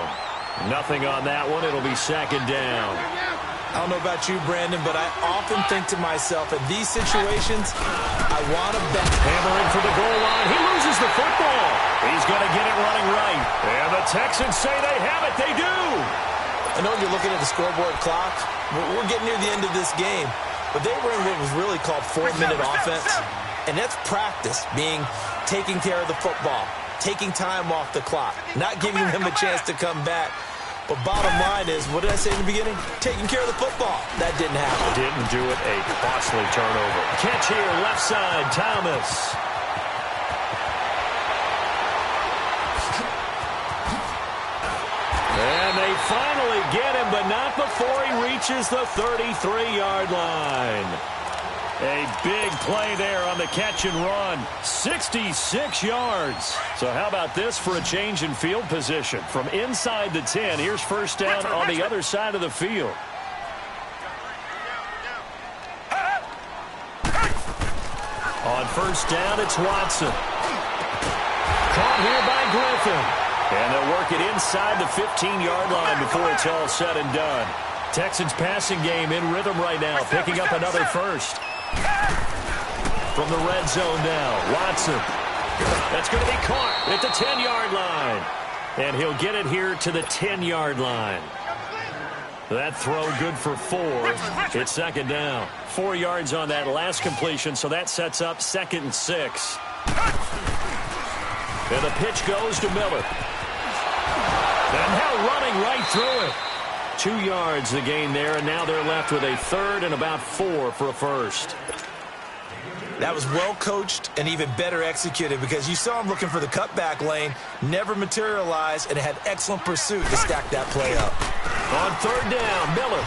Nothing on that one. It'll be 2nd down. I don't know about you, Brandon, but I often think to myself, in these situations, I want to bet. Hammering for the goal line. He loses the football. He's going to get it running right. And the Texans say they have it. They do. I know you're looking at the scoreboard clock. We're getting near the end of this game. But they were in what was really called 4-minute offense. And that's practice, being taking care of the football, taking time off the clock, not giving them a chance to come back. But bottom line is, what did I say in the beginning? Taking care of the football. That didn't happen. Didn't do it. A costly turnover. Catch here, left side, Thomas. And they finally get him, but not before he reaches the 33-yard line. A big play there on the catch and run. 66 yards. So how about this for a change in field position? From inside the 10, here's 1st down on the other side of the field. On 1st down, it's Watson. Caught here by Griffin. And they'll work it inside the 15-yard line before it's all said and done. Texans passing game in rhythm right now, picking up another 1st. From the red zone now, Watson. That's going to be caught at the 10-yard line. And he'll get it here to the 10-yard line. That throw good for 4. It's 2nd down. 4 yards on that last completion, so that sets up 2nd and 6. And the pitch goes to Miller. And now running right through it. 2 yards the gain there, and now they're left with a 3rd and about 4 for a 1st. That was well coached and even better executed, because you saw him looking for the cutback lane, never materialized, and had excellent pursuit to stack that play up. On 3rd down, Miller.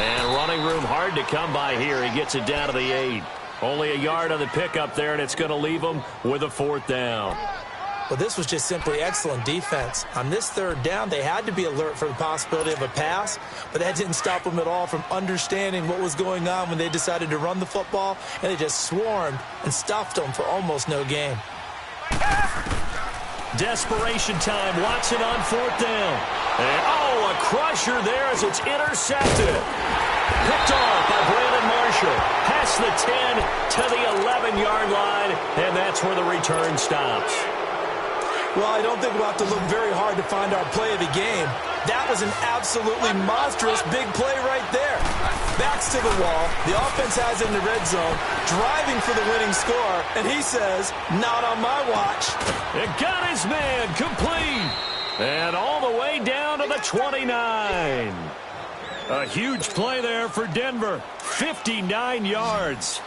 And running room hard to come by here. He gets it down to the 8. Only a yard on the pickup there, and it's going to leave him with a 4th down. Well, this was just simply excellent defense. On this 3rd down, they had to be alert for the possibility of a pass, but that didn't stop them at all from understanding what was going on when they decided to run the football, and they just swarmed and stuffed them for almost no gain. Desperation time. Watson on 4th down. And, a crusher there as it's intercepted. Picked off by Brandon Marshall. Past the 10 to the 11-yard line, and that's where the return stops. Well, I don't think we'll have to look very hard to find our play of the game. That was an absolutely monstrous big play right there. Backs to the wall. The offense has it in the red zone, driving for the winning score, and he says, not on my watch. It got his man complete. And all the way down to the 29. A huge play there for Denver. 59 yards.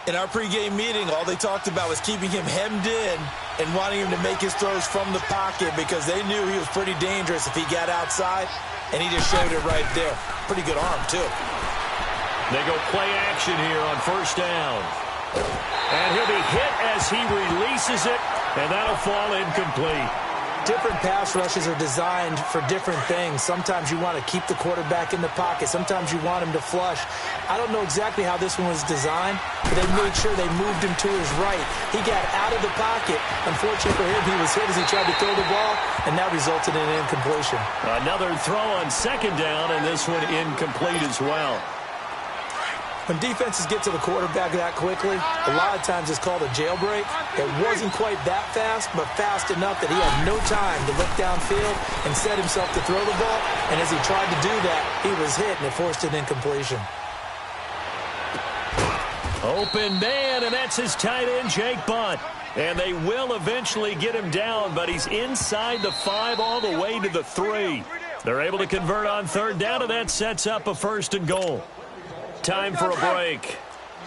In our pregame meeting, all they talked about was keeping him hemmed in and wanting him to make his throws from the pocket because they knew he was pretty dangerous if he got outside, and he just showed it right there. Pretty good arm, too. They go play action here on first down. And he'll be hit as he releases it, and that'll fall incomplete. Different pass rushes are designed for different things. Sometimes you want to keep the quarterback in the pocket. Sometimes you want him to flush. I don't know exactly how this one was designed, but they made sure they moved him to his right. He got out of the pocket. Unfortunately for him, he was hit as he tried to throw the ball, and that resulted in an incompletion. Another throw on second down, and this one incomplete as well. When defenses get to the quarterback that quickly, a lot of times it's called a jailbreak. It wasn't quite that fast, but fast enough that he had no time to look downfield and set himself to throw the ball. And as he tried to do that, he was hit, and it forced an incompletion. Open man, and that's his tight end, Jake Butt. And they will eventually get him down, but he's inside the 5 all the way to the 3. They're able to convert on third down, and that sets up a 1st and goal. Time for a break.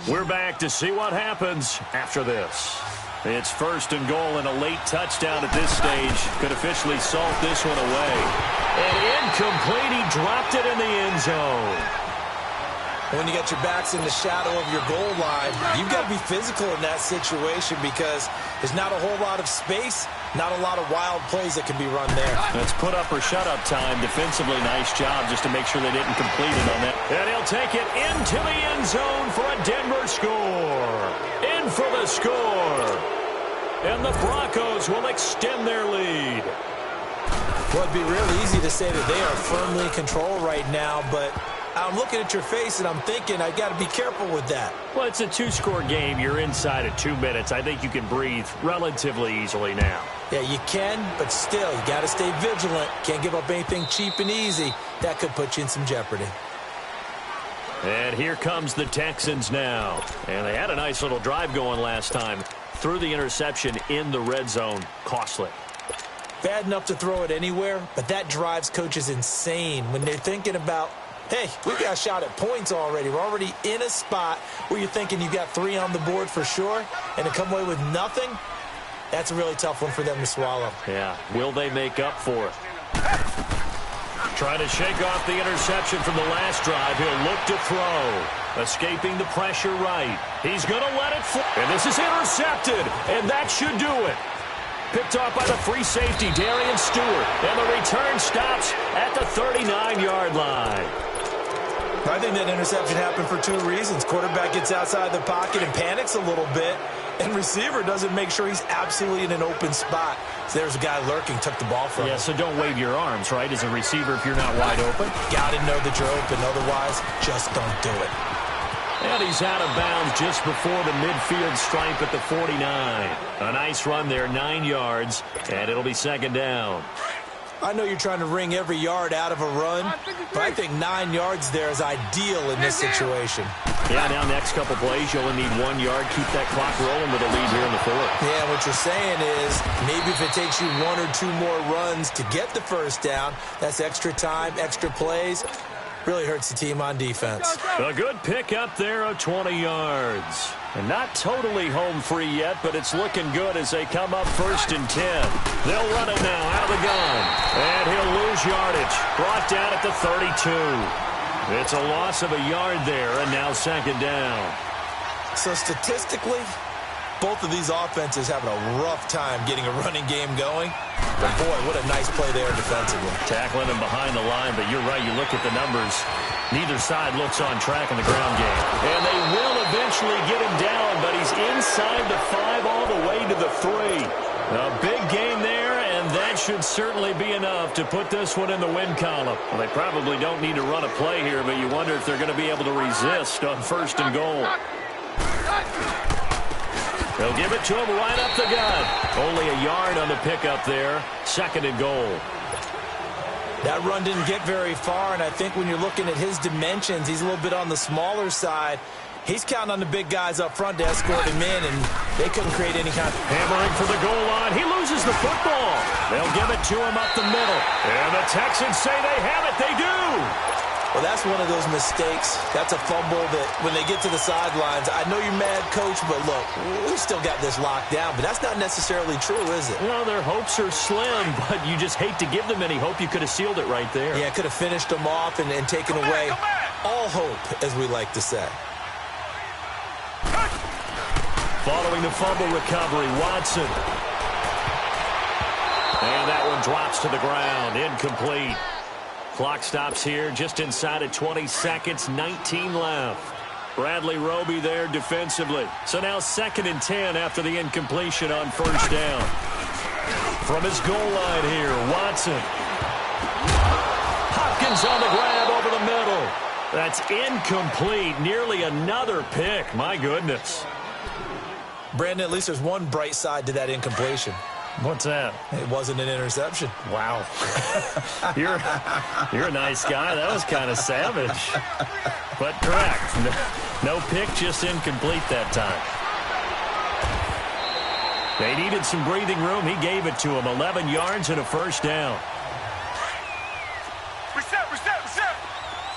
We're back to see what happens after this. It's 1st and goal, and a late touchdown at this stage could officially salt this one away. And incomplete, he dropped it in the end zone. When you got your backs in the shadow of your goal line, you've got to be physical in that situation because there's not a whole lot of space, not a lot of wild plays that can be run there. That's put up or shut up time. Defensively, nice job just to make sure they didn't complete it on that. And he'll take it into the end zone for a Denver score. In for the score. And the Broncos will extend their lead. Well, it'd be real easy to say that they are firmly in control right now, but I'm looking at your face and I'm thinking I got to be careful with that. Well, it's a 2-score game. You're inside of 2 minutes. I think you can breathe relatively easily now. Yeah, you can, but still, you got to stay vigilant. Can't give up anything cheap and easy. That could put you in some jeopardy. And here comes the Texans now. And they had a nice little drive going last time. Threw the interception in the red zone. Costly. Bad enough to throw it anywhere, but that drives coaches insane when they're thinking about, hey, we got a shot at points already. We're already in a spot where you're thinking you got 3 on the board for sure, and to come away with nothing, that's a really tough one for them to swallow. Yeah, will they make up for it? Trying to shake off the interception from the last drive. He'll look to throw. Escaping the pressure right. He's going to let it fly. And this is intercepted, and that should do it. Picked off by the free safety, Darian Stewart. And the return stops at the 39-yard line. I think that interception happened for 2 reasons. Quarterback gets outside the pocket and panics a little bit, and receiver doesn't make sure he's absolutely in an open spot. So there's a guy lurking, took the ball from him. Yeah, so don't wave your arms, right, as a receiver if you're not wide open. Got to know that you're open. Otherwise, just don't do it. And he's out of bounds just before the midfield stripe at the 49. A nice run there, 9 yards, and it'll be 2nd down. I know you're trying to wring every yard out of a run, but I think 9 yards there is ideal in this situation. Yeah, now next couple plays, you only need 1 yard. Keep that clock rolling with a lead here in the 4th. Yeah, what you're saying is maybe if it takes you 1 or 2 more runs to get the 1st down, that's extra time, extra plays. Really hurts the team on defense. A good pick up there of 20 yards. And not totally home free yet, but it's looking good as they come up 1st and 10. They'll run it now out of the gun. And he'll lose yardage. Brought down at the 32. It's a loss of a yard there, and now 2nd down. So statistically, both of these offenses having a rough time getting a running game going. But boy, what a nice play there defensively. Tackling him behind the line, but you're right, you look at the numbers. Neither side looks on track in the ground game. And they will eventually get him down, but he's inside the 5 all the way to the 3. A big gain there, and that should certainly be enough to put this one in the win column. Well, they probably don't need to run a play here, but you wonder if they're going to be able to resist on 1st and goal. They'll give it to him right up the gut. Only a yard on the pickup there. 2nd and goal. That run didn't get very far, and I think when you're looking at his dimensions, he's a little bit on the smaller side. He's counting on the big guys up front to escort him in, and they couldn't create any kind of... Hammering for the goal line. He loses the football. They'll give it to him up the middle. And the Texans say they have it. They do. Well, that's one of those mistakes. That's a fumble that when they get to the sidelines, I know you're mad, Coach, but look, we still got this locked down. But that's not necessarily true, is it? Well, their hopes are slim, but you just hate to give them any hope. You could have sealed it right there. Yeah, could have finished them off and taken away all hope, as we like to say. Following the fumble recovery, Watson. And that one drops to the ground. Incomplete. Clock stops here just inside of 20 seconds, 19 left. Bradley Roby there defensively. So now 2nd and 10 after the incompletion on 1st down. From his goal line here, Watson. Hopkins on the grab over the middle. That's incomplete. Nearly another pick. My goodness. Brandon, at least there's one bright side to that incompletion. What's that? It wasn't an interception. Wow. You're a nice guy. That was kind of savage. But correct. No pick, just incomplete that time. They needed some breathing room. He gave it to him. 11 yards and a 1st down. Reset.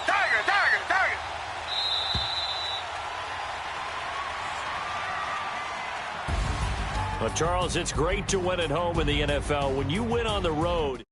Tiger. Well, Charles, it's great to win at home in the NFL. When you win on the road...